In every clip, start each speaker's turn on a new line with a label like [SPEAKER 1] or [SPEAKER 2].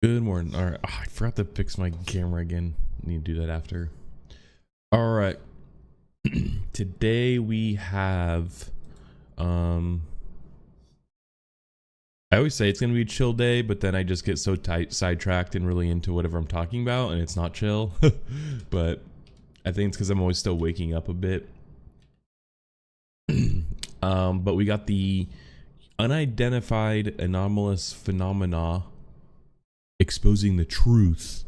[SPEAKER 1] Good morning. All right. Oh, I forgot to fix my camera again. Need to do that after. All right. Today we have I always say it's going to be a chill day, but then I just get so sidetracked and really into whatever I'm talking about and it's not chill. But I think it's cuz I'm always still waking up a bit. But we got the unidentified anomalous phenomena exposing the truth.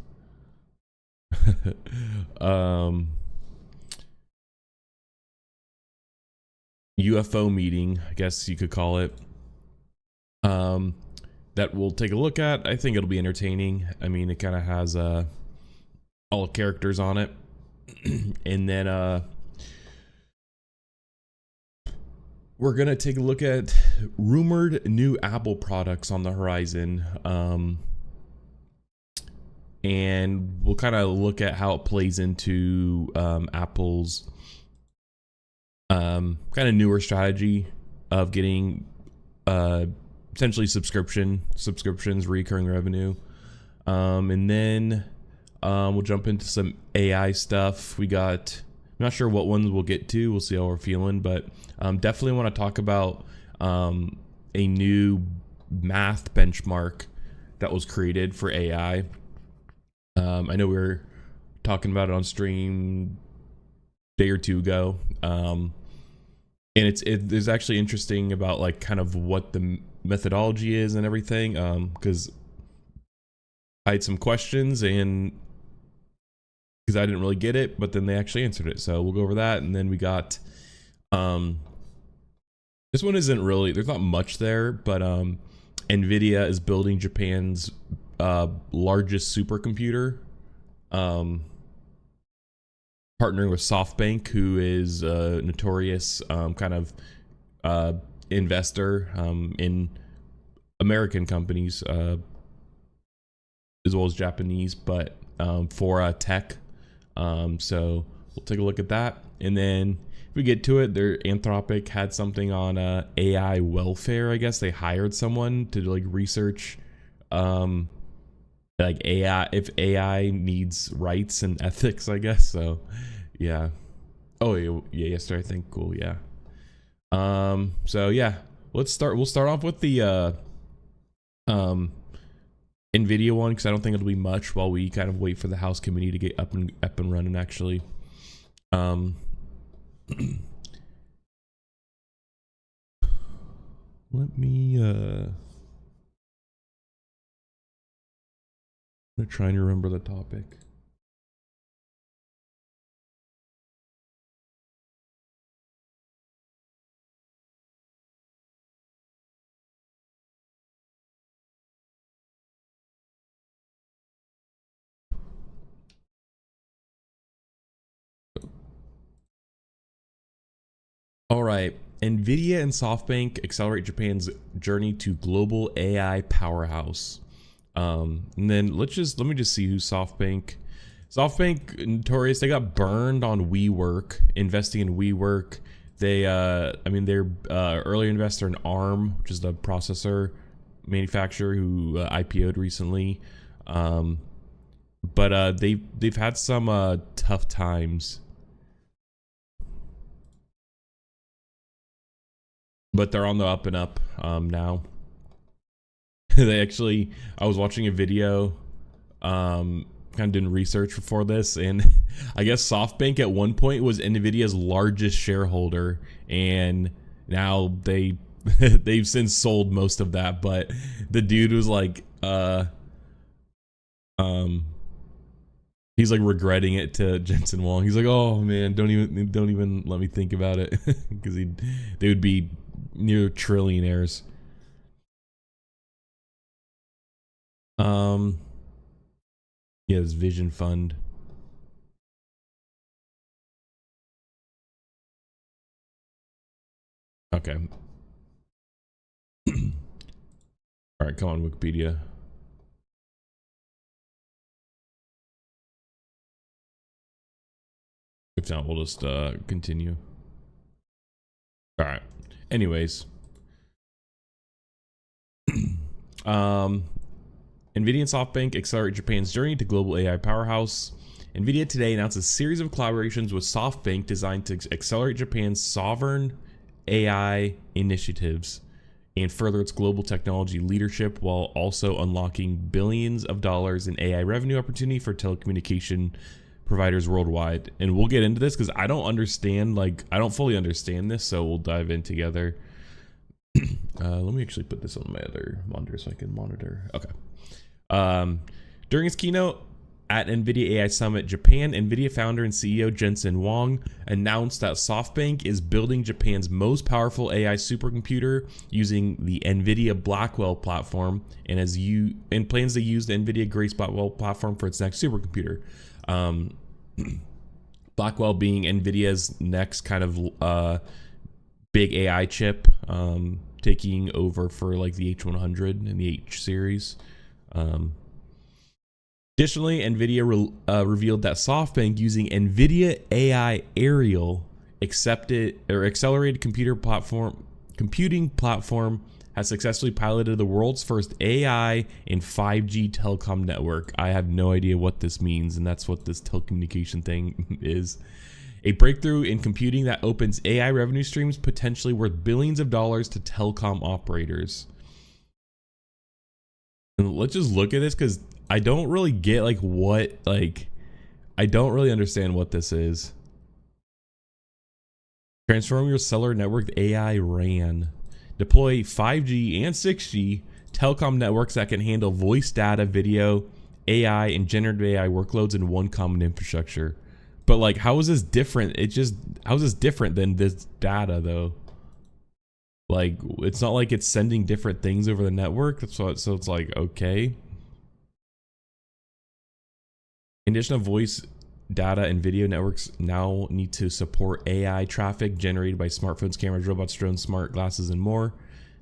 [SPEAKER 1] UFO meeting, I guess you could call it. That we'll take a look at. I think it'll be entertaining. I mean, it kind of has all characters on it. And then we're gonna take a look at rumored new Apple products on the horizon. And we'll kind of look at how it plays into Apple's kind of newer strategy of getting essentially subscriptions, recurring revenue. And then we'll jump into some AI stuff. We got, I'm not sure what ones we'll get to. We'll see how we're feeling, but definitely want to talk about a new math benchmark that was created for AI. I know we were talking about it on stream a day or two ago. And it's actually interesting about like kind of what the methodology is and everything. Because I had some questions and because I didn't really get it, but then they actually answered it. So we'll go over that. And then we got, this one isn't really, there's not much there, but NVIDIA is building Japan's largest supercomputer, partnering with SoftBank, who is a notorious kind of investor in American companies as well as Japanese, but for tech. So we'll take a look at that, and then if we get to it, Anthropic had something on AI welfare. I guess they hired someone to like research like AI, if AI needs rights and ethics, I guess. So yeah. Oh yeah, yesterday, I think. Cool. Yeah. So yeah, we'll start off with the NVIDIA one, because I don't think it'll be much while we kind of wait for the House committee to get up and running actually. Let me I'm trying to remember the topic. All right. NVIDIA and SoftBank accelerate Japan's journey to global AI powerhouse. And then let me just see who SoftBank. SoftBank, notorious. They got burned on WeWork, investing in WeWork. They, I mean, they're early investor in ARM, which is the processor manufacturer who IPO'd recently. But they've had some tough times. But they're on the up and up now. They actually, I was watching a video, kind of doing research before this, and I guess SoftBank at one point was NVIDIA's largest shareholder, and now they've since sold most of that. But the dude was like, he's like regretting it to Jensen Huang. He's like, oh man, don't even let me think about it, because they would be near trillionaires. Yeah, this Vision Fund. Okay. All right, come on, Wikipedia. If not, we'll just continue. All right. Anyways, NVIDIA and SoftBank accelerate Japan's journey to global AI powerhouse. NVIDIA today announced a series of collaborations with SoftBank designed to accelerate Japan's sovereign AI initiatives and further its global technology leadership, while also unlocking billions of dollars in AI revenue opportunity for telecommunication providers worldwide. And we'll get into this because I don't understand, I don't fully understand this, so we'll dive in together. Let me actually put this on my other monitor so I can monitor. Okay. During his keynote at NVIDIA AI Summit Japan, NVIDIA founder and CEO Jensen Huang announced that SoftBank is building Japan's most powerful AI supercomputer using the NVIDIA Blackwell platform and plans to use the NVIDIA Grace Blackwell platform for its next supercomputer. Blackwell being NVIDIA's next kind of big AI chip, taking over for like the H100 and the H series. Additionally, NVIDIA revealed that SoftBank, using NVIDIA AI Aerial accelerated computing platform, has successfully piloted the world's first AI and 5G telecom network. I have no idea what this means, and that's what this telecommunication thing is. A breakthrough in computing that opens AI revenue streams potentially worth billions of dollars to telecom operators. And let's just look at this because I don't really get I don't really understand what this is. Transform your cellular network to AI RAN. Deploy 5G and 6G telecom networks that can handle voice, data, video, AI, and generative AI workloads in one common infrastructure. But how is this different? How is this different than this data though? It's not like it's sending different things over the network. So it's okay. In addition to voice, data, and video, networks now need to support AI traffic generated by smartphones, cameras, robots, drones, smart glasses, and more.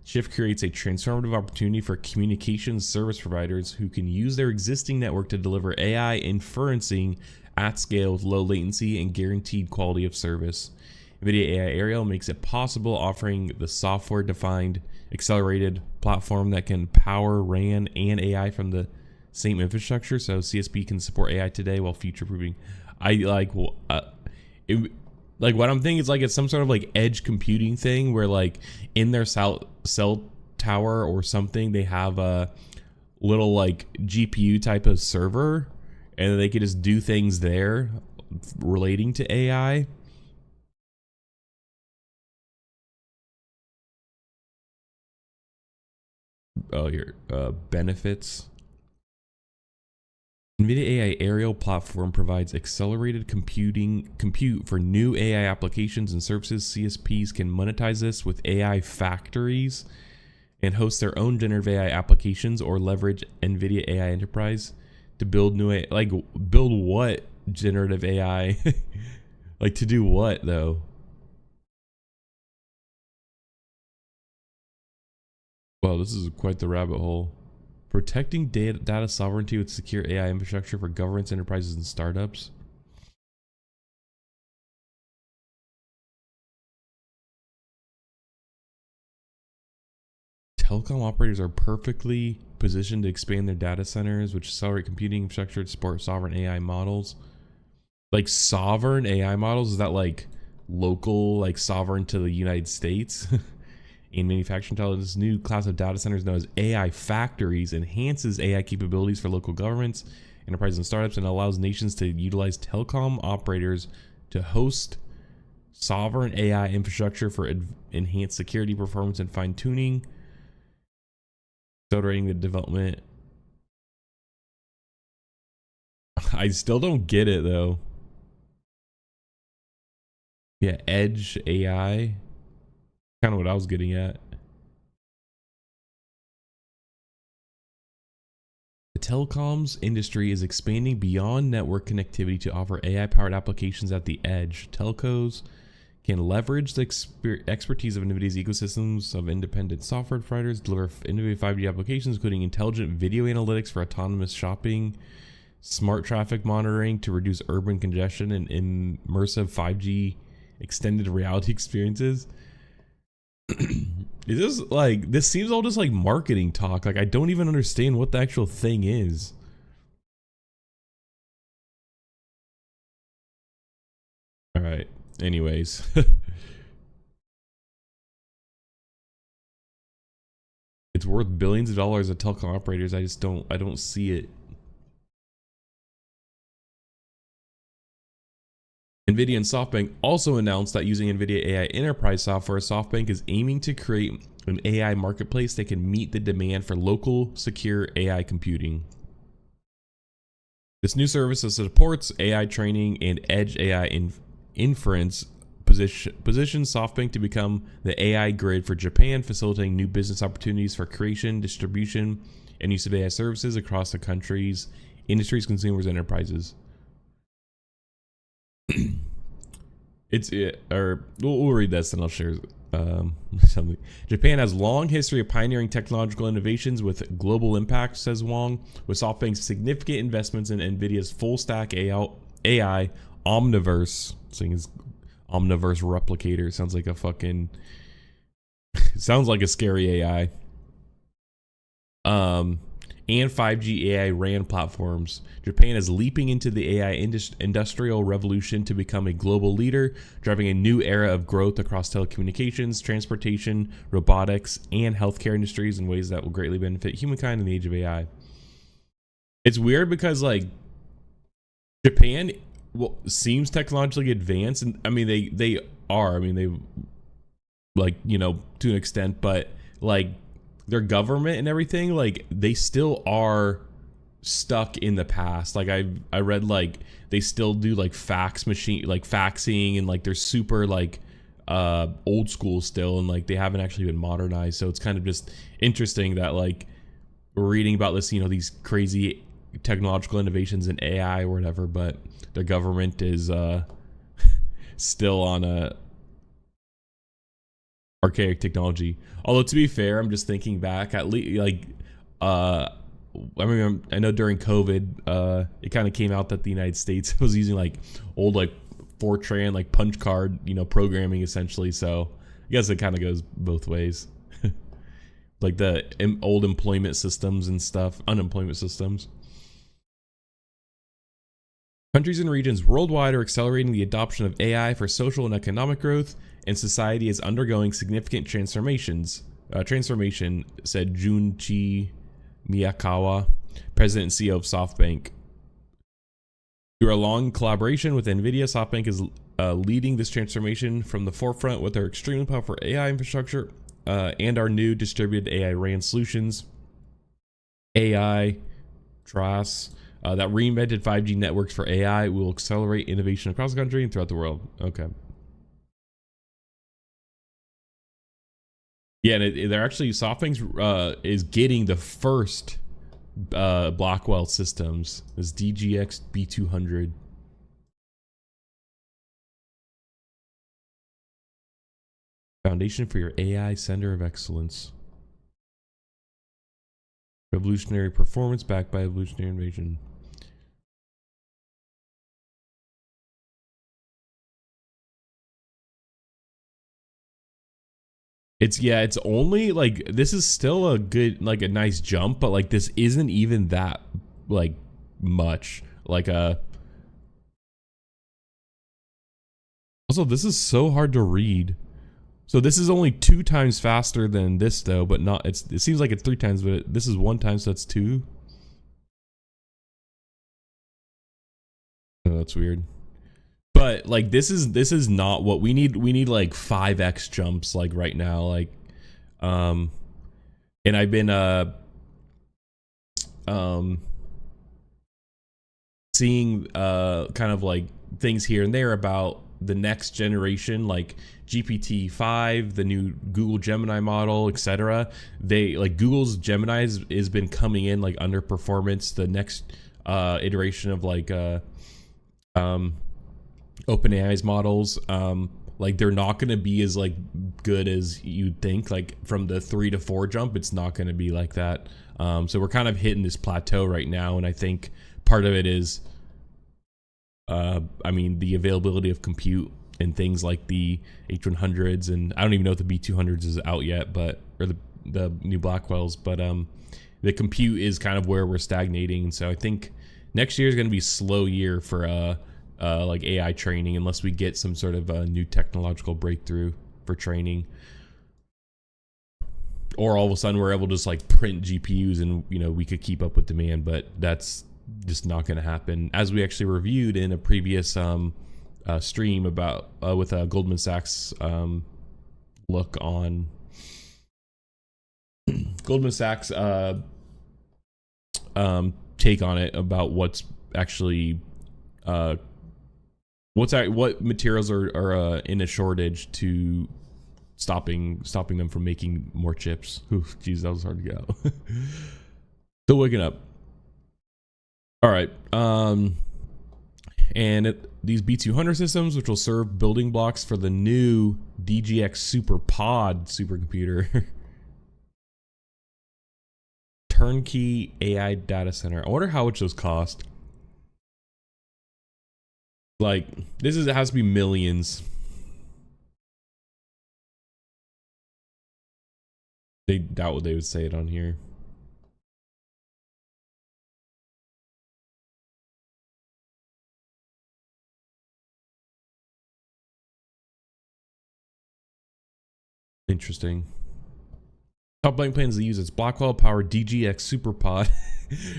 [SPEAKER 1] Shift creates a transformative opportunity for communications service providers who can use their existing network to deliver AI inferencing at scale with low latency and guaranteed quality of service. NVIDIA AI Aerial makes it possible, offering the software-defined accelerated platform that can power RAN and AI from the same infrastructure, so CSP can support AI today while future-proofing. What I'm thinking is it's some sort of edge computing thing where in their cell tower or something they have a little GPU type of server, and they could just do things there relating to AI. Oh, here, benefits. NVIDIA AI Aerial platform provides accelerated compute for new AI applications and services. CSPs can monetize this with AI factories and host their own generative AI applications, or leverage NVIDIA AI Enterprise to build new AI. Build what generative AI? To do what though? Well, this is quite the rabbit hole. Protecting data sovereignty with secure AI infrastructure for governments, enterprises, and startups. Telecom operators are perfectly positioned to expand their data centers, which accelerate computing infrastructure to support sovereign AI models. Sovereign AI models? Is that local, sovereign to the United States? In manufacturing intelligence, this new class of data centers known as AI factories enhances AI capabilities for local governments, enterprises, and startups, and allows nations to utilize telecom operators to host sovereign AI infrastructure for enhanced security, performance, and fine-tuning, accelerating the development. I still don't get it though. Yeah, edge AI. Kind of what I was getting at. The telecoms industry is expanding beyond network connectivity to offer AI-powered applications at the edge. Telcos can leverage the expertise of NVIDIA's ecosystems of independent software providers, deliver innovative 5G applications, including intelligent video analytics for autonomous shopping, smart traffic monitoring to reduce urban congestion, and immersive 5G extended reality experiences. It is like, this seems all just like marketing talk. Like I don't even understand what the actual thing is. All right. Anyways. It's worth billions of dollars to telecom operators. I don't see it. NVIDIA and SoftBank also announced that using NVIDIA AI enterprise software, SoftBank is aiming to create an AI marketplace that can meet the demand for local, secure AI computing. This new service supports AI training and edge AI inference, positions SoftBank to become the AI grid for Japan, facilitating new business opportunities for creation, distribution, and use of AI services across the country's industries, consumers, and enterprises. We'll read this and I'll share something. Japan has long history of pioneering technological innovations with global impact, says Wong, with SoftBank's significant investments in NVIDIA's full stack AI Omniverse. Saying his Omniverse replicator sounds like a fucking sounds like a scary AI. And 5G AI RAN platforms. Japan is leaping into the AI industrial revolution to become a global leader, driving a new era of growth across telecommunications, transportation, robotics, and healthcare industries in ways that will greatly benefit humankind in the age of AI. It's weird because like Japan seems technologically advanced, and I mean they are. I mean they like, you know, to an extent, but like their government and everything, like they still are stuck in the past. Like I read like they still do like faxing, and like they're super like old school still, and like they haven't actually been modernized. So it's kind of just interesting that like we're reading about this, you know, these crazy technological innovations in AI or whatever, but their government is still on a archaic technology. Although to be fair, I'm just thinking back at least like I mean I know during COVID it kind of came out that the United States was using like old like Fortran like punch card, you know, programming essentially. So I guess it kind of goes both ways. Like the old employment systems and stuff, unemployment systems. Countries and regions worldwide are accelerating the adoption of AI for social and economic growth, and society is undergoing significant transformation, said Junichi Miyakawa, president and CEO of SoftBank. Through a long collaboration with NVIDIA, SoftBank is leading this transformation from the forefront with our extremely powerful AI infrastructure and our new distributed AI RAN solutions, AI TRAS, that reinvented 5G networks for AI will accelerate innovation across the country and throughout the world. Okay. Yeah, and they're actually, SoftBank is getting the first Blackwell systems, this DGX B200. Foundation for your AI Center of Excellence. Revolutionary performance backed by evolutionary innovation. It's only like, this is still a good, like a nice jump, but like this isn't even that like much. Like also this is so hard to read. So this is only 2 times faster than this though, but not, it seems like it's 3 times, but this is 1 time, so that's 2. Oh, that's weird. But like this is not what we need. We need like 5x jumps like right now. Like and I've been seeing kind of like things here and there about the next generation, like GPT-5, the new Google Gemini model, etc. They like Google's Gemini has been coming in like under performance. The next iteration of like OpenAI's models, like they're not going to be as like good as you'd think. Like from the 3 to 4 jump, it's not going to be like that. So we're kind of hitting this plateau right now, and I think part of it is I mean the availability of compute and things like the H100s, and I don't even know if the B200s is out yet, but or the new Blackwells, but the compute is kind of where we're stagnating. So I think next year is going to be a slow year for like AI training unless we get some sort of a new technological breakthrough for training, or all of a sudden we're able to just like print GPUs and we could keep up with demand. But that's just not going to happen, as we actually reviewed in a previous stream about with Goldman Sachs look on Goldman Sachs take on it about what's actually what materials are in a shortage to stopping them from making more chips. Geez, that was hard to get out. Still waking up. All right. These B200 systems, which will serve building blocks for the new DGX Super Pod supercomputer. Turnkey AI data center. I wonder how much those cost. Like, it has to be millions. They doubt what they would say it on here. Interesting. Top blank plans to use its Blackwell powered DGX SuperPod.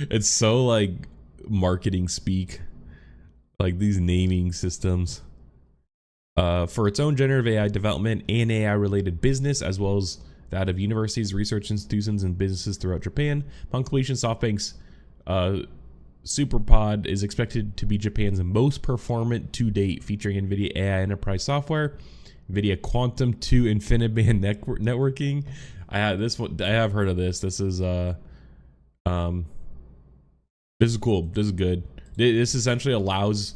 [SPEAKER 1] It's so like marketing speak, like these naming systems. For its own generative AI development and AI related business, as well as that of universities, research institutions, and businesses throughout Japan. Upon completion, SoftBank's SuperPod is expected to be Japan's most performant to date, featuring NVIDIA AI enterprise software, NVIDIA Quantum 2 InfiniBand networking. I have heard of this. This is cool. This is good. This essentially allows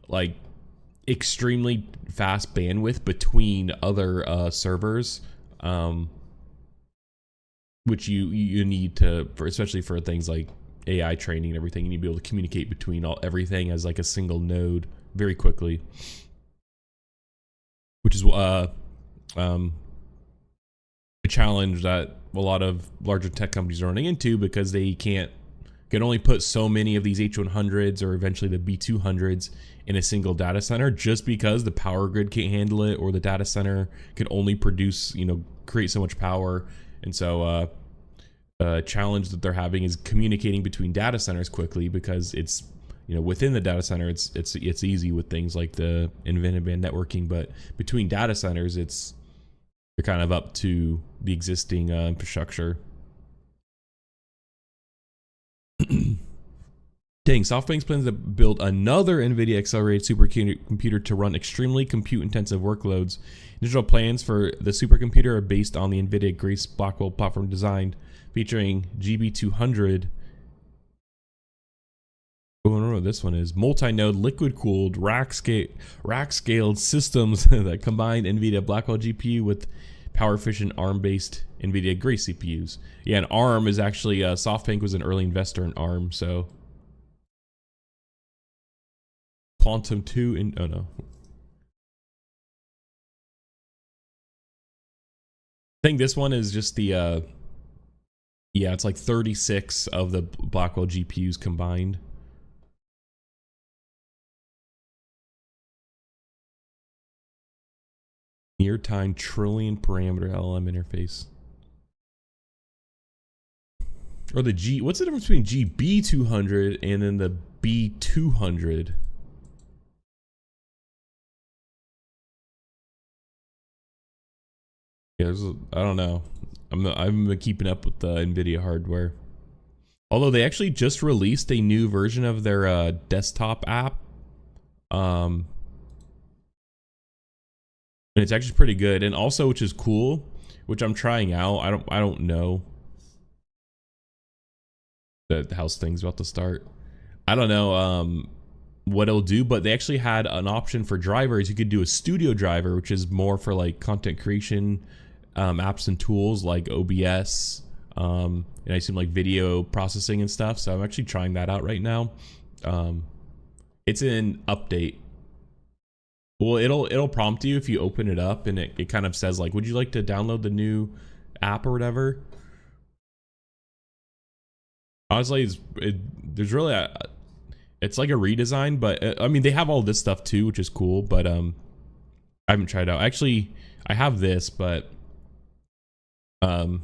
[SPEAKER 1] like extremely fast bandwidth between other servers, which you need especially for things like AI training and everything. You need to be able to communicate between everything as like a single node very quickly, which is a challenge that a lot of larger tech companies are running into, because they can only put so many of these H100s or eventually the B200s in a single data center, just because the power grid can't handle it, or the data center can only produce, create so much power. And so a challenge that they're having is communicating between data centers quickly, because it's within the data center it's easy with things like the InfiniBand networking, but between data centers you're kind of up to the existing infrastructure. Dang, SoftBank's plans to build another NVIDIA accelerated supercomputer to run extremely compute-intensive workloads. Initial plans for the supercomputer are based on the NVIDIA Grace Blackwell platform design, featuring GB200. Oh, I don't know what this one is. Multi-node, liquid-cooled, rack-scaled systems that combine NVIDIA Blackwell GPU with power-efficient ARM-based NVIDIA Grace CPUs. Yeah, and ARM is actually, SoftBank was an early investor in ARM, so... Quantum 2 oh no. I think this one is just the, yeah, it's like 36 of the Blackwell GPUs combined. Near-time trillion parameter LLM interface. Or the what's the difference between GB200 and then the B200? Yeah, I don't know. I'm been keeping up with the NVIDIA hardware. Although they actually just released a new version of their desktop app. And it's actually pretty good. And also, which is cool, which I'm trying out. I don't know the house thing's about to start. I don't know what it'll do, but they actually had an option for drivers. You could do a studio driver, which is more for like content creation apps and tools like OBS, and I assume like video processing and stuff. So I'm actually trying that out right now. It's an update. Well, it'll prompt you if you open it up, and it kind of says like, would you like to download the new app or whatever? Honestly, there's really it's like a redesign, but I mean they have all this stuff too, which is cool. But I haven't tried it out. Actually, I have this, but I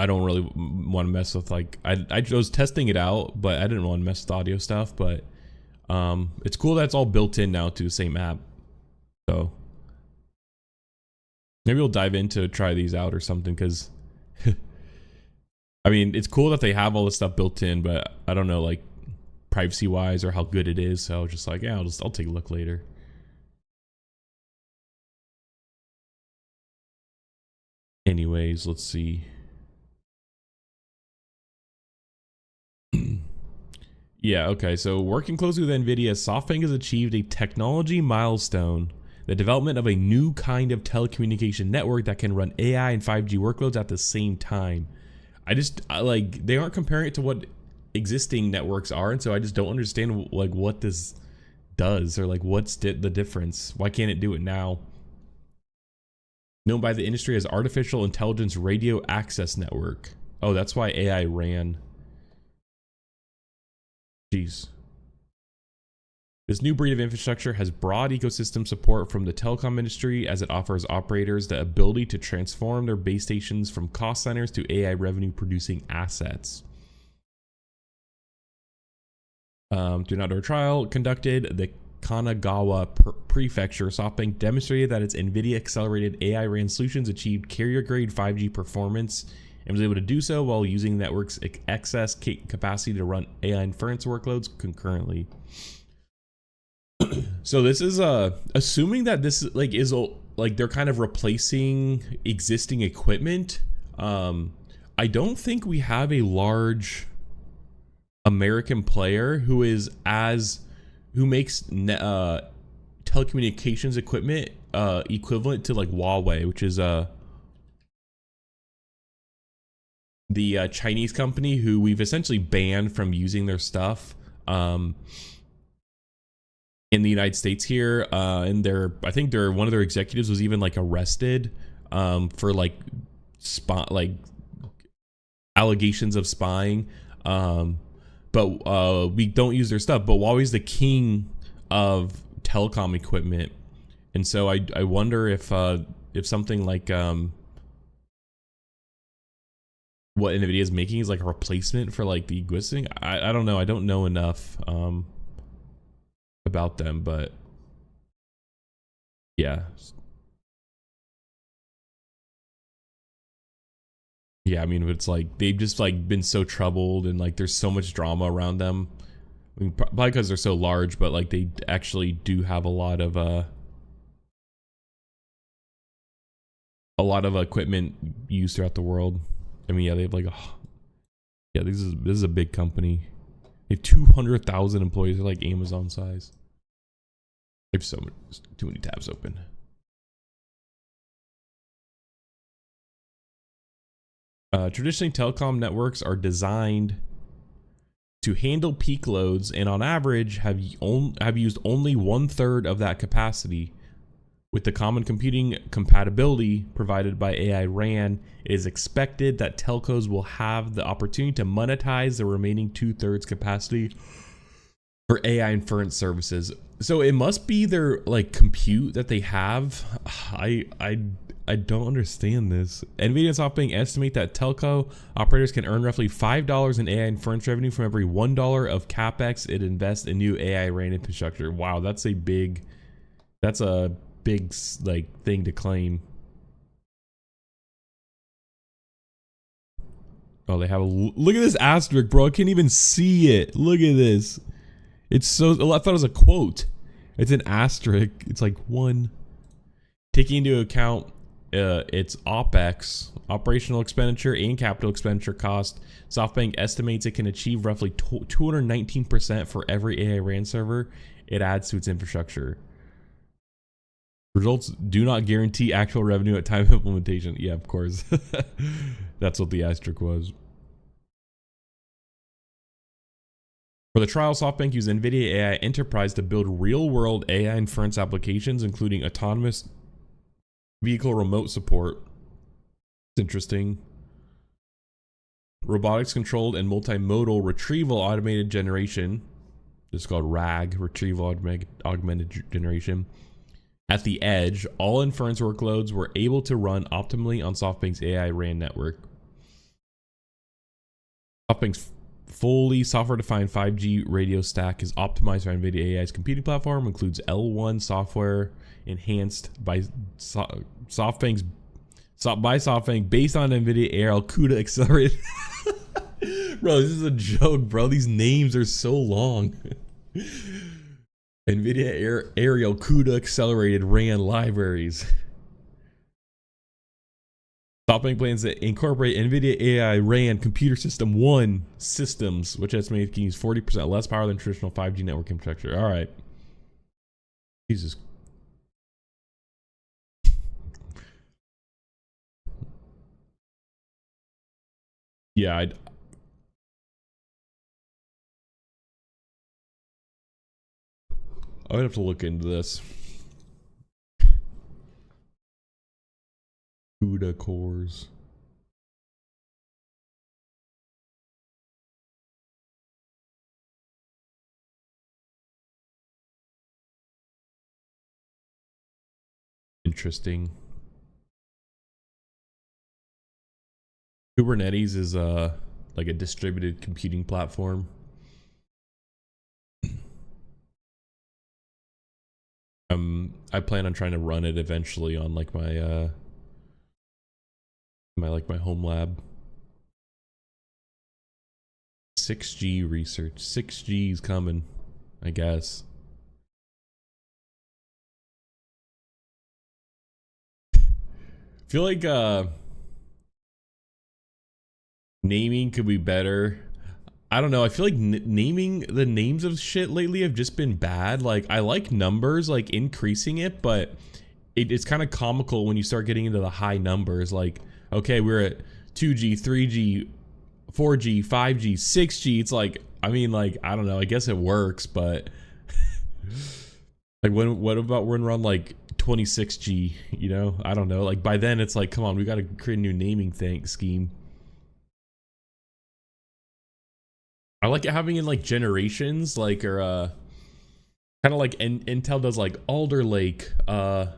[SPEAKER 1] don't really want to mess with like I was testing it out, but I didn't want to mess with audio stuff. But it's cool that it's all built in now to the same app. So maybe we'll dive into try these out or something, because I mean it's cool that they have all this stuff built in, but I don't know like privacy wise or how good it is. So I was just like, yeah, I'll take a look later. Anyways, let's see. Yeah, okay, so working closely with NVIDIA, SoftBank has achieved a technology milestone, the development of a new kind of telecommunication network that can run AI and 5G workloads at the same time. I like, they aren't comparing it to what existing networks are, and so I just don't understand like what this does, or like what's the difference. Why can't it do it now? Known by the industry as Artificial Intelligence Radio Access Network. Oh, that's why AI ran. Jeez. This new breed of infrastructure has broad ecosystem support from the telecom industry, as it offers operators the ability to transform their base stations from cost centers to AI revenue producing assets. Through an outdoor trial conducted the Kanagawa Prefecture, SoftBank demonstrated that its NVIDIA accelerated AI RAN solutions achieved carrier grade 5G performance, and was able to do so while using the network's excess capacity to run AI inference workloads concurrently. So this is assuming that this like is like they're kind of replacing existing equipment. I don't think we have a large American player who makes telecommunications equipment equivalent to like Huawei, which is the Chinese company who we've essentially banned from using their stuff in the United States here. And I think one of their executives was even like arrested for like allegations of spying. But we don't use their stuff. But Huawei's the king of telecom equipment, and so I wonder if something like what NVIDIA is making is like a replacement for like the existing. I don't know. I don't know enough about them, but yeah. Yeah, I mean, it's like they've just like been so troubled, and like there's so much drama around them. I mean, probably because they're so large, but like they actually do have a lot of equipment used throughout the world. I mean, yeah, they have like yeah, this is a big company. They have 200,000 employees. They're like Amazon size. They have so much, too many tabs open. Traditionally, telecom networks are designed to handle peak loads, and on average have used only 1/3 of that capacity. With the common computing compatibility provided by AI RAN, it is expected that telcos will have the opportunity to monetize the remaining 2/3 capacity for AI inference services. So it must be their like compute that they have. I don't understand this. NVIDIA and SoftBank estimate that telco operators can earn roughly $5 in AI inference revenue from every $1 of capex it invests in new AI RAN infrastructure. Wow, that's a big like thing to claim. Oh, they have look at this asterisk, bro. I can't even see it. Look at this. It's so, I thought it was a quote. It's an asterisk. It's like one. Taking into account its OPEX, operational expenditure, and capital expenditure cost, SoftBank estimates it can achieve roughly 219% for every AI RAN server it adds to its infrastructure. Results do not guarantee actual revenue at time of implementation. Yeah, of course. That's what the asterisk was. For the trial, SoftBank used NVIDIA AI Enterprise to build real-world AI inference applications, including autonomous vehicle remote support. It's interesting. Robotics controlled and multimodal retrieval automated generation. This is called RAG, retrieval augmented generation. At the edge, all inference workloads were able to run optimally on SoftBank's AI RAN network. SoftBank's fully software-defined 5G radio stack is optimized for NVIDIA AI's computing platform, includes L1 software enhanced by SoftBank based on NVIDIA AI CUDA accelerated. Bro, this is a joke, bro. These names are so long. NVIDIA Aerial CUDA accelerated RAN libraries. SoftBank plans to incorporate NVIDIA AI RAN Computer System 1 systems, which estimates can use 40% less power than traditional 5G network infrastructure. All right. Jesus. Yeah, I would have to look into this. CUDA cores. Interesting. Kubernetes is like a distributed computing platform. I plan on trying to run it eventually on like my my home lab. 6G research. 6G is coming, I guess. Feel like naming could be better. I don't know. I feel like naming the names of shit lately have just been bad. Like, I like numbers, like increasing it, but it's kind of comical when you start getting into the high numbers. Like, okay, we're at 2G, 3G, 4G, 5G, 6G. It's like, I mean, like, I don't know. I guess it works, but like, what about when we're on like 26G? You know, I don't know. Like, by then, it's like, come on, we got to create a new naming scheme. I like having in like generations, like, or kind of like Intel does, like Alder Lake. I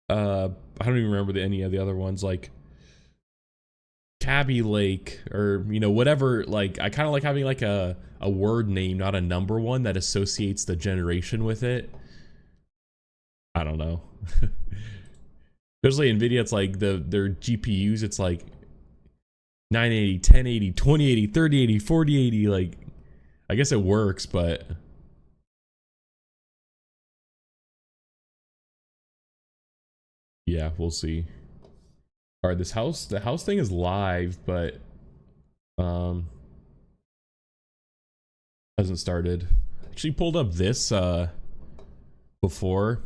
[SPEAKER 1] don't even remember any of the other ones, like Cabby Lake, or you know, whatever. Like, I kind of like having like a word name, not a number one, that associates the generation with it. I don't know. Especially NVIDIA, it's like their GPUs, it's like 980, 1080, 2080, 3080, 4080. Like, I guess it works, but yeah, we'll see. All right, the house thing is live, but hasn't started. Actually pulled up this before.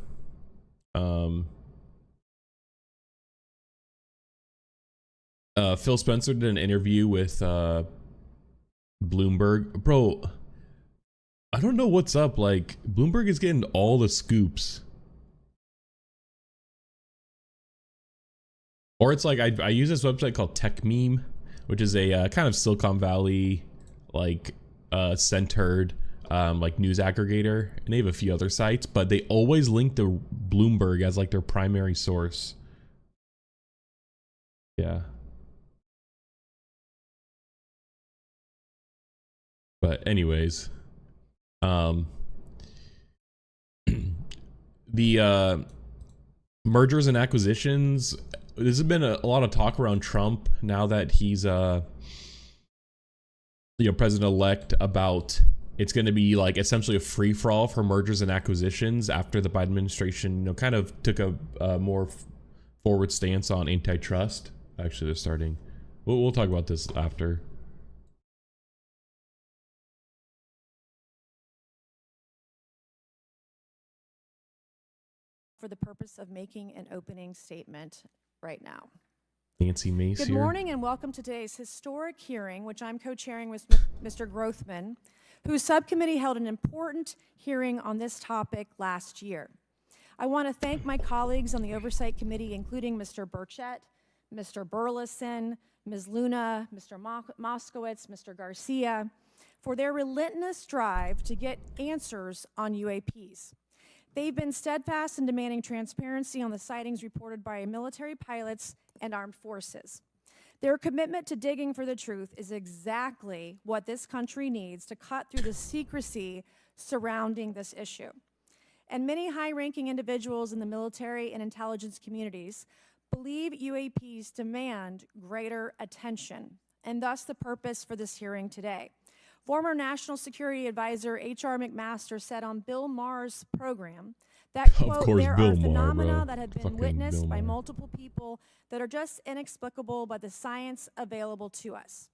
[SPEAKER 1] Phil Spencer did an interview with Bloomberg. Bro, I don't know what's up. Like, Bloomberg is getting all the scoops. Or it's like, I use this website called TechMeme, which is a kind of Silicon Valley, like, centered, like, news aggregator. And they have a few other sites, but they always link to Bloomberg as, like, their primary source. Yeah. But anyways, the mergers and acquisitions, there's been a lot of talk around Trump now that he's president-elect, about it's going to be like essentially a free-for-all for mergers and acquisitions after the Biden administration, kind of took a more forward stance on antitrust. Actually, they're starting. We'll talk about this after.
[SPEAKER 2] For the purpose of making an opening statement right now.
[SPEAKER 1] Nancy Mace
[SPEAKER 2] Good
[SPEAKER 1] here.
[SPEAKER 2] morning and welcome to today's historic hearing, which I'm co-chairing with Mr. Grothman, whose subcommittee held an important hearing on this topic last year. I want to thank my colleagues on the Oversight Committee, including Mr. Burchett, Mr. Burleson, Ms. Luna, Mr. Moskowitz, Mr. Garcia, for their relentless drive to get answers on UAPs. They've been steadfast in demanding transparency on the sightings reported by military pilots and armed forces. Their commitment to digging for the truth is exactly what this country needs to cut through the secrecy surrounding this issue. And many high-ranking individuals in the military and intelligence communities believe UAPs demand greater attention, and thus the purpose for this hearing today. Former National Security Advisor H.R. McMaster said on Bill Maher's program that, quote, there are phenomena that have been witnessed by multiple people that are just inexplicable by the science available to us.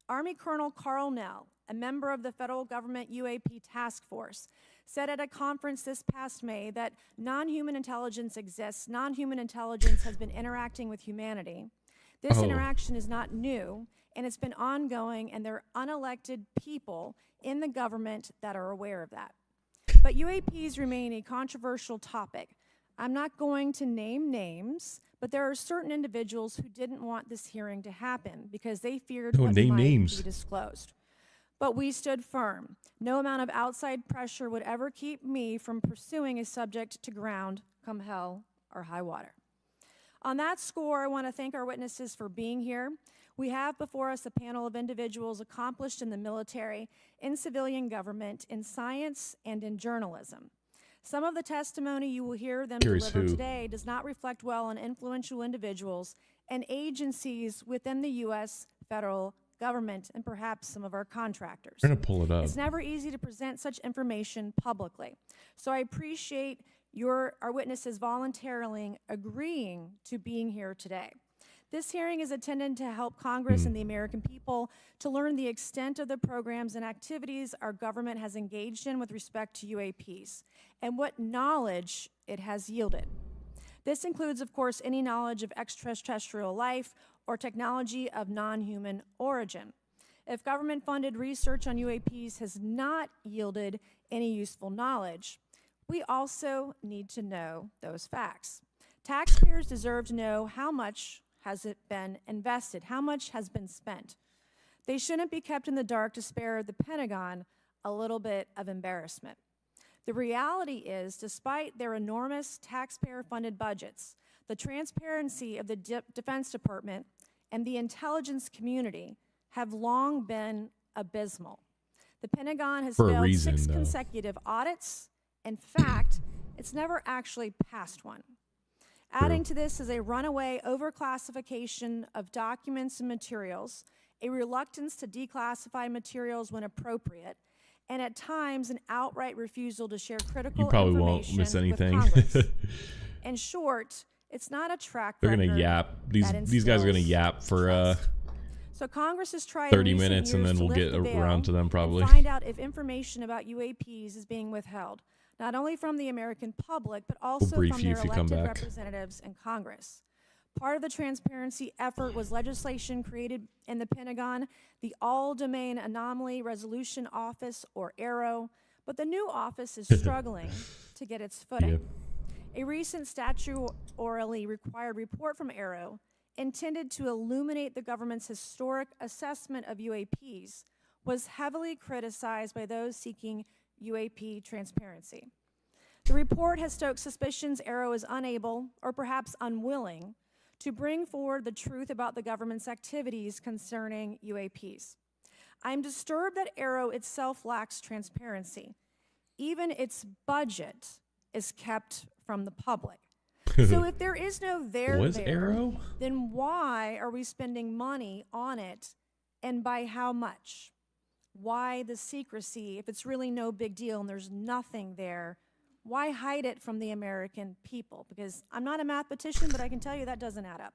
[SPEAKER 2] Army Colonel Carl Nell, a member of the federal government UAP task force, said at a conference this past May that non-human intelligence exists. Non-human intelligence has been interacting with humanity. This interaction is not new, and it's been ongoing, and there are unelected people in the government that are aware of that. But UAPs remain a controversial topic. I'm not going to name names, but there are certain individuals who didn't want this hearing to happen because they feared what might be disclosed. But we stood firm. No amount of outside pressure would ever keep me from pursuing a subject to ground, come hell or high water. On that score, I want to thank our witnesses for being here. We have before us a panel of individuals accomplished in the military, in civilian government, in science, and in journalism. Some of the testimony you will hear them deliver today does not reflect well on influential individuals and agencies within the U.S. federal government and perhaps some of our contractors.
[SPEAKER 1] I'm going to pull it up.
[SPEAKER 2] It's never easy to present such information publicly. So I appreciate our witnesses voluntarily agreeing to being here today. This hearing is intended to help Congress and the American people to learn the extent of the programs and activities our government has engaged in with respect to UAPs and what knowledge it has yielded. This includes, of course, any knowledge of extraterrestrial life or technology of non-human origin. If government-funded research on UAPs has not yielded any useful knowledge, we also need to know those facts. Taxpayers deserve to know how much has it been invested, how much has been spent. They shouldn't be kept in the dark to spare the Pentagon a little bit of embarrassment. The reality is, despite their enormous taxpayer-funded budgets, the transparency of the Defense Department and the intelligence community have long been abysmal. The Pentagon has failed 6 consecutive audits. In fact, it's never actually passed one. Adding to this is a runaway overclassification of documents and materials, a reluctance to declassify materials when appropriate, and at times an outright refusal to share critical information
[SPEAKER 1] won't miss anything.
[SPEAKER 2] with Congress. In short, it's not a track record.
[SPEAKER 1] They're going to yap. These guys are going to yap for
[SPEAKER 2] so Congress has tried
[SPEAKER 1] 30 minutes, and then we'll get around to them probably.
[SPEAKER 2] Find out if information about UAPs is being withheld, not only from the American public, but also from their elected representatives in Congress. Part of the transparency effort was legislation created in the Pentagon, the All-Domain Anomaly Resolution Office, or AARO, but the new office is struggling to get its footing. A recent statutorily required report from AARO, intended to illuminate the government's historic assessment of UAPs, was heavily criticized by those seeking UAP transparency. The report has stoked suspicions AARO is unable, or perhaps unwilling, to bring forward the truth about the government's activities concerning UAPs. I'm disturbed that AARO itself lacks transparency. Even its budget is kept from the public. So if there is no there, then why are we spending money on it, and by how much? Why the secrecy if it's really no big deal and there's nothing there? Why hide it from the American people? Because I'm not a mathematician, but I can tell you that doesn't add up.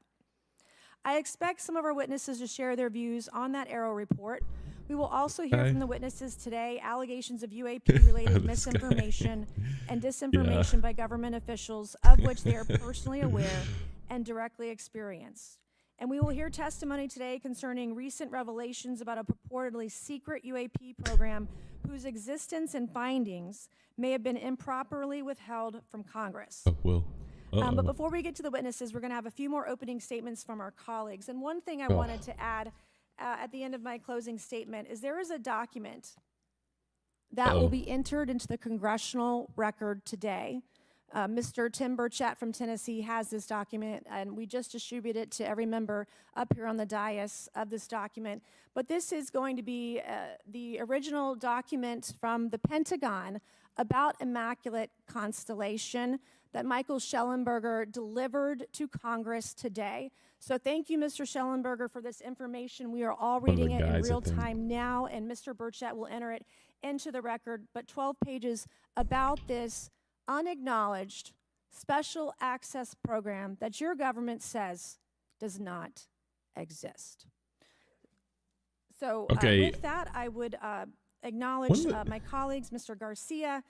[SPEAKER 2] I expect some of our witnesses to share their views on that AARO report. We will also hear from the witnesses today allegations of UAP-related misinformation and disinformation by government officials, of which they are personally aware and directly experienced. And we will hear testimony today concerning recent revelations about a purportedly secret UAP program whose existence and findings may have been improperly withheld from Congress.
[SPEAKER 1] Oh, Will.
[SPEAKER 2] But before we get to the witnesses, we're going to have a few more opening statements from our colleagues. And one thing I wanted to add at the end of my closing statement is there is a document that will be entered into the congressional record today. Mr. Tim Burchett from Tennessee has this document, and we just distributed it to every member up here on the dais of this document. But this is going to be the original document from the Pentagon about Immaculate Constellation that Michael Schellenberger delivered to Congress today. So thank you, Mr. Schellenberger, for this information. We are all reading it in real time now, and Mr. Burchett will enter it into the record. But 12 pages about this unacknowledged special access program that your government says does not exist. So with that, I would acknowledge my colleagues, Mr. Garcia.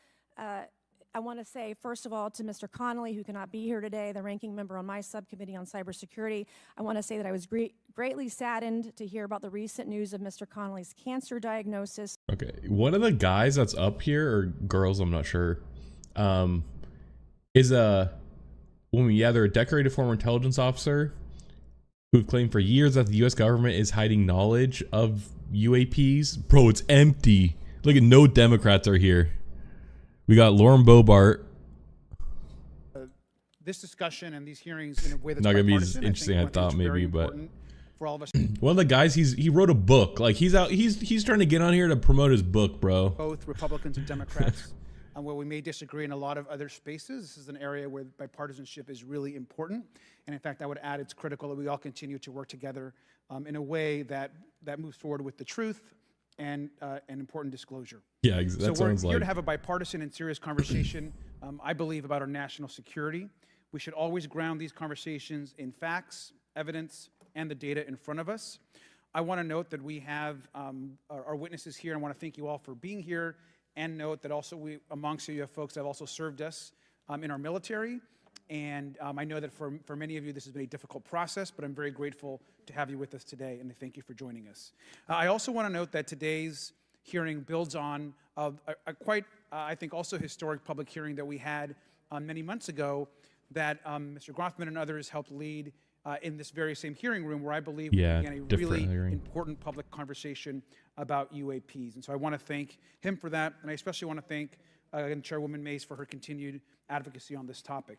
[SPEAKER 2] I want to say, first of all, to Mr. Connolly, who cannot be here today, the ranking member on my subcommittee on cybersecurity, I want to say that I was greatly saddened to hear about the recent news of Mr. Connolly's cancer diagnosis.
[SPEAKER 1] Okay, one of the guys that's up here, or girls, I'm not sure, is a woman. Yeah, they're a decorated former intelligence officer who've claimed for years that the U.S. government is hiding knowledge of UAPs. Bro, it's empty. Look at no Democrats are here. We got Lauren Bobart.
[SPEAKER 3] This discussion and these hearings in a way that's
[SPEAKER 1] not gonna be as interesting I thought maybe, but
[SPEAKER 3] for all of us.
[SPEAKER 1] One of the guys, he wrote a book. Like he's trying to get on here to promote his book, bro.
[SPEAKER 3] Both Republicans and Democrats, and where we may disagree in a lot of other spaces, this is an area where bipartisanship is really important. And in fact, I would add it's critical that we all continue to work together in a way that moves forward with the truth and an important disclosure.
[SPEAKER 1] Yeah, that
[SPEAKER 3] so we're
[SPEAKER 1] sounds
[SPEAKER 3] here
[SPEAKER 1] like
[SPEAKER 3] to have a bipartisan and serious conversation, I believe, about our national security. We should always ground these conversations in facts, evidence, and the data in front of us. I want to note that we have our witnesses here, and I want to thank you all for being here, and note that also amongst you have folks that have also served us in our military. And I know that for many of you, this has been a difficult process, but I'm very grateful to have you with us today, and thank you for joining us. I also want to note that today's hearing builds on a quite, I think, also historic public hearing that we had many months ago that Mr. Grothman and others helped lead in this very same hearing room, where I believe we began a really important public conversation about UAPs. And so I want to thank him for that, and I especially want to thank Chairwoman Mace for her continued advocacy on this topic.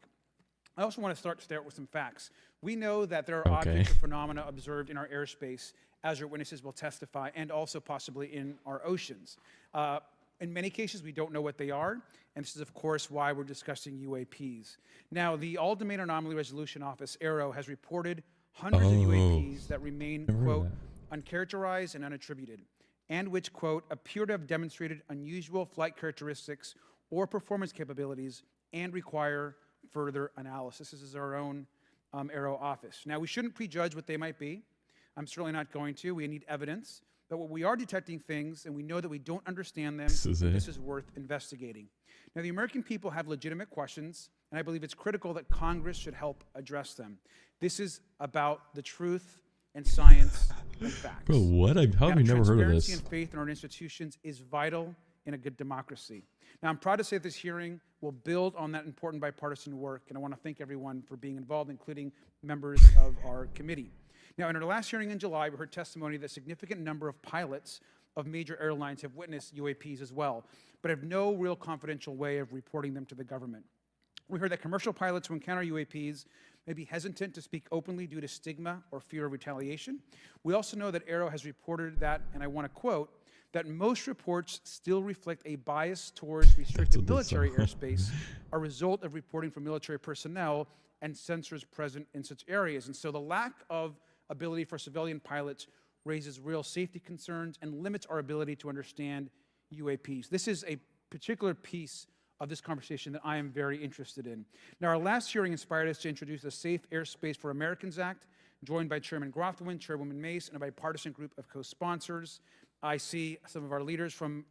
[SPEAKER 3] I also want to start with some facts. We know that there are objects or phenomena observed in our airspace, as your witnesses will testify, and also possibly in our oceans. In many cases, we don't know what they are, and this is, of course, why we're discussing UAPs. Now, the All-Domain Anomaly Resolution Office, AARO, has reported hundreds of UAPs that remain, quote, uncharacterized and unattributed, and which, quote, appear to have demonstrated unusual flight characteristics or performance capabilities and require further analysis. This is our own AARO office. Now, we shouldn't prejudge what they might be. I'm certainly not going to. We need evidence. But when we are detecting things and we know that we don't understand them, this is worth investigating. Now, the American people have legitimate questions, and I believe it's critical that Congress should help address them. This is about the truth and science and facts.
[SPEAKER 1] Bro, what? How have you never heard of this?
[SPEAKER 3] Transparency and faith in our institutions is vital in a good democracy. Now, I'm proud to say that this hearing will build on that important bipartisan work, and I want to thank everyone for being involved, including members of our committee. Now, in our last hearing in July, we heard testimony that a significant number of pilots of major airlines have witnessed UAPs as well, but have no real confidential way of reporting them to the government. We heard that commercial pilots who encounter UAPs may be hesitant to speak openly due to stigma or fear of retaliation. We also know that AARO has reported that, and I want to quote, that most reports still reflect a bias towards restricted military airspace, a result of reporting from military personnel and sensors present in such areas. And so the lack of ability for civilian pilots raises real safety concerns and limits our ability to understand UAPs. This is a particular piece of this conversation that I am very interested in. Now, our last hearing inspired us to introduce the Safe Airspace for Americans Act, joined by Chairman Grothman, Chairwoman Mace, and a bipartisan group of co-sponsors. I see some of our leaders from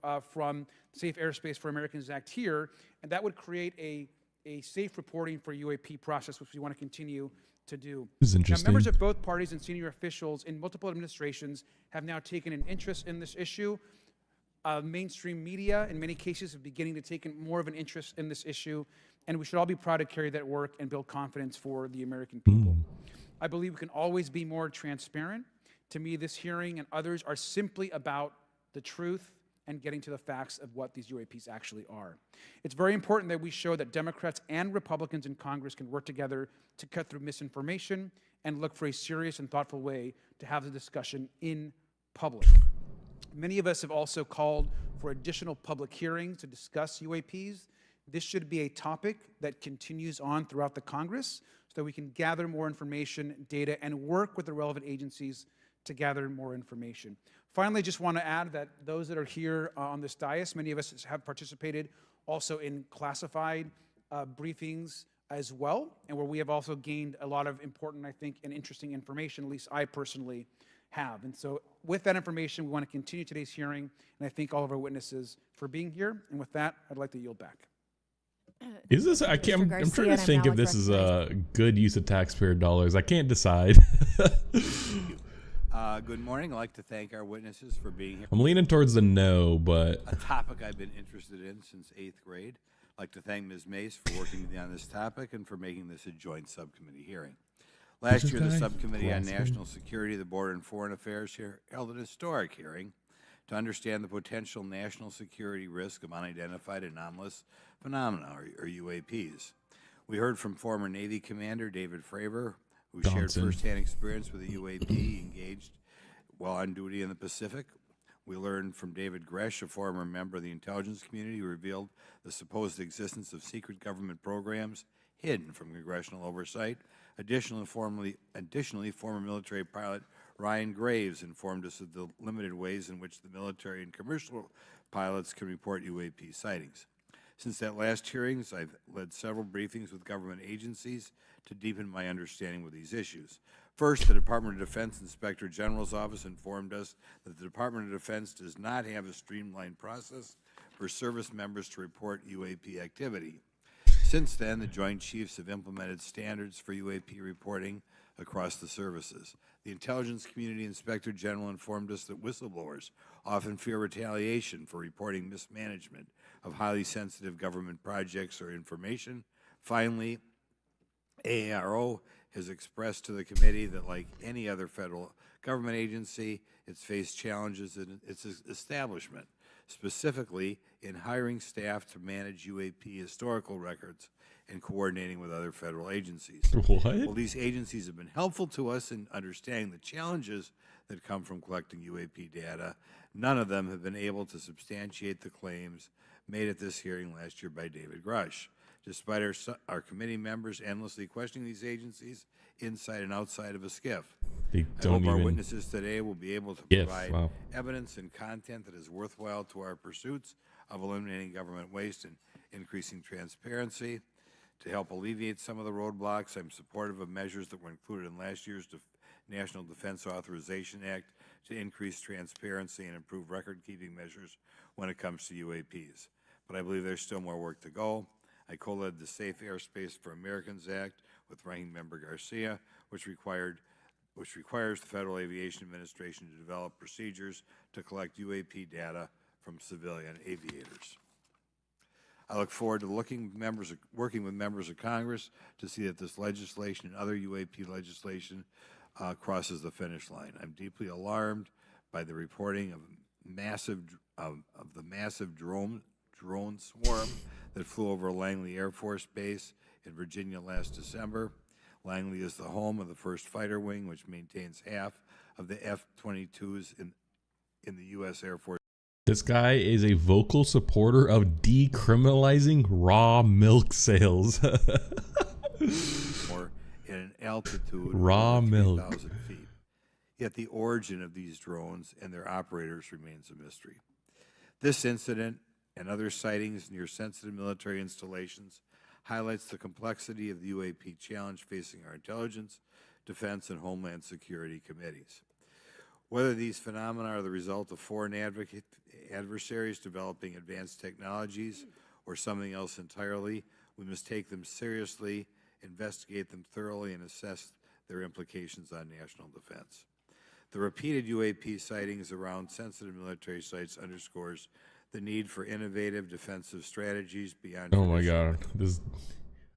[SPEAKER 3] Safe Airspace for Americans Act here, and that would create a a safe reporting for UAP process, which we want to continue to do.
[SPEAKER 1] This is
[SPEAKER 3] Now,
[SPEAKER 1] interesting.
[SPEAKER 3] members of both parties and senior officials in multiple administrations have now taken an interest in this issue. Mainstream media, in many cases, are beginning to take more of an interest in this issue, and we should all be proud to carry that work and build confidence for the American people. I believe we can always be more transparent. To me, this hearing and others are simply about the truth and getting to the facts of what these UAPs actually are. It's very important that we show that Democrats and Republicans in Congress can work together to cut through misinformation and look for a serious and thoughtful way to have the discussion in public. Many of us have also called for additional public hearings to discuss UAPs. This should be a topic that continues on throughout the Congress so that we can gather more information, data, and work with the relevant agencies to gather more information. Finally, just want to add that those that are here on this dais, many of us have participated also in classified briefings as well, and where we have also gained a lot of important, I think, and interesting information, at least I personally have. And so with that information, we want to continue today's hearing, and I thank all of our witnesses for being here. And with that, I'd like to yield back.
[SPEAKER 1] Is this? I can't. I'm
[SPEAKER 2] Garcia,
[SPEAKER 1] trying to
[SPEAKER 2] and I'm
[SPEAKER 1] think
[SPEAKER 2] now
[SPEAKER 1] if this is
[SPEAKER 2] recognized.
[SPEAKER 1] a good use of taxpayer dollars. I can't decide.
[SPEAKER 4] Good morning. I'd like to thank our witnesses for being here.
[SPEAKER 1] I'm leaning towards the no, but
[SPEAKER 4] A topic I've been interested in since 8th grade. I'd like to thank Ms. Mace for working with me on this topic and for making this a joint subcommittee hearing. Last
[SPEAKER 1] This
[SPEAKER 4] year, the
[SPEAKER 1] guy?
[SPEAKER 4] Subcommittee on
[SPEAKER 1] Classic.
[SPEAKER 4] National Security, the Border and Foreign Affairs here held an historic hearing to understand the potential national security risk of unidentified anomalous phenomena, or UAPs. We heard from former Navy Commander David Fravor, who shared
[SPEAKER 1] Johnson.
[SPEAKER 4] firsthand experience with a UAP engaged while on duty in the Pacific. We learned from David Gresh, a former member of the intelligence community, who revealed the supposed existence of secret government programs hidden from congressional oversight. Additionally, former military pilot Ryan Graves informed us of the limited ways in which the military and commercial pilots can report UAP sightings. Since that last hearings, I've led several briefings with government agencies to deepen my understanding of these issues. First, the Department of Defense Inspector General's Office informed us that the Department of Defense does not have a streamlined process for service members to report UAP activity. Since then, the Joint Chiefs have implemented standards for UAP reporting across the services. The Intelligence Community Inspector General informed us that whistleblowers often fear retaliation for reporting mismanagement of highly sensitive government projects or information. Finally, AARO has expressed to the committee that, like any other federal government agency, it's faced challenges in its establishment, specifically in hiring staff to manage UAP historical records and coordinating with other federal agencies.
[SPEAKER 1] what?
[SPEAKER 4] While these agencies have been helpful to us in understanding the challenges that come from collecting UAP data, none of them have been able to substantiate the claims made at this hearing last year by David Grush. Despite our committee members endlessly questioning these agencies inside and outside of a SCIF.
[SPEAKER 1] They
[SPEAKER 4] I
[SPEAKER 1] don't
[SPEAKER 4] hope our
[SPEAKER 1] even.
[SPEAKER 4] witnesses today will be able to
[SPEAKER 1] Yes,
[SPEAKER 4] provide
[SPEAKER 1] wow.
[SPEAKER 4] evidence and content that is worthwhile to our pursuits of eliminating government waste and increasing transparency. To help alleviate some of the roadblocks, I'm supportive of measures that were included in last year's National Defense Authorization Act to increase transparency and improve record-keeping measures when it comes to UAPs. But I believe there's still more work to go. I co-led the Safe Airspace for Americans Act with Ranking Member Garcia, which requires the Federal Aviation Administration to develop procedures to collect UAP data from civilian aviators. I look forward to working with members of Congress to see that this legislation and other UAP legislation crosses the finish line. I'm deeply alarmed by the reporting of the massive drone swarm that flew over Langley Air Force Base in Virginia last December. Langley is the home of the 1st Fighter Wing, which maintains half of the F-22s in the U.S. Air Force.
[SPEAKER 1] This guy is a vocal supporter of decriminalizing raw milk sales.
[SPEAKER 4] Or at an altitude
[SPEAKER 1] Raw
[SPEAKER 4] of over
[SPEAKER 1] milk.
[SPEAKER 4] 3,000 feet. Yet the origin of these drones and their operators remains a mystery. This incident and other sightings near sensitive military installations highlights the complexity of the UAP challenge facing our intelligence, defense, and homeland security committees. Whether these phenomena are the result of foreign adversaries developing advanced technologies or something else entirely, We must take them seriously, investigate them thoroughly, and assess their implications on national defense. The repeated UAP sightings around sensitive military sites underscores the need for innovative defensive strategies beyond.
[SPEAKER 1] Oh my god, this.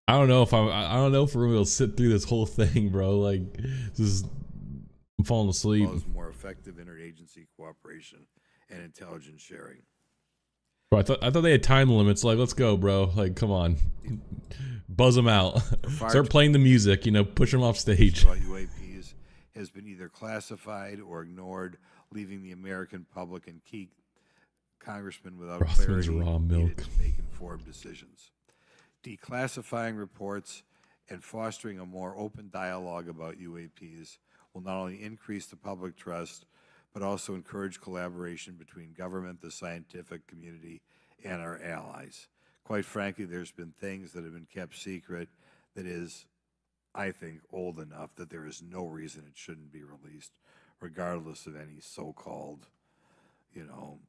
[SPEAKER 1] I don't know if I don't know if we're gonna sit through this whole thing, bro. Like, this is. I'm falling asleep.
[SPEAKER 4] As more effective interagency cooperation and intelligence sharing.
[SPEAKER 1] Bro, I thought they had time limits. Like, let's go, bro. Like, come on, buzz them out. Start playing the music. You know, push them off stage.
[SPEAKER 4] About UAPs has been either classified or ignored, leaving the American public and key congressmen without
[SPEAKER 1] Rothman's
[SPEAKER 4] clarity
[SPEAKER 1] raw
[SPEAKER 4] needed
[SPEAKER 1] milk.
[SPEAKER 4] to make informed decisions. Declassifying reports and fostering a more open dialogue about UAPs will not only increase the public trust, but also encourage collaboration between government, the scientific community, and our allies. Quite frankly, there's been things that have been kept secret that is, I think, old enough that there is no reason it shouldn't be released, regardless of any so-called, you know,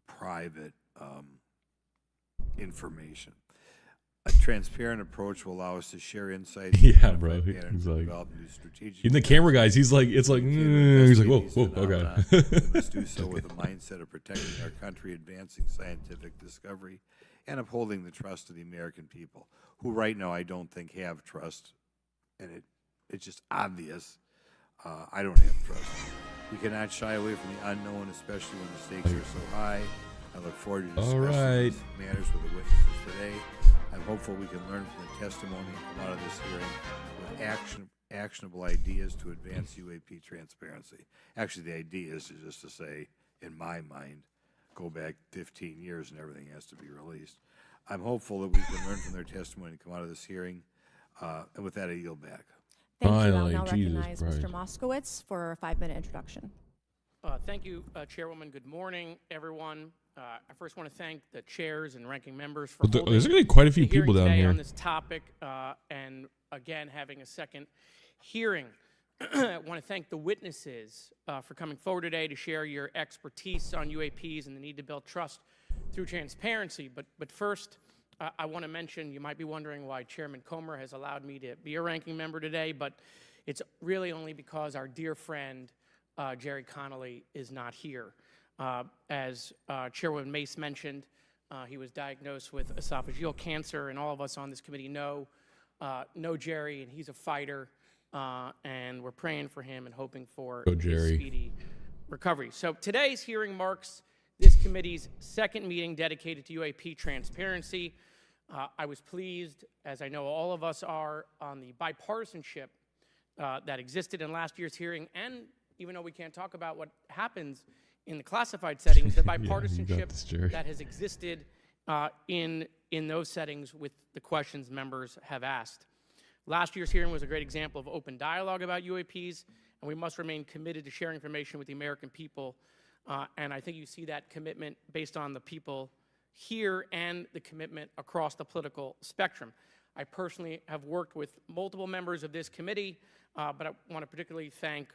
[SPEAKER 4] private information. A transparent approach will allow us to share insights.
[SPEAKER 1] Yeah, bro. He's like,
[SPEAKER 4] develop new strategic.
[SPEAKER 1] even the camera guys, he's like, it's like, he's like, whoa, okay.
[SPEAKER 4] We must do so with a mindset of protecting our country, advancing scientific discovery, and upholding the trust of the American people, who right now I don't think have trust, and it's just obvious. I don't have trust. We cannot shy away from the unknown, especially when the stakes are so high. I look forward to discussing these matters with the witnesses today. I'm hopeful we can learn from the testimony and come out of this hearing with actionable ideas to advance UAP transparency. Actually, the idea is just to say, in my mind, go back 15 years and everything has to be released. I'm hopeful that we can learn from their testimony and come out of this hearing. And with that, I yield back.
[SPEAKER 2] Thank you. I'll
[SPEAKER 1] Finally,
[SPEAKER 2] now
[SPEAKER 1] Jesus
[SPEAKER 2] recognize
[SPEAKER 1] Christ.
[SPEAKER 2] Mr. Moskowitz for a 5-minute introduction.
[SPEAKER 5] Thank you, Chairwoman. Good morning, everyone. I first want to thank the chairs and ranking members for holding
[SPEAKER 1] There's gonna be quite a few
[SPEAKER 5] the hearing
[SPEAKER 1] people down
[SPEAKER 5] today
[SPEAKER 1] here.
[SPEAKER 5] on this topic, and again having a second hearing. I want to thank the witnesses for coming forward today to share your expertise on UAPs and the need to build trust through transparency. But first, I want to mention, you might be wondering why Chairman Comer has allowed me to be a ranking member today, but it's really only because our dear friend Jerry Connolly is not here. As Chairwoman Mace mentioned, he was diagnosed with esophageal cancer, and all of us on this committee know Jerry, and he's a fighter, and we're praying for him and hoping for his speedy recovery. So today's hearing marks this committee's second meeting dedicated to UAP transparency. I was pleased, as I know all of us are, on the bipartisanship that existed in last year's hearing, and even though we can't talk about what happens in the classified settings, the bipartisanship that has existed in those settings with the questions members have asked. Last year's hearing was a great example of open dialogue about UAPs, and we must remain committed to sharing information with the American people. And I think you see that commitment based on the people here and the commitment across the political spectrum. I personally have worked with multiple members of this committee, but I want to particularly thank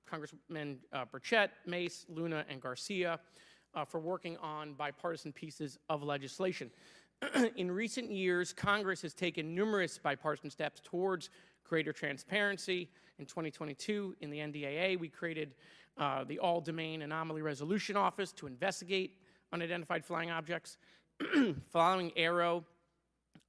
[SPEAKER 5] Congressman Burchett, Mace, Luna, and Garcia for working on bipartisan pieces of legislation. In recent years, Congress has taken numerous bipartisan steps towards greater transparency. In 2022, in the NDAA, we created the All-Domain Anomaly Resolution Office to investigate unidentified flying objects. Following Aero,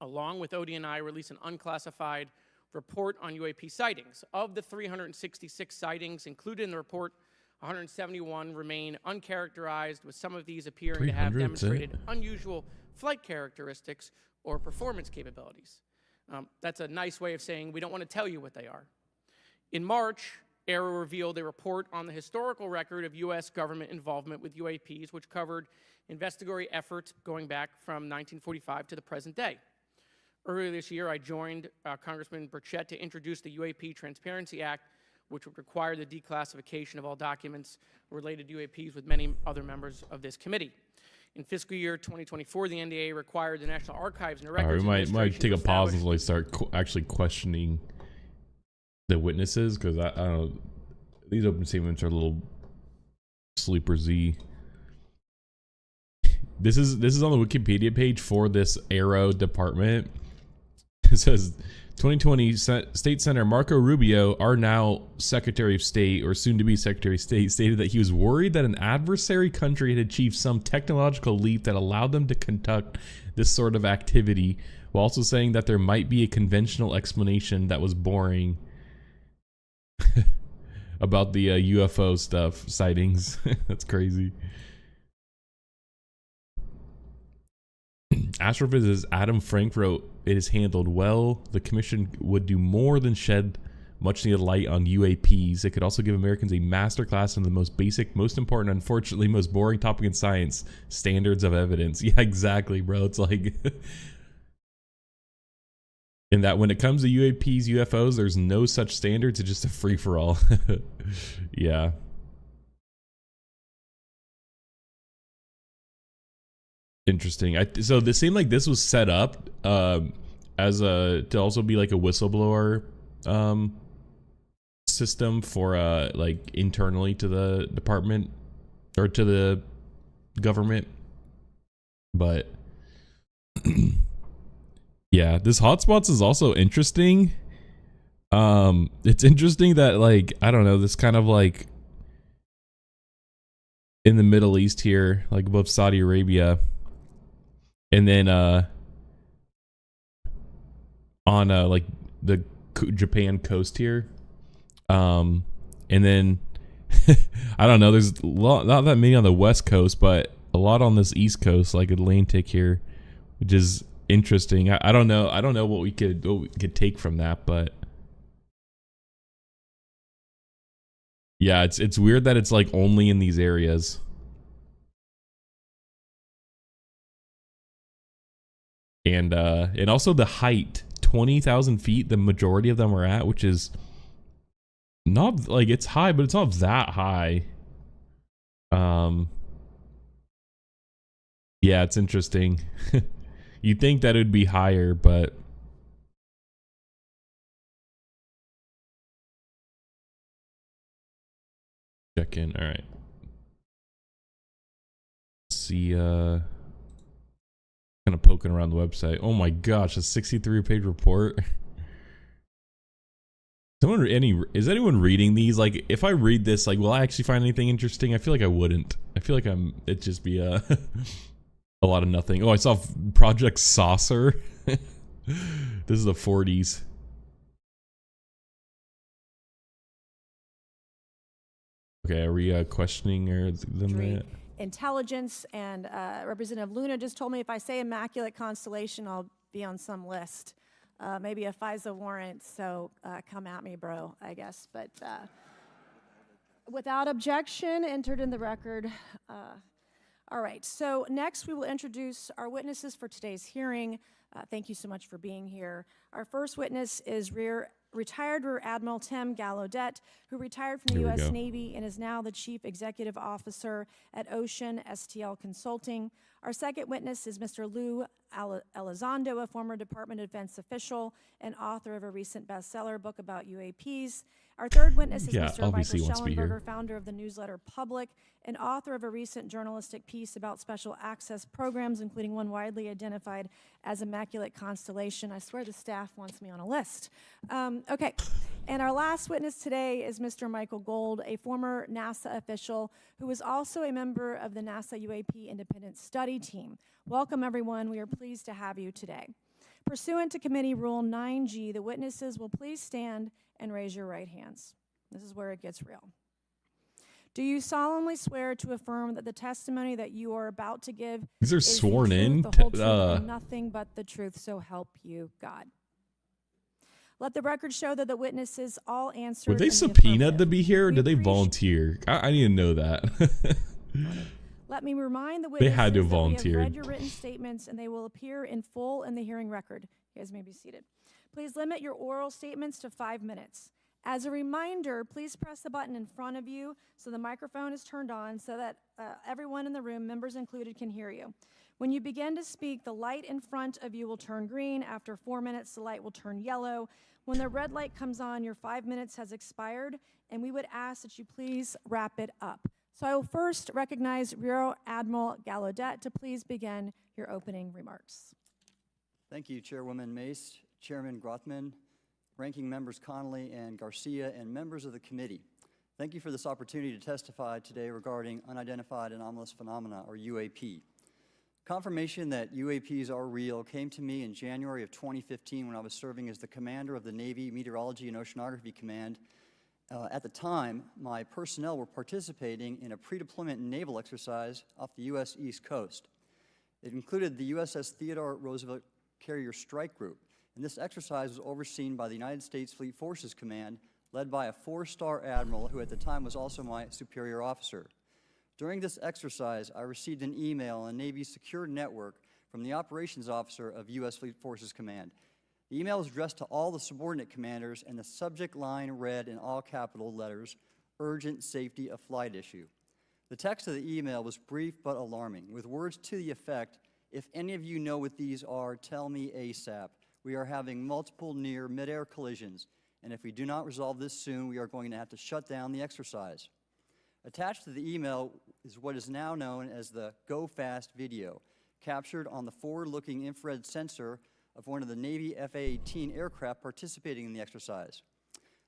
[SPEAKER 5] along with ODNI, released an unclassified report on UAP sightings. Of the 366 sightings included in the report, 171 remain uncharacterized, with some of these appearing to have demonstrated unusual flight characteristics or performance capabilities. That's a nice way of saying we don't want to tell you what they are. In March, Aero revealed a report on the historical record of U.S. government involvement with UAPs, which covered investigatory efforts going back from 1945 to the present day. Earlier this year, I joined Congressman Burchett to introduce the UAP Transparency Act, which would require the declassification of all documents related to UAPs with many other members of this committee. In fiscal year 2024, the NDA required the National Archives and Records
[SPEAKER 1] Administration. We might take a pause and like start actually questioning the witnesses, because I don't know, these open statements are a little sleeper Z. this is on the Wikipedia page for this Aero department. It says 2020 State Senator Marco Rubio, our now Secretary of State, or soon to be Secretary of State, stated that he was worried that an adversary country had achieved some technological leap that allowed them to conduct this sort of activity, while also saying that there might be a conventional explanation that was boring about the UFO stuff, sightings. That's crazy. Astrophysicist Adam Frank wrote, "It is handled well. The commission would do more than shed much needed light on UAPs. It could also give Americans a masterclass in the most basic, most important, unfortunately, most boring topic in science, standards of evidence." Yeah, exactly, bro. It's like... in that when it comes to UAPs, UFOs, there's no such standards. It's just a free-for-all. Yeah. Interesting. So this seemed like this was set up as to also be like a whistleblower system for like internally to the department or to the government. But yeah, this hotspots is also interesting. It's interesting that, like, I don't know, this kind of like in the Middle East here, like above Saudi Arabia. And then on like the Japan coast here, and then I don't know, there's not that many on the west coast, but a lot on this east coast, like Atlantic here, which is interesting. I don't know what we could take from that, but yeah, it's weird that it's like only in these areas. And also the height, 20,000 feet, the majority of them are at, which is not like, it's high, but it's not that high. Yeah, it's interesting. You'd think that it would be higher, but check in. All right. Let's see, kind of poking around the website. Oh my gosh, a 63-page report. Is anyone reading these? Like, if I read this, like, will I actually find anything interesting? I feel like I wouldn't. I feel like it'd just be a lot of nothing. Oh, I saw Project Saucer. This is the 40s. Okay, are we questioning them?
[SPEAKER 2] Intelligence, and Representative Luna just told me if I say Immaculate Constellation, I'll be on some list. Maybe a FISA warrant, so come at me, bro, I guess. But without objection, entered in the record. All right, so next we will introduce our witnesses for today's hearing. Thank you so much for being here. Our first witness is retired Rear Admiral Tim Gallaudet, who retired from the U.S. Navy and is now the Chief Executive Officer at Ocean STL Consulting. Our second witness is Mr. Lou Elizondo, a former Department of Defense official and author of a recent bestseller book about UAPs. Our third witness is Mr. Michael Schellenberger, founder of the newsletter Public, and author of a recent journalistic piece about special access programs, including one widely identified as Immaculate Constellation. I swear the staff wants me on a list. Okay, and our last witness today is Mr. Michael Gold, a former NASA official who is also a member of the NASA UAP Independent Study Team. Welcome, everyone. We are pleased to have you today. Pursuant to Committee Rule 9G, the witnesses will please stand and raise your right hands. This is where it gets real. Do you solemnly swear to affirm that the testimony that you are about to give
[SPEAKER 1] these are
[SPEAKER 2] is
[SPEAKER 1] sworn
[SPEAKER 2] the truth,
[SPEAKER 1] in,
[SPEAKER 2] the whole truth, and nothing but the truth, so help you God? Let the record show that the witnesses all answered.
[SPEAKER 1] Were they subpoenaed to be here, or did they volunteer? I need to know that.
[SPEAKER 2] Let me remind the witnesses
[SPEAKER 1] they had to
[SPEAKER 2] that
[SPEAKER 1] volunteer.
[SPEAKER 2] we have read your written statements, and they will appear in full in the hearing record. You guys may be seated. Please limit your oral statements to 5 minutes. As a reminder, please press the button in front of you so the microphone is turned on so that everyone in the room, members included, can hear you. When you begin to speak, the light in front of you will turn green. After 4 minutes, the light will turn yellow. When the red light comes on, your 5 minutes has expired, and we would ask that you please wrap it up. So I will first recognize Rear Admiral Gallaudet to please begin your opening remarks.
[SPEAKER 6] Thank you, Chairwoman Mace, Chairman Grothman, Ranking Members Connolly and Garcia, and members of the committee. Thank you for this opportunity to testify today regarding unidentified anomalous phenomena, or UAP. Confirmation that UAPs are real came to me in January of 2015 when I was serving as the commander of the Navy Meteorology and Oceanography Command. At the time, my personnel were participating in a pre-deployment naval exercise off the U.S. East Coast. It included the USS Theodore Roosevelt Carrier Strike Group, and this exercise was overseen by the United States Fleet Forces Command, led by a 4-star admiral who at the time was also my superior officer. During this exercise, I received an email on Navy's secure network from the operations officer of U.S. Fleet Forces Command. The email was addressed to all the subordinate commanders, and the subject line read in all capital letters, "Urgent Safety of Flight Issue." The text of the email was brief but alarming, with words to the effect, "If any of you know what these are, tell me ASAP. We are having multiple near mid-air collisions, and if we do not resolve this soon, we are going to have to shut down the exercise." Attached to the email is what is now known as the Go Fast video, captured on the forward-looking infrared sensor of one of the Navy F-A-18 aircraft participating in the exercise.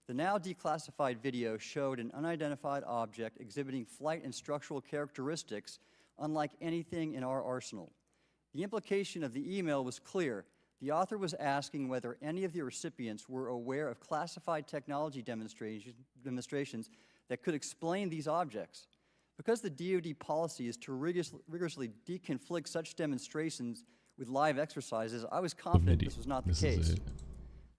[SPEAKER 6] The now declassified video showed an unidentified object exhibiting flight and structural characteristics unlike anything in our arsenal. The implication of the email was clear. The author was asking whether any of the recipients were aware of classified technology demonstrations that could explain these objects. Because the DoD policy is to rigorously deconflict such demonstrations with live exercises, I was confident this was not the case.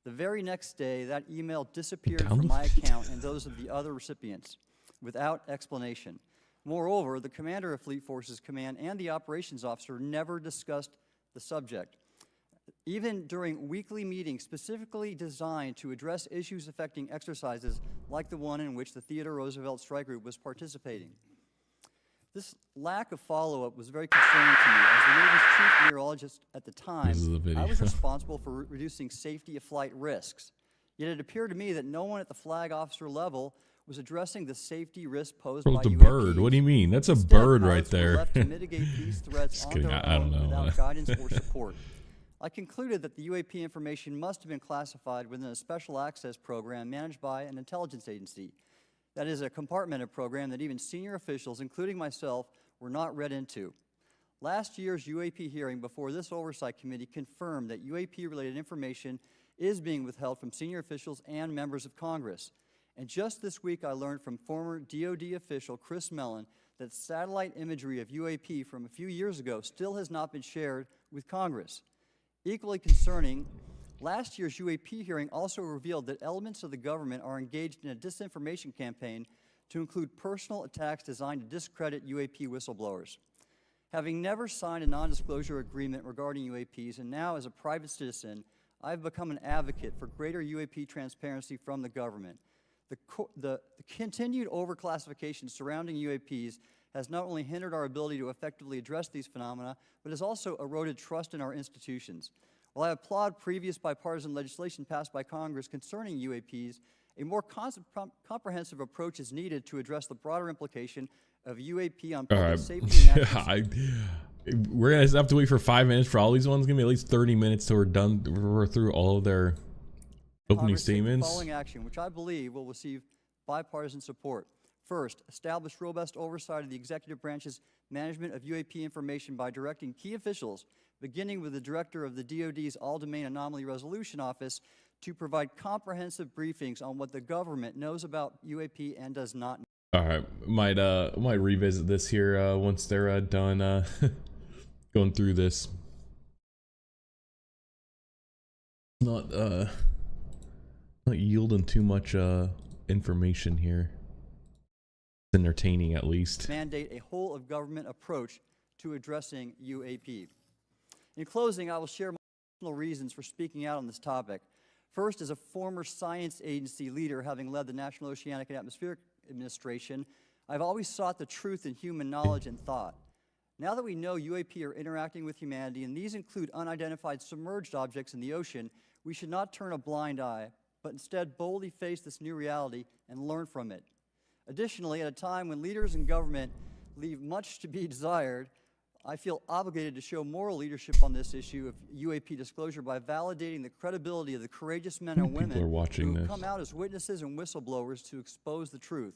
[SPEAKER 6] The very next day, that email disappeared from my account and those of the other recipients without explanation. Moreover, the commander of Fleet Forces Command and the operations officer never discussed the subject. Even during weekly meetings specifically designed to address issues affecting exercises like the one in which the Theodore Roosevelt Strike Group was participating. This lack of follow-up was very concerning to me. As the Navy's chief meteorologist at the time, I was responsible for reducing safety of flight risks. Yet it appeared to me that no one at the flag officer level was addressing the safety risk posed by
[SPEAKER 1] the
[SPEAKER 6] UAPs.
[SPEAKER 1] bird. What do you mean? That's a
[SPEAKER 6] Instead,
[SPEAKER 1] bird right
[SPEAKER 6] pilots were
[SPEAKER 1] there.
[SPEAKER 6] left to mitigate these threats on their
[SPEAKER 1] I don't
[SPEAKER 6] own
[SPEAKER 1] know.
[SPEAKER 6] without guidance or support. I concluded that the UAP information must have been classified within a special access program managed by an intelligence agency. That is a compartmented program that even senior officials, including myself, were not read into. Last year's UAP hearing before this Oversight Committee confirmed that UAP-related information is being withheld from senior officials and members of Congress. And just this week, I learned from former DoD official Chris Mellon that satellite imagery of UAP from a few years ago still has not been shared with Congress. Equally concerning, last year's UAP hearing also revealed that elements of the government are engaged in a disinformation campaign to include personal attacks designed to discredit UAP whistleblowers. Having never signed a non-disclosure agreement regarding UAPs, and now as a private citizen, I've become an advocate for greater UAP transparency from the government. The continued overclassification surrounding UAPs has not only hindered our ability to effectively address these phenomena, but has also eroded trust in our institutions. While I applaud previous bipartisan legislation passed by Congress concerning UAPs, a more comprehensive approach is needed to address the broader implication of UAP on public safety and national
[SPEAKER 1] We're going to have to wait for 5 minutes for all these ones. It's going to be at least 30 minutes till we're done. We're through all of their opening statements.
[SPEAKER 6] The following action, which I believe will receive bipartisan support. First, establish robust oversight of the executive branch's management of UAP information by directing key officials, beginning with the director of the DoD's All-Domain Anomaly Resolution Office, to provide comprehensive briefings on what the government knows about UAP and does not know.
[SPEAKER 1] All right, might revisit this here once they're done going through this. Not yielding too much information here. It's entertaining, at least.
[SPEAKER 6] Mandate a whole of government approach to addressing UAP. In closing, I will share my personal reasons for speaking out on this topic. First, as a former science agency leader, having led the National Oceanic and Atmospheric Administration, I've always sought the truth in human knowledge and thought. Now that we know UAP are interacting with humanity, and these include unidentified submerged objects in the ocean, we should not turn a blind eye, but instead boldly face this new reality and learn from it. Additionally, at a time when leaders in government leave much to be desired, I feel obligated to show moral leadership on this issue of UAP disclosure by validating the credibility of the courageous men and
[SPEAKER 1] People
[SPEAKER 6] women
[SPEAKER 1] are watching
[SPEAKER 6] who
[SPEAKER 1] this.
[SPEAKER 6] come out as witnesses and whistleblowers to expose the truth.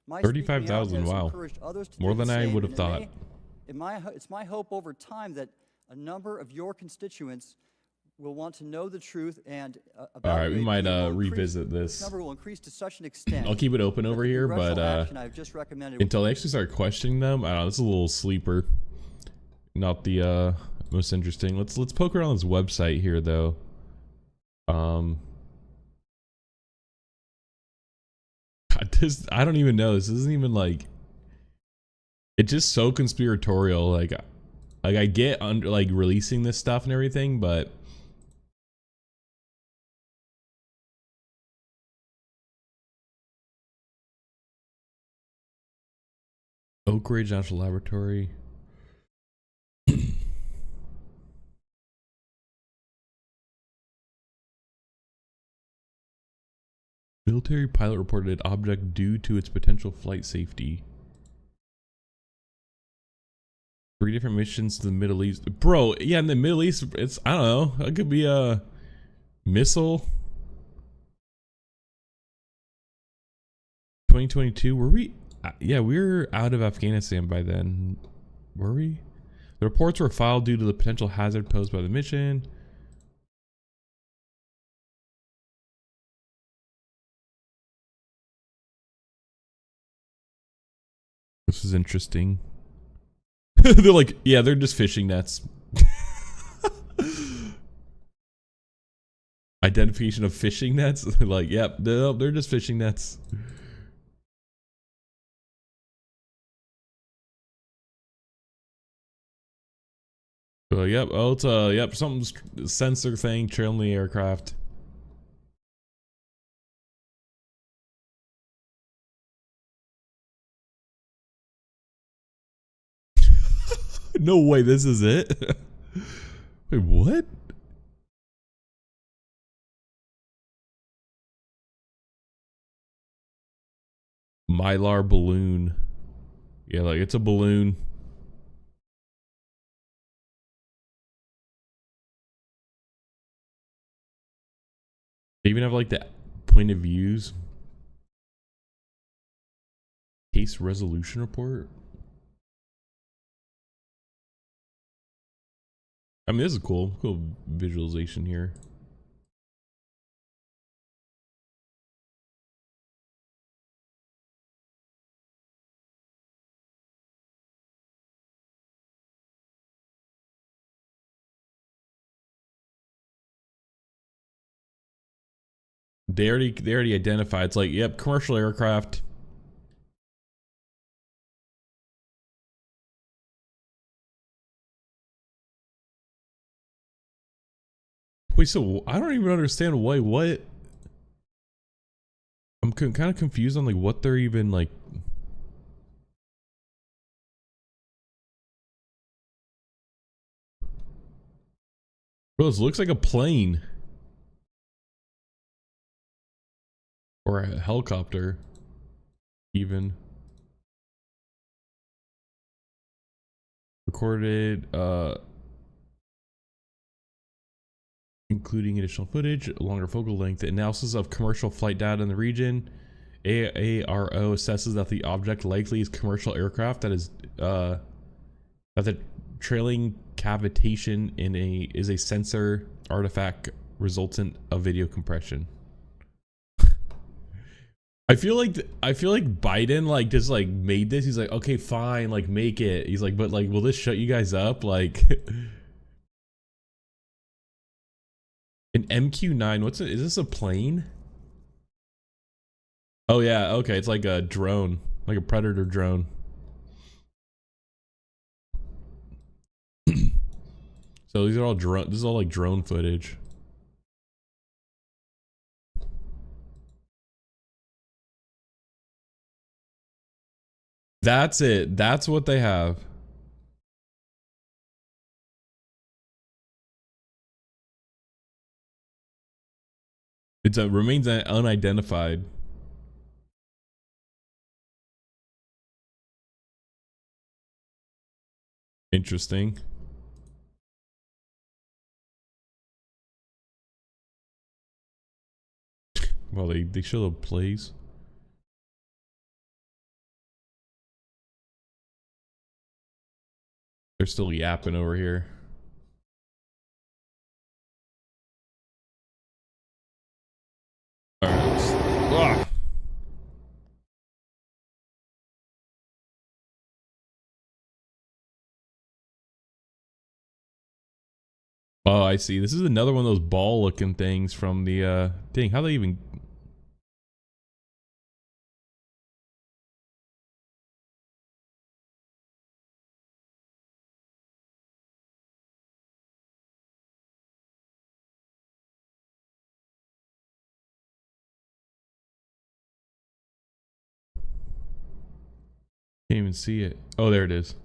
[SPEAKER 6] My
[SPEAKER 1] 35,000,
[SPEAKER 6] speaking out has
[SPEAKER 1] wow.
[SPEAKER 6] encouraged others to
[SPEAKER 1] More
[SPEAKER 6] do the
[SPEAKER 1] than I
[SPEAKER 6] same,
[SPEAKER 1] would have
[SPEAKER 6] and
[SPEAKER 1] thought.
[SPEAKER 6] it's my hope over time that a number of your constituents will want to know the truth and about
[SPEAKER 1] All right, we
[SPEAKER 6] UAP
[SPEAKER 1] might
[SPEAKER 6] will increase-
[SPEAKER 1] revisit this.
[SPEAKER 6] number will increase to such an extent.
[SPEAKER 1] I'll keep it open over
[SPEAKER 6] that the
[SPEAKER 1] here, but
[SPEAKER 6] congressional action I've just recommended
[SPEAKER 1] until they actually start questioning them, I don't know. This is a little sleeper. Not the most interesting. Let's poke around this website here, though. God, this, I don't even know. This isn't even like. It's just so conspiratorial. Like I get under like releasing this stuff and everything, but. Oak Ridge National Laboratory. Military pilot reported object due to its potential flight safety. 3 different missions to the Middle East. Bro, yeah, in the Middle East, it's, I don't know, it could be a missile. 2022, were we? Yeah, we were out of Afghanistan by then. Were we? The reports were filed due to the potential hazard posed by the mission. This is interesting. They're like, yeah, they're just fishing nets. Identification of fishing nets. Like, yep, they're just fishing nets. Yep. Oh, it's yep. Something's sensor thing trailing the aircraft. No way. This is it. Wait, what? Mylar balloon. Yeah, like it's a balloon. They even have like the point of views. Case resolution report. I mean, this is cool. Cool visualization here. They already identified. It's like, yep, commercial aircraft. Wait, so I don't even understand why. What? I'm kind of confused on like what they're even like. Bro, this looks like a plane or a helicopter, even. Recorded, including additional footage, longer focal length, analysis of commercial flight data in the region. AARO assesses that the object likely is commercial aircraft that is that the trailing cavitation is a sensor artifact resultant of video compression. I feel like Biden like just like made this. He's like, okay, fine, like make it. He's like, but like, will this shut you guys up? Like, an MQ-9. What's it? Is this a plane? Oh yeah, okay. It's like a drone, like a Predator drone. So these are all drone. This is all like drone footage. That's it. That's what they have. It remains unidentified. Interesting. Well, they show the plays. They're still yapping over here. All right. Oh, I see. This is another one of those ball-looking things from the dang. How they even? Can't even see it. Oh, there it is.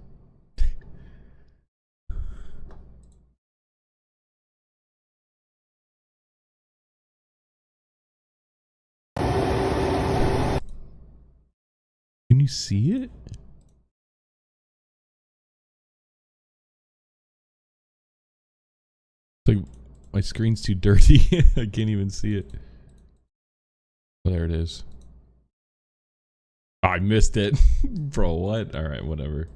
[SPEAKER 1] Can you see it? Like my screen's too dirty. I can't even see it. Oh, there it is. Oh, I missed it. Bro, what? All right, whatever.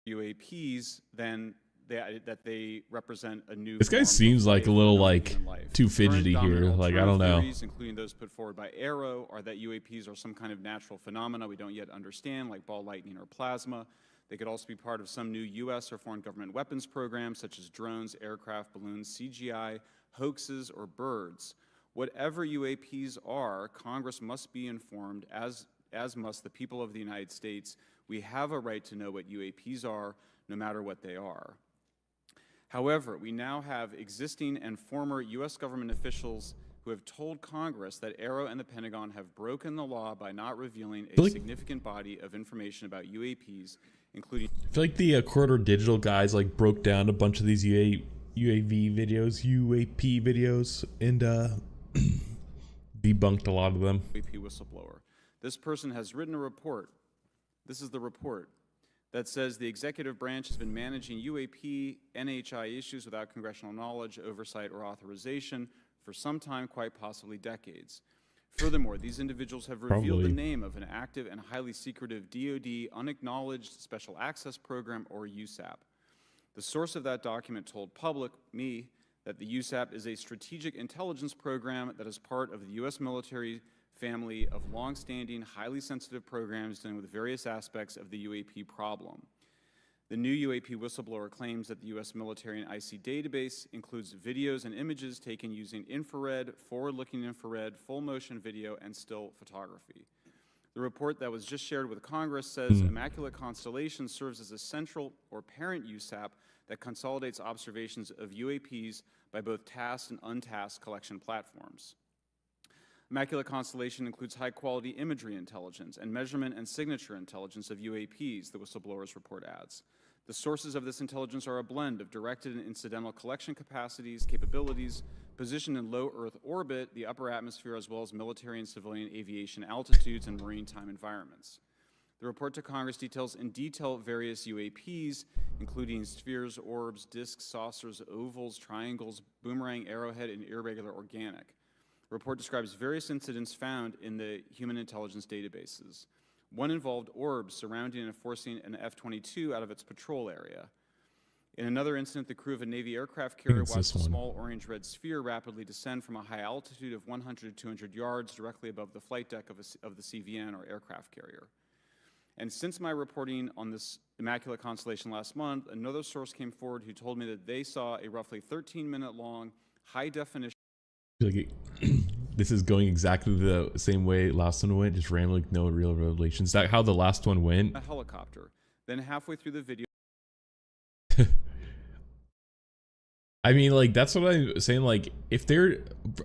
[SPEAKER 7] UAPs, then they represent a new.
[SPEAKER 1] This guy
[SPEAKER 7] form
[SPEAKER 1] seems
[SPEAKER 7] of
[SPEAKER 1] like a
[SPEAKER 7] life
[SPEAKER 1] little
[SPEAKER 7] known
[SPEAKER 1] like
[SPEAKER 7] human life.
[SPEAKER 1] too
[SPEAKER 7] Current
[SPEAKER 1] fidgety here.
[SPEAKER 7] dominant
[SPEAKER 1] Like I don't
[SPEAKER 7] alternative
[SPEAKER 1] know.
[SPEAKER 7] theories, including those put forward by Arrow, are that UAPs are some kind of natural phenomena we don't yet understand, like ball lightning or plasma. They could also be part of some new U.S. or foreign government weapons programs, such as drones, aircraft, balloons, CGI, hoaxes, or birds. Whatever UAPs are, Congress must be informed, as must the people of the United States. We have a right to know what UAPs are, no matter what they are. However, we now have existing and former U.S. government officials who have told Congress that Arrow and the Pentagon have broken the law by not revealing a significant body of information about UAPs, including...
[SPEAKER 1] I feel like the Corridor Digital guys like broke down a bunch of these UAP videos, and debunked a lot of them.
[SPEAKER 7] UAP whistleblower. This person has written a report. This is the report that says the executive branch has been managing UAP, NHI issues without congressional knowledge, oversight, or authorization for some time, quite possibly decades. Furthermore, these individuals have revealed the name of an active and highly secretive DoD unacknowledged special access program, or USAP. The source of that document told me, that the USAP is a strategic intelligence program that is part of the U.S. military family of long-standing, highly sensitive programs dealing with various aspects of the UAP problem. The new UAP whistleblower claims that the U.S. military and IC database includes videos and images taken using infrared, forward-looking infrared, full-motion video, and still photography. The report that was just shared with Congress says Immaculate Constellation serves as a central or parent USAP that consolidates observations of UAPs by both tasked and untasked collection platforms. Immaculate Constellation includes high-quality imagery intelligence and measurement and signature intelligence of UAPs, the whistleblower's report adds. The sources of this intelligence are a blend of directed and incidental collection capabilities, positioned in low Earth orbit, the upper atmosphere, as well as military and civilian aviation altitudes and maritime environments. The report to Congress details in detail various UAPs, including spheres, orbs, disks, saucers, ovals, triangles, boomerang, arrowhead, and irregular organic. The report describes various incidents found in the human intelligence databases. One involved orbs surrounding and forcing an F-22 out of its patrol area. In another incident, the crew of a Navy aircraft carrier watched a small orange-red sphere rapidly descend from a high altitude of 100 to 200 yards directly above the flight deck of the CVN, or aircraft carrier. And since my reporting on this Immaculate Constellation last month, another source came forward who told me that they saw a roughly 13-minute-long, high-definition...
[SPEAKER 1] This is going exactly the same way last one went, just randomly, no real revelations. Is that how the last one went?
[SPEAKER 7] A helicopter. Then halfway through the video...
[SPEAKER 1] I mean, like, that's what I'm saying. Like, if they're...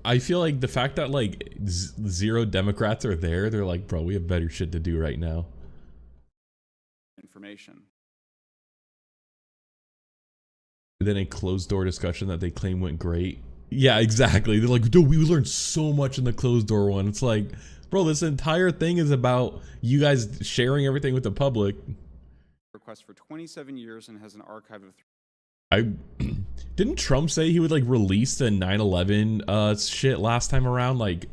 [SPEAKER 1] I feel like the fact that, like, zero Democrats are there, they're like, bro, we have better shit to do right now.
[SPEAKER 7] Information.
[SPEAKER 1] And then a closed-door discussion that they claim went great. Yeah, exactly. They're like, dude, we learned so much in the closed door one. It's like, bro, this entire thing is about you guys sharing everything with the public.
[SPEAKER 7] request for 27 years and has an archive of
[SPEAKER 1] I didn't Trump say he would like release the 9/11 shit last time around, like,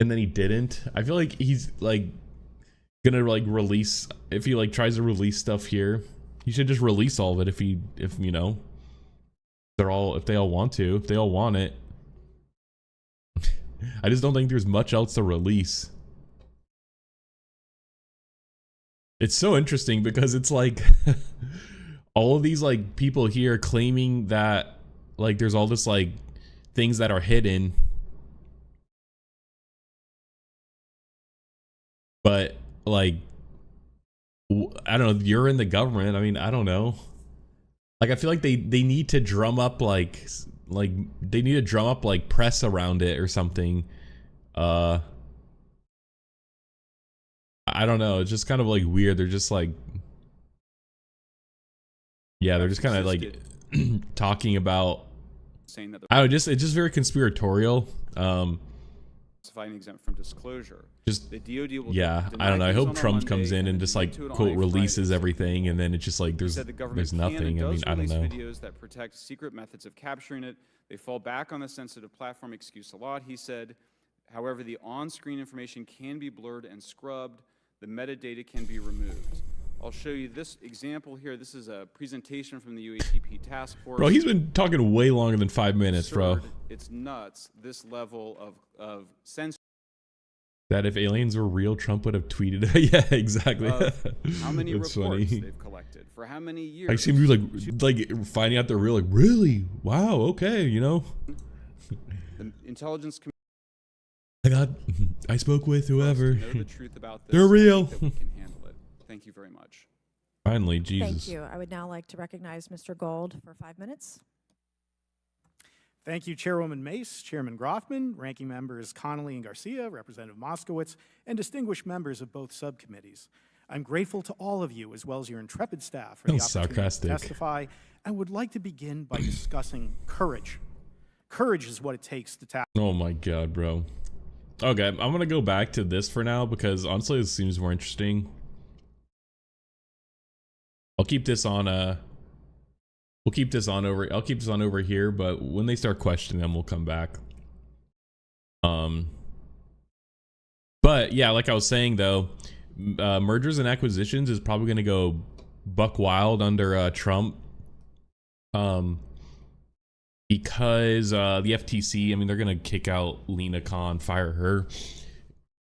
[SPEAKER 1] and then he didn't. I feel like he's like gonna like release, if he like tries to release stuff here, he should just release all of it if you know, if they all want it. I just don't think there's much else to release. It's so interesting because it's like all of these like people here claiming that like there's all this like things that are hidden, but like I don't know, you're in the government. I mean, I don't know. Like I feel like they need to drum up like they need to drum up like press around it or something. I don't know. It's just kind of like weird. They're just like, yeah, they're just kind of like talking about,
[SPEAKER 7] saying that
[SPEAKER 1] I don't know, it's just very conspiratorial.
[SPEAKER 7] classified and exempt from disclosure.
[SPEAKER 1] Just
[SPEAKER 7] the DoD will
[SPEAKER 1] yeah, I don't know. I hope Trump comes in and just like quote releases everything, and then it's just like there's nothing. I mean, I don't know.
[SPEAKER 7] Videos that protect secret methods of capturing it. They fall back on the sensitive platform excuse a lot. He said, however, the on-screen information can be blurred and scrubbed. The metadata can be removed. I'll show you this example here. This is a presentation from the UATP task force.
[SPEAKER 1] Bro, he's been talking way longer than 5 minutes, bro.
[SPEAKER 7] It's nuts, this level of censorship.
[SPEAKER 1] That if aliens were real, Trump would have tweeted it. Yeah, exactly.
[SPEAKER 7] How many
[SPEAKER 1] That's
[SPEAKER 7] reports
[SPEAKER 1] funny.
[SPEAKER 7] they've collected, for how many years.
[SPEAKER 1] I seem to be like finding out they're real, like, really? Wow, okay, you know?
[SPEAKER 7] The intelligence
[SPEAKER 1] I spoke with whoever.
[SPEAKER 7] know the truth about this.
[SPEAKER 1] They're real.
[SPEAKER 7] That we can handle it. Thank you very much.
[SPEAKER 1] Finally, Jesus.
[SPEAKER 2] Thank you. I would now like to recognize Mr. Gold for 5 minutes.
[SPEAKER 8] Thank you, Chairwoman Mace, Chairman Grothman, Ranking Members Connolly and Garcia, Representative Moskowitz, and distinguished members of both subcommittees. I'm grateful to all of you, as well as your intrepid staff, for the opportunity
[SPEAKER 1] sarcastic.
[SPEAKER 8] to testify, and would like to begin by discussing courage. Courage is what it takes to tackle.
[SPEAKER 1] Oh my God, bro. Okay, I'm gonna go back to this for now because honestly, this seems more interesting. I'll keep this on. We'll keep this on over. I'll keep this on over here. But when they start questioning them, we'll come back. But yeah, like I was saying though, mergers and acquisitions is probably gonna go buck wild under Trump. Because the FTC, I mean, they're gonna kick out Lena Khan, fire her,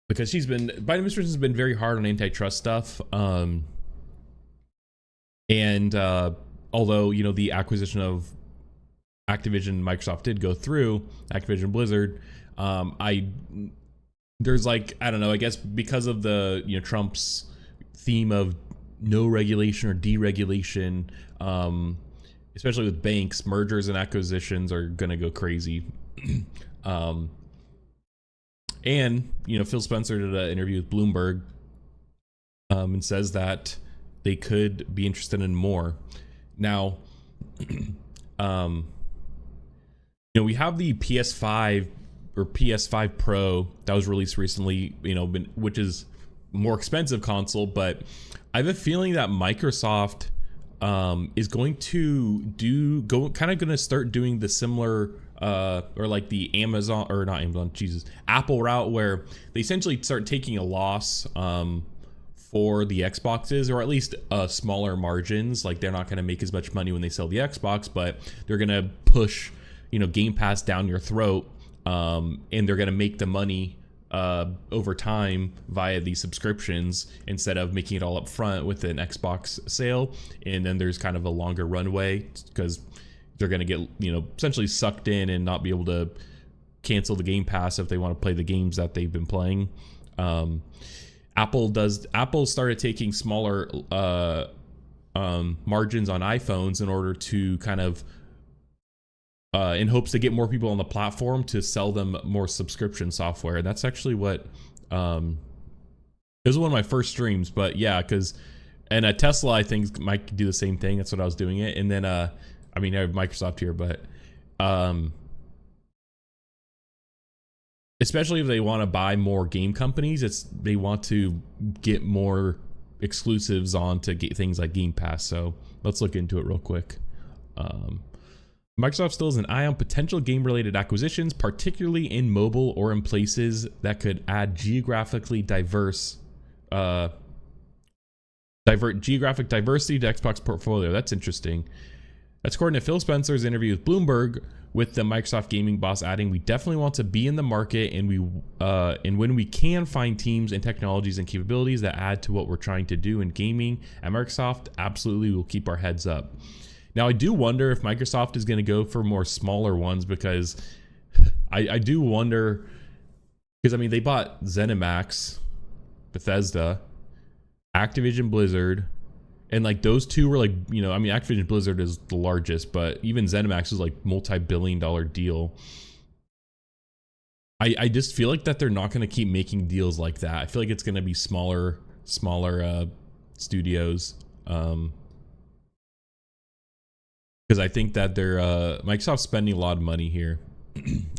[SPEAKER 1] because Biden administration has been very hard on antitrust stuff. And although, you know, the acquisition of Activision, Microsoft did go through, Activision Blizzard, there's like, I don't know, I guess because of the, you know, Trump's theme of no regulation or deregulation, especially with banks, mergers and acquisitions are gonna go crazy. And, you know, Phil Spencer did an interview with Bloomberg and says that they could be interested in more. Now, you know, we have the PS5 or PS5 Pro that was released recently, you know, which is a more expensive console, but I have a feeling that Microsoft is going to going to start doing the similar or like the Apple route, where they essentially start taking a loss for the Xboxes, or at least smaller margins. Like they're not going to make as much money when they sell the Xbox, but they're going to push, you know, Game Pass down your throat, and they're going to make the money over time via these subscriptions instead of making it all up front with an Xbox sale. And then there's kind of a longer runway because they're going to get, you know, essentially sucked in and not be able to cancel the Game Pass if they want to play the games that they've been playing. Apple started taking smaller margins on iPhones in order to kind of in hopes to get more people on the platform to sell them more subscription software. And that's actually what it was one of my first streams. But yeah, and a Tesla I think might do the same thing. That's what I was doing it. And then I mean, I have Microsoft here, but especially if they want to buy more game companies, they want to get more exclusives on to get things like Game Pass. So let's look into it real quick. Microsoft still has an eye on potential game-related acquisitions, particularly in mobile or in places that could add geographically divert geographic diversity to Xbox portfolio. That's interesting. That's according to Phil Spencer's interview with Bloomberg, with the Microsoft gaming boss adding, "We definitely want to be in the market, and when we can find teams and technologies and capabilities that add to what we're trying to do in gaming at Microsoft, absolutely we'll keep our heads up." Now, I do wonder if Microsoft is going to go for more smaller ones, because I do wonder, because I mean, they bought ZeniMax, Bethesda, Activision Blizzard, and like those two were like, you know, I mean, Activision Blizzard is the largest, but even ZeniMax is like multi-billion-dollar deal. I just feel like that they're not going to keep making deals like that. I feel like it's going to be smaller studios. Because I think that they're Microsoft's spending a lot of money here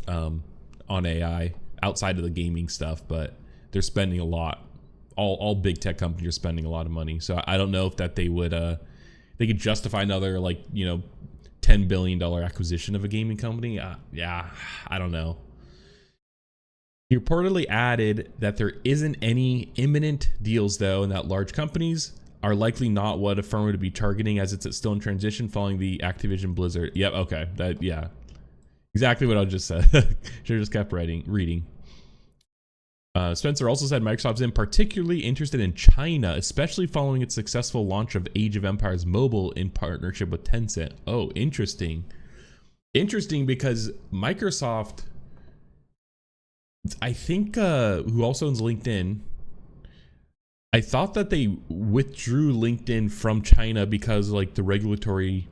[SPEAKER 1] on AI outside of the gaming stuff, but they're spending a lot. All big tech companies are spending a lot of money, so I don't know if that they could justify another, like, you know, $10 billion acquisition of a gaming company. Yeah, I don't know. He reportedly added that there isn't any imminent deals though, and that large companies are likely not what a firm would be targeting, as it's still in transition following the Activision Blizzard. Yep, okay. Yeah. Exactly what I just said. Should have just kept reading. Spencer also said Microsoft's in particularly interested in China, especially following its successful launch of Age of Empires Mobile in partnership with Tencent. Oh, interesting. Interesting, because Microsoft, I think, who also owns LinkedIn, I thought that they withdrew LinkedIn from China because like the regulatory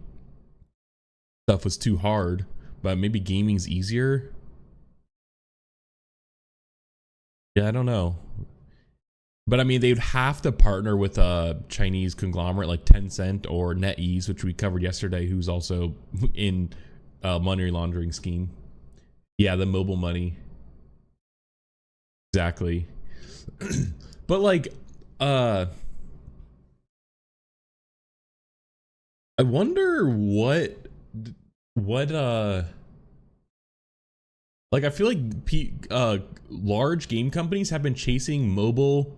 [SPEAKER 1] stuff was too hard, but maybe gaming's easier. Yeah, I don't know. But I mean, they'd have to partner with a Chinese conglomerate like Tencent or NetEase, which we covered yesterday, who's also in money laundering scheme. Yeah, the mobile money. Exactly. But like, I wonder what like, I feel like large game companies have been chasing mobile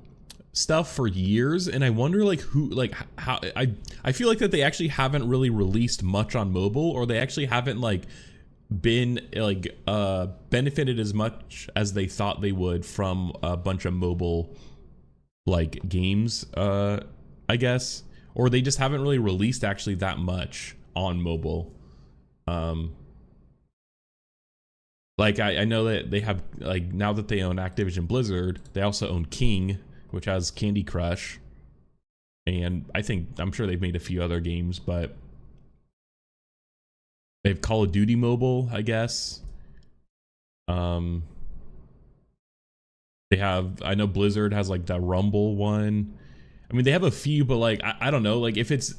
[SPEAKER 1] stuff for years, and I wonder like who, like how, I feel like that they actually haven't really released much on mobile, or they actually haven't like been like benefited as much as they thought they would from a bunch of mobile like games, I guess, or they just haven't really released actually that much on mobile. Like I know that they have, like, now that they own Activision Blizzard, they also own King, which has Candy Crush, and I'm sure they've made a few other games, but they have Call of Duty Mobile, I guess. They have, I know Blizzard has like the Rumble one. I mean, they have a few, but like I don't know, like if it's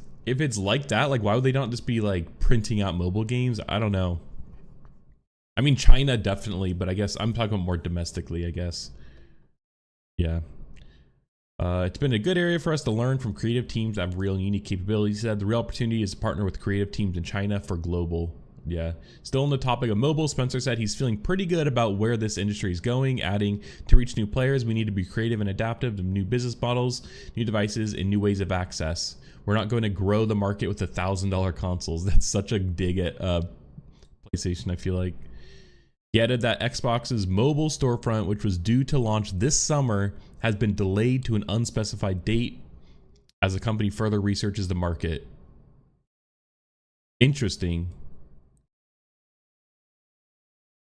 [SPEAKER 1] like that, like why would they not just be like printing out mobile games? I don't know. I mean, China definitely, but I guess I'm talking more domestically, I guess. Yeah. It's been a good area for us to learn from creative teams that have real and unique capabilities. He said the real opportunity is to partner with creative teams in China for global. Yeah. Still on the topic of mobile, Spencer said he's feeling pretty good about where this industry is going, adding, to reach new players, we need to be creative and adaptive to new business models, new devices, and new ways of access. We're not going to grow the market with $1,000 consoles. That's such a dig at PlayStation, I feel like. He added that Xbox's mobile storefront, which was due to launch this summer, has been delayed to an unspecified date as the company further researches the market. Interesting.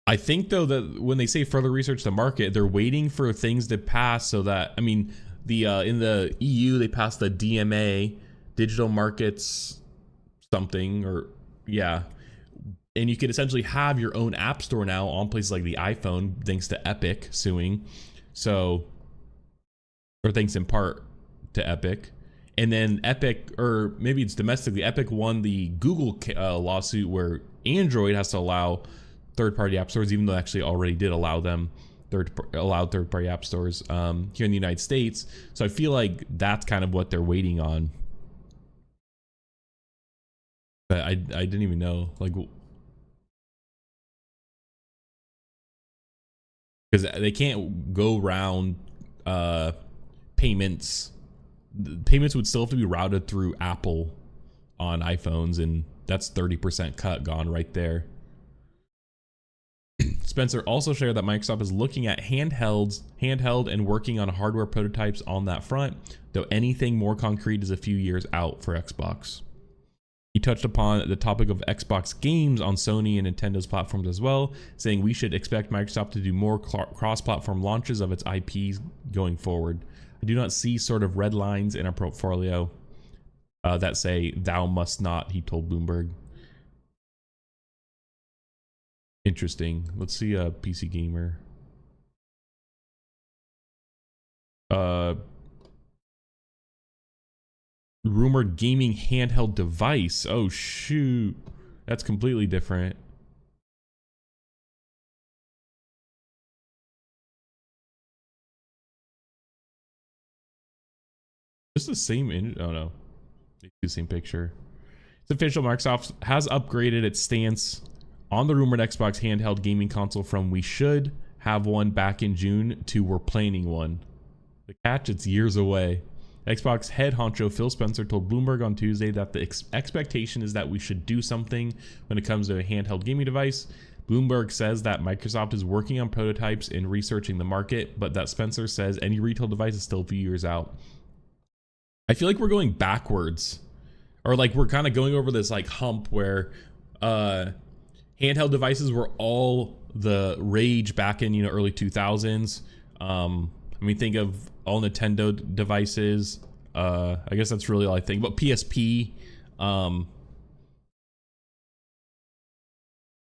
[SPEAKER 1] I think, though, that when they say further research the market, they're waiting for things to pass so that, I mean, the in the EU, they passed the DMA, Digital Markets something, or, yeah. And you could essentially have your own app store now on places like the iPhone, thanks to Epic suing. So, or thanks in part to Epic. And then Epic, or maybe it's domestically, Epic won the Google lawsuit where Android has to allow third-party app stores, even though they actually already did allow them allowed third-party app stores here in the United States. So I feel like that's kind of what they're waiting on. But I didn't even know, like, because they can't go around payments. Payments would still have to be routed through Apple on iPhones, and that's 30% cut gone right there. Spencer also shared that Microsoft is looking at handheld and working on hardware prototypes on that front, though anything more concrete is a few years out for Xbox. He touched upon the topic of Xbox games on Sony and Nintendo's platforms as well, saying we should expect Microsoft to do more cross-platform launches of its IPs going forward. I do not see sort of red lines in our portfolio that say thou must not, he told Bloomberg. Interesting. Let's see a PC Gamer. Rumored gaming handheld device. Oh shoot. That's completely different. Just the same oh no. The same picture. It's official. Microsoft has upgraded its stance on the rumored Xbox handheld gaming console from "we should have one back in June" to "we're planning one." The catch, it's years away. Xbox head honcho Phil Spencer told Bloomberg on Tuesday that the expectation is that we should do something when it comes to a handheld gaming device. Bloomberg says that Microsoft is working on prototypes and researching the market, but that Spencer says any retail device is still a few years out. I feel like we're going backwards, or like we're kind of going over this like hump where handheld devices were all the rage back in, early 2000s. I mean, think of all Nintendo devices. I guess that's really all I think. But PSP.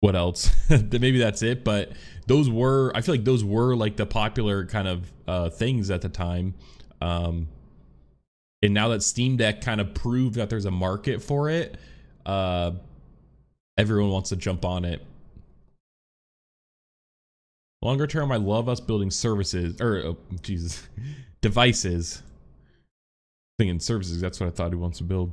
[SPEAKER 1] What else? Maybe that's it. But those were, I feel like those were like the popular kind of things at the time. And now that Steam Deck kind of proved that there's a market for it, everyone wants to jump on it. Longer term, I love us building services, or devices. Thinking services, that's what I thought he wants to build.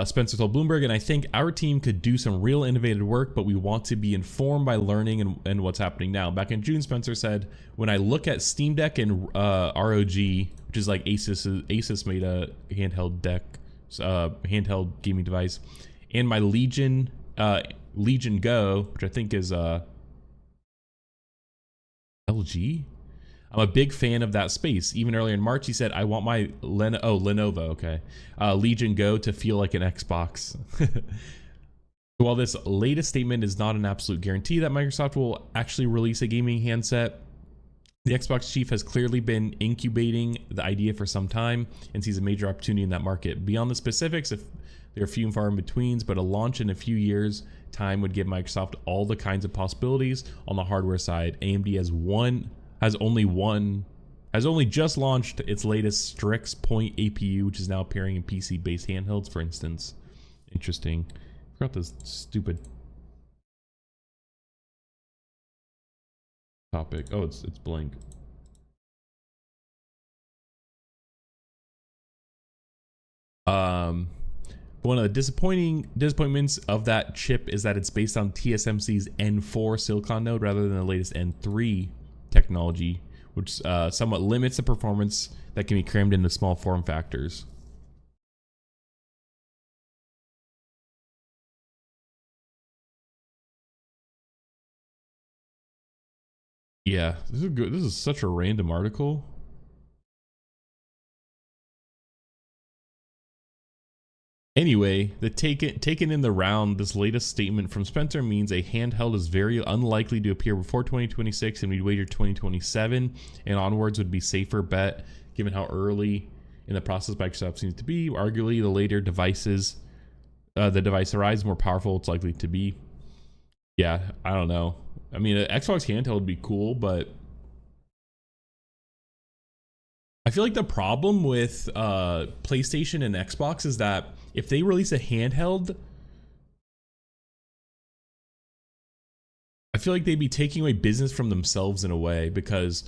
[SPEAKER 1] Spencer told Bloomberg, and I think our team could do some real innovative work, but we want to be informed by learning and what's happening now. Back in June, Spencer said, when I look at Steam Deck and ROG, which is like Asus made a handheld deck, handheld gaming device, and my Legion Go, which I think is LG. I'm a big fan of that space. Even earlier in March, he said, I want my Lenovo, okay, Legion Go to feel like an Xbox. While this latest statement is not an absolute guarantee that Microsoft will actually release a gaming handset, the Xbox chief has clearly been incubating the idea for some time and sees a major opportunity in that market. Beyond the specifics, if there are few and far in betweens, but a launch in a few years' time would give Microsoft all the kinds of possibilities on the hardware side. AMD has only just launched its latest Strix Point APU, which is now appearing in PC-based handhelds, for instance. Interesting. I forgot this stupid topic. Oh, it's blank. One of the disappointments of that chip is that it's based on TSMC's N4 silicon node rather than the latest N3 technology, which somewhat limits the performance that can be crammed into small form factors. Yeah, this is good. This is such a random article. Anyway, the taken in the round, this latest statement from Spencer means a handheld is very unlikely to appear before 2026, and we'd wager 2027 and onwards would be safer bet, given how early in the process Microsoft seems to be. Arguably, the later the device arrives, more powerful it's likely to be. Yeah, I don't know. I mean, an Xbox handheld would be cool, but I feel like the problem with PlayStation and Xbox is that if they release a handheld, I feel like they'd be taking away business from themselves in a way, because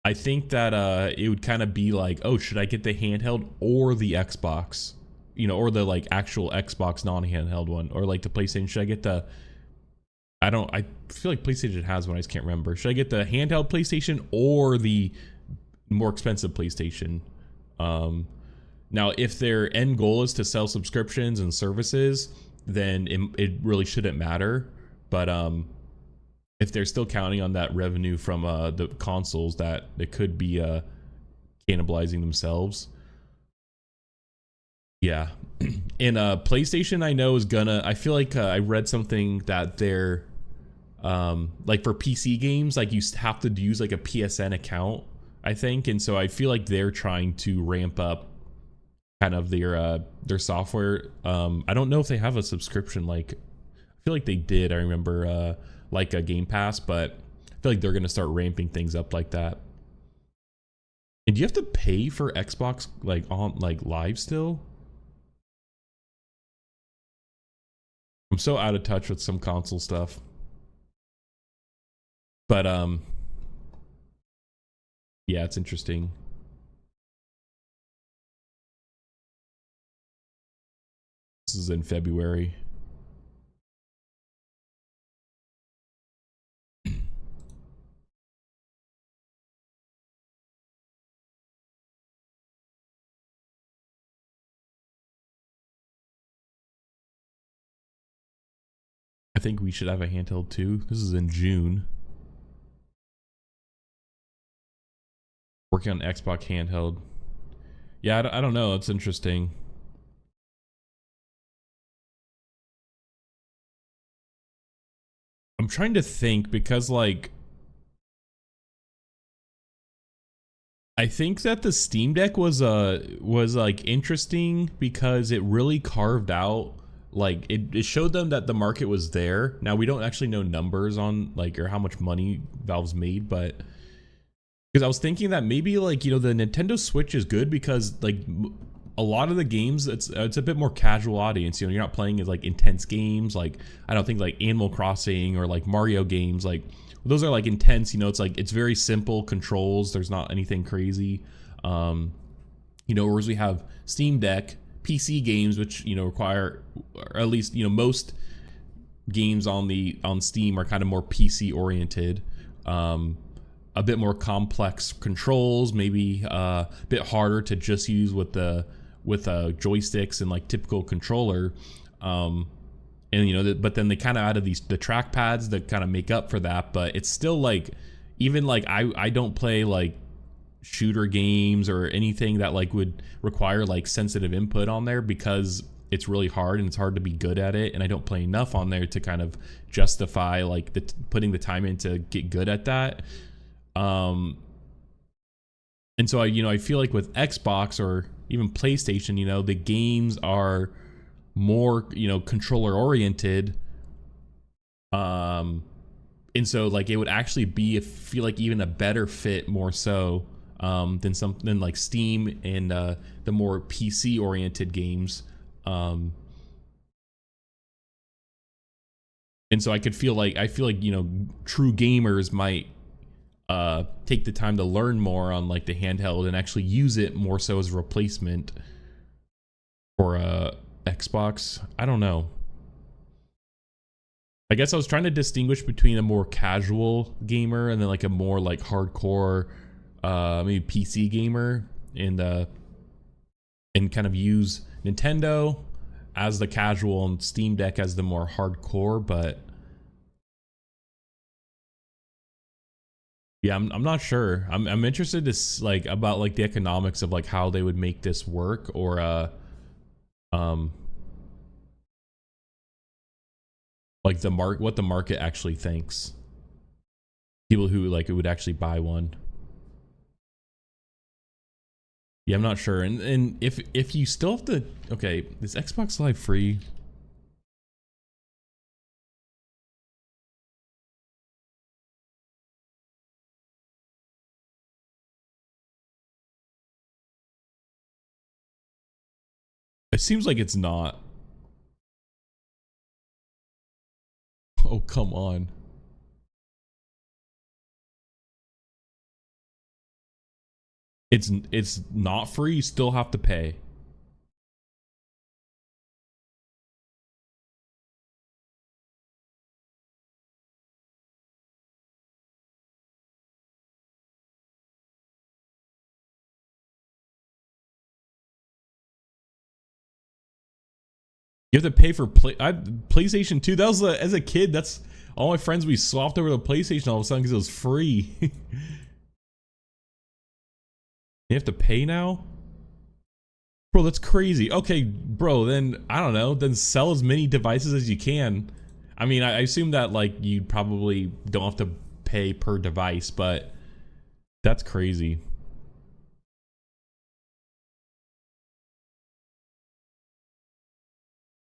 [SPEAKER 1] I think that it would kind of be like, oh, should I get the handheld or the Xbox, or the like actual Xbox non-handheld one, or like the PlayStation? Should I get the I feel like PlayStation has one, I just can't remember. Should I get the handheld PlayStation or the more expensive PlayStation? Now, if their end goal is to sell subscriptions and services, then it really shouldn't matter. But if they're still counting on that revenue from the consoles, that it could be cannibalizing themselves. Yeah. And PlayStation, I know, is gonna, I feel like I read something that they're like for PC games, like you have to use like a PSN account, I think. And so I feel like they're trying to ramp up kind of their software. I don't know if they have a subscription, like I feel like they did, I remember like a Game Pass, but I feel like they're gonna start ramping things up like that. And do you have to pay for Xbox like on like live still? I'm so out of touch with some console stuff. But yeah, it's interesting. This is in February. I think we should have a handheld too. This is in June. Working on Xbox handheld. Yeah, I don't know. It's interesting. I'm trying to think, because like I think that the Steam Deck was like interesting because it really carved out, like it showed them that the market was there. Now we don't actually know numbers on like or how much money Valve's made, but because I was thinking that maybe like the Nintendo Switch is good because like a lot of the games it's a bit more casual audience. You're not playing as like intense games. Like I don't think like Animal Crossing or like Mario games, like those are like intense. It's like it's very simple controls. There's not anything crazy. Whereas we have Steam Deck PC games, which require, or at least most games on Steam are kind of more PC oriented. A bit more complex controls, maybe a bit harder to just use with joysticks and like typical controller. But then they kind of added the trackpads that kind of make up for that. But it's still like, even like I don't play like shooter games or anything that like would require like sensitive input on there, because it's really hard and it's hard to be good at it, and I don't play enough on there to kind of justify like putting the time in to get good at that. And so I feel like with Xbox or even PlayStation, the games are more controller oriented, and so like it would actually be, I feel like, even a better fit more so than like Steam and the more PC oriented games. And so I feel like true gamers might take the time to learn more on like the handheld and actually use it more so as a replacement for Xbox. I don't know. I guess I was trying to distinguish between a more casual gamer and then like a more like hardcore maybe PC gamer, and kind of use Nintendo as the casual and Steam Deck as the more hardcore. But yeah, I'm not sure. I'm interested to like about like the economics of like how they would make this work, or like what the market actually thinks. People who like would actually buy one. Yeah, I'm not sure. And if you still have to, okay, is Xbox Live free? It seems like it's not. Oh, come on. It's not free. You still have to pay. You have to pay for PlayStation 2. That was as a kid. That's all my friends. We swapped over to PlayStation all of a sudden because it was free. You have to pay now, bro. That's crazy. Okay, bro. Then I don't know. Then sell as many devices as you can. I mean, I assume that like you probably don't have to pay per device, but that's crazy.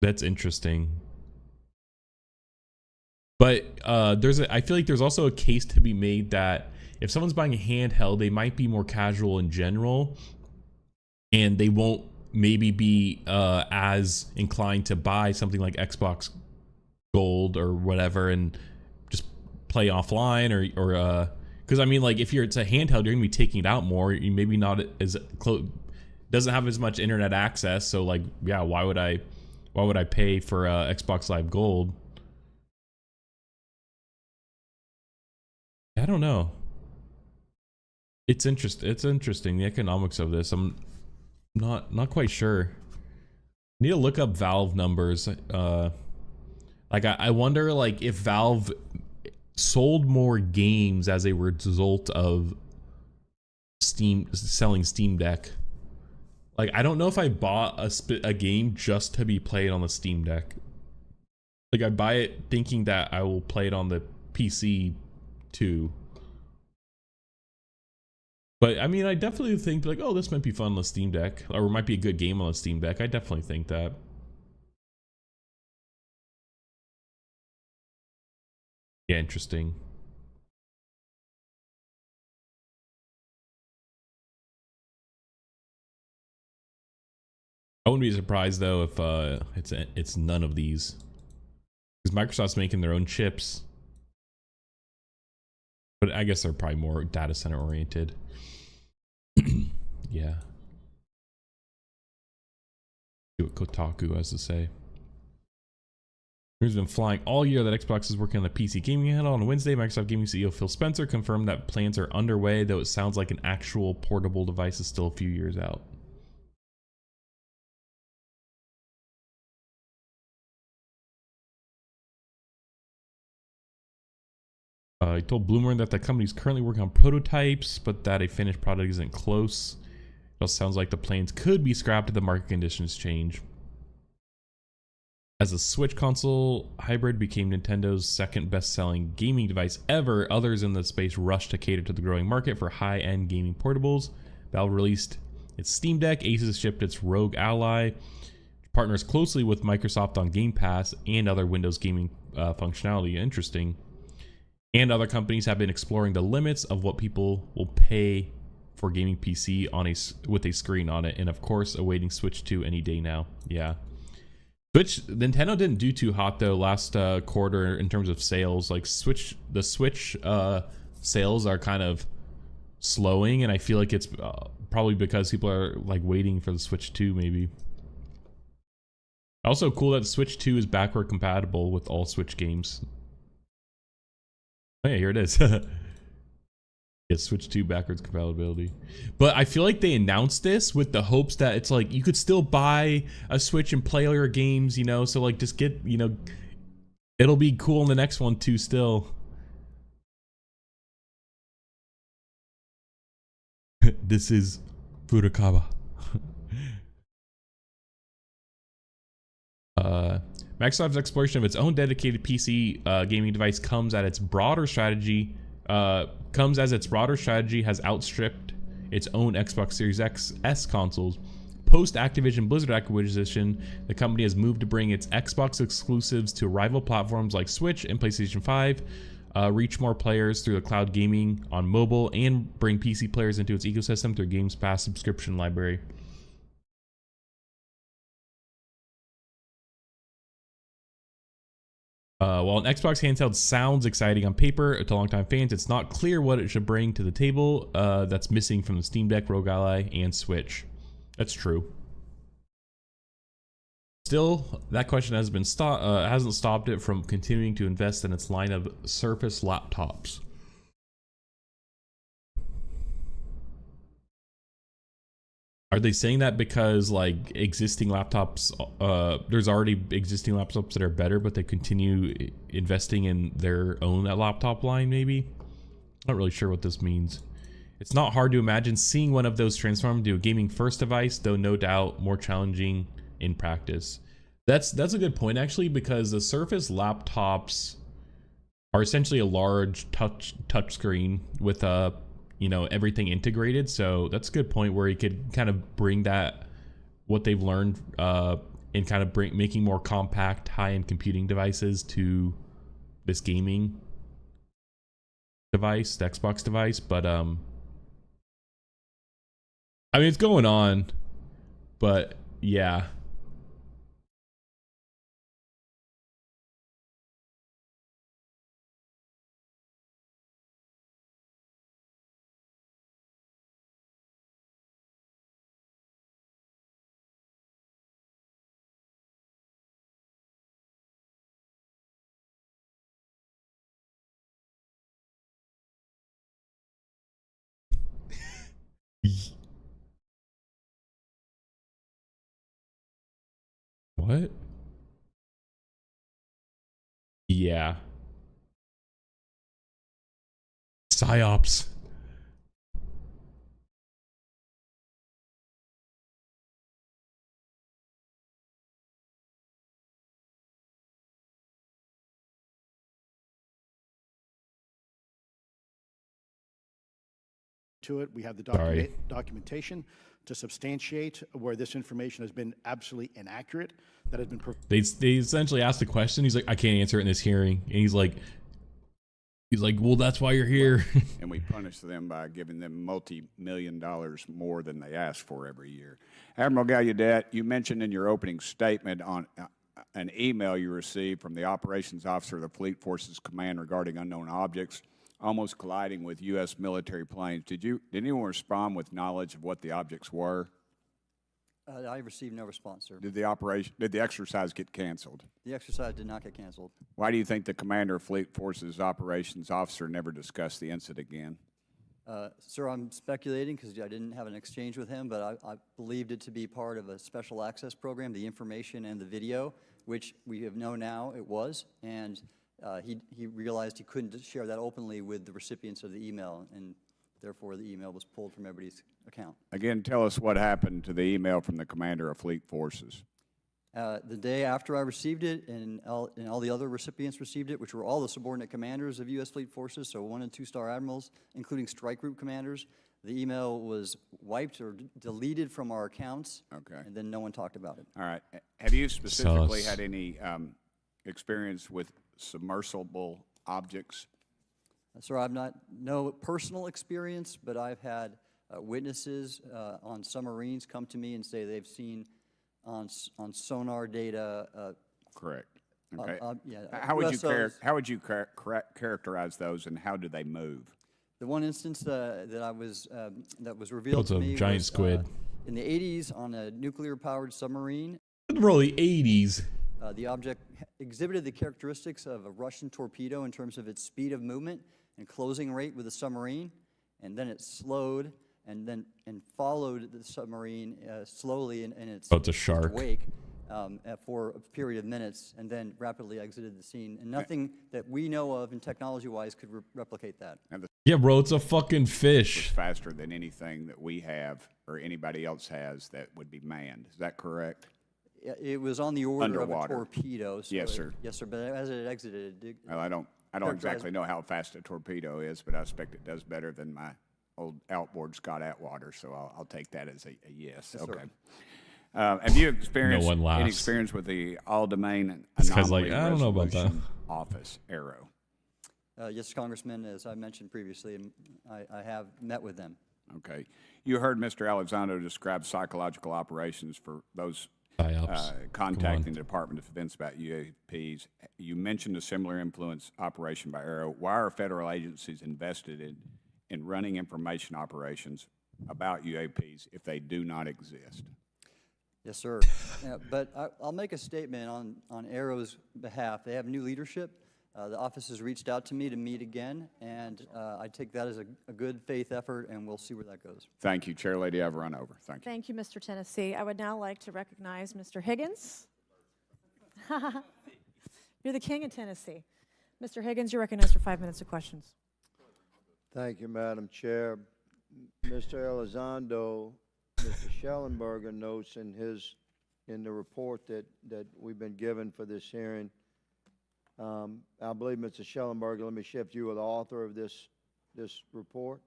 [SPEAKER 1] That's interesting. But I feel like there's also a case to be made that if someone's buying a handheld, they might be more casual in general, and they won't maybe be as inclined to buy something like Xbox Gold or whatever and just play offline or because I mean, like if it's a handheld, you're gonna be taking it out more. You maybe not as close, doesn't have as much internet access. So like, yeah, why would I pay for Xbox Live Gold? I don't know. It's interesting the economics of this. I'm not quite sure. Need to look up Valve numbers. Like I wonder like if Valve sold more games as a result of selling Steam Deck. Like I don't know if I bought a game just to be played on the Steam Deck. Like I buy it thinking that I will play it on the PC too. But I mean, I definitely think like, oh, this might be fun on the Steam Deck, or it might be a good game on the Steam Deck. I definitely think that. Yeah, interesting. I wouldn't be surprised though if it's none of these, because Microsoft's making their own chips. But I guess they're probably more data center oriented. Yeah. See what Kotaku has to say. News has been flying all year that Xbox is working on the PC gaming handle. On Wednesday, Microsoft Gaming CEO Phil Spencer confirmed that plans are underway, though it sounds like an actual portable device is still a few years out. He told Bloomberg that the company is currently working on prototypes, but that a finished product isn't close. It also sounds like the plans could be scrapped if the market conditions change. As the Switch console hybrid became Nintendo's second best-selling gaming device ever, others in the space rushed to cater to the growing market for high-end gaming portables. Valve released its Steam Deck, Asus shipped its Rogue Ally, partners closely with Microsoft on Game Pass and other Windows gaming functionality. Interesting. And other companies have been exploring the limits of what people will pay for gaming PC with a screen on it, and of course, awaiting Switch 2 any day now. Yeah. Nintendo didn't do too hot though last quarter in terms of sales. Like the Switch sales are kind of slowing, and I feel like it's probably because people are like waiting for the Switch 2 maybe. Also cool that the Switch 2 is backward compatible with all Switch games. Oh yeah, here it is. Yeah, Switch 2 backwards compatibility. But I feel like they announced this with the hopes that it's like you could still buy a Switch and play all your games, you know, so like just get, you know, it'll be cool in the next one too still. This is Furukawa. Microsoft's exploration of its own dedicated PC gaming device comes as its broader strategy has outstripped its own Xbox Series S consoles. Post Activision Blizzard acquisition, the company has moved to bring its Xbox exclusives to rival platforms like Switch and PlayStation 5, reach more players through the cloud gaming on mobile, and bring PC players into its ecosystem through Games Pass subscription library. While an Xbox handheld sounds exciting on paper to longtime fans, it's not clear what it should bring to the table that's missing from the Steam Deck, Rogue Ally, and Switch. That's true. Still, that question has been hasn't stopped it from continuing to invest in its line of Surface laptops. Are they saying that because like existing laptops, there's already existing laptops that are better, but they continue investing in their own laptop line maybe? Not really sure what this means. It's not hard to imagine seeing one of those transform into a gaming first device, though no doubt more challenging in practice. That's a good point actually, because the Surface laptops are essentially a large touch screen with a everything integrated. So that's a good point where you could kind of bring that what they've learned and kind of making more compact high-end computing devices to this gaming device, the Xbox device. But I mean, it's going on, but yeah. What? Yeah. PsyOps.
[SPEAKER 9] To it. We have the documentation to substantiate where this information has been absolutely inaccurate. That has been.
[SPEAKER 1] They essentially asked the question. He's like, I can't answer it in this hearing. And he's like, well, that's why you're here.
[SPEAKER 10] And we punish them by giving them multi-million dollars more than they ask for every year. Admiral Gallaudet, you mentioned in your opening statement on an email you received from the operations officer of the Fleet Forces Command regarding unknown objects almost colliding with U.S. military planes. Did anyone respond with knowledge of what the objects were?
[SPEAKER 6] I received no response, sir.
[SPEAKER 10] Did the exercise get canceled?
[SPEAKER 6] The exercise did not get canceled.
[SPEAKER 10] Why do you think the commander of Fleet Forces operations officer never discussed the incident again?
[SPEAKER 6] Sir, I'm speculating because I didn't have an exchange with him, but I believed it to be part of a special access program, the information and the video, which we have known now it was, and he realized he couldn't share that openly with the recipients of the email, and therefore the email was pulled from everybody's account.
[SPEAKER 10] Again, tell us what happened to the email from the commander of Fleet Forces.
[SPEAKER 6] The day after I received it, and all the other recipients received it, which were all the subordinate commanders of U.S. Fleet Forces, so 1- and 2-star admirals, including strike group commanders, the email was wiped or deleted from our accounts, and then no one talked about it.
[SPEAKER 10] All right. Have you specifically had any experience with submersible objects?
[SPEAKER 6] Sir, I've no personal experience, but I've had witnesses on submarines come to me and say they've seen on sonar data.
[SPEAKER 10] Correct. Okay.
[SPEAKER 6] Yeah,
[SPEAKER 10] how would you characterize those, and how do they move?
[SPEAKER 6] The one instance that was revealed to me
[SPEAKER 1] giant
[SPEAKER 6] was,
[SPEAKER 1] squid
[SPEAKER 6] in the 80s on a nuclear-powered submarine.
[SPEAKER 1] Really 80s.
[SPEAKER 6] The object exhibited the characteristics of a Russian torpedo in terms of its speed of movement and closing rate with the submarine, and then it slowed and followed the submarine slowly in its
[SPEAKER 1] it's a shark.
[SPEAKER 6] wake for a period of minutes, and then rapidly exited the scene. And nothing that we know of, and technology-wise, could replicate that.
[SPEAKER 1] Yeah, bro, it's a fucking
[SPEAKER 10] It's
[SPEAKER 1] fish.
[SPEAKER 10] faster than anything that we have or anybody else has that would be manned. Is that correct?
[SPEAKER 6] It was on the order
[SPEAKER 10] Underwater.
[SPEAKER 6] of a torpedo. So
[SPEAKER 10] Yes, sir.
[SPEAKER 6] Yes, sir. But as it exited, it did.
[SPEAKER 10] Well, I don't exactly know how fast a torpedo is, but I expect it does better than my old outboard Scott Atwater, so I'll take that as a yes.
[SPEAKER 6] Yes,
[SPEAKER 10] okay.
[SPEAKER 6] sir.
[SPEAKER 10] Have you experienced
[SPEAKER 1] one laughs.
[SPEAKER 10] any experience with the All-Domain
[SPEAKER 1] This guy's
[SPEAKER 10] Anomaly
[SPEAKER 1] like, I don't know about that.
[SPEAKER 10] Resolution Office, ARROW?
[SPEAKER 6] Yes, Congressman, as I mentioned previously, I have met with them.
[SPEAKER 10] Okay. You heard Mr. Alexander describe psychological operations for those contacting the Department of Defense about UAPs. You mentioned a similar influence operation by Arrow. Why are federal agencies invested in running information operations about UAPs if they do not exist?
[SPEAKER 6] Yes, sir. Yeah, but I'll make a statement on Arrow's behalf. They have new leadership. The office has reached out to me to meet again, and I take that as a good faith effort, and we'll see where that goes.
[SPEAKER 10] Thank you, Chair Lady. I've run over. Thank you.
[SPEAKER 2] Thank you, Mr. Tennessee. I would now like to recognize Mr. Higgins. You're the king of Tennessee. Mr. Higgins, you're recognized for 5 minutes of questions.
[SPEAKER 11] Thank you, Madam Chair. Mr. Elizondo, Mr. Schellenberger notes in the report that we've been given for this hearing. I believe, Mr. Schellenberger, let me shift you, are the author of this report.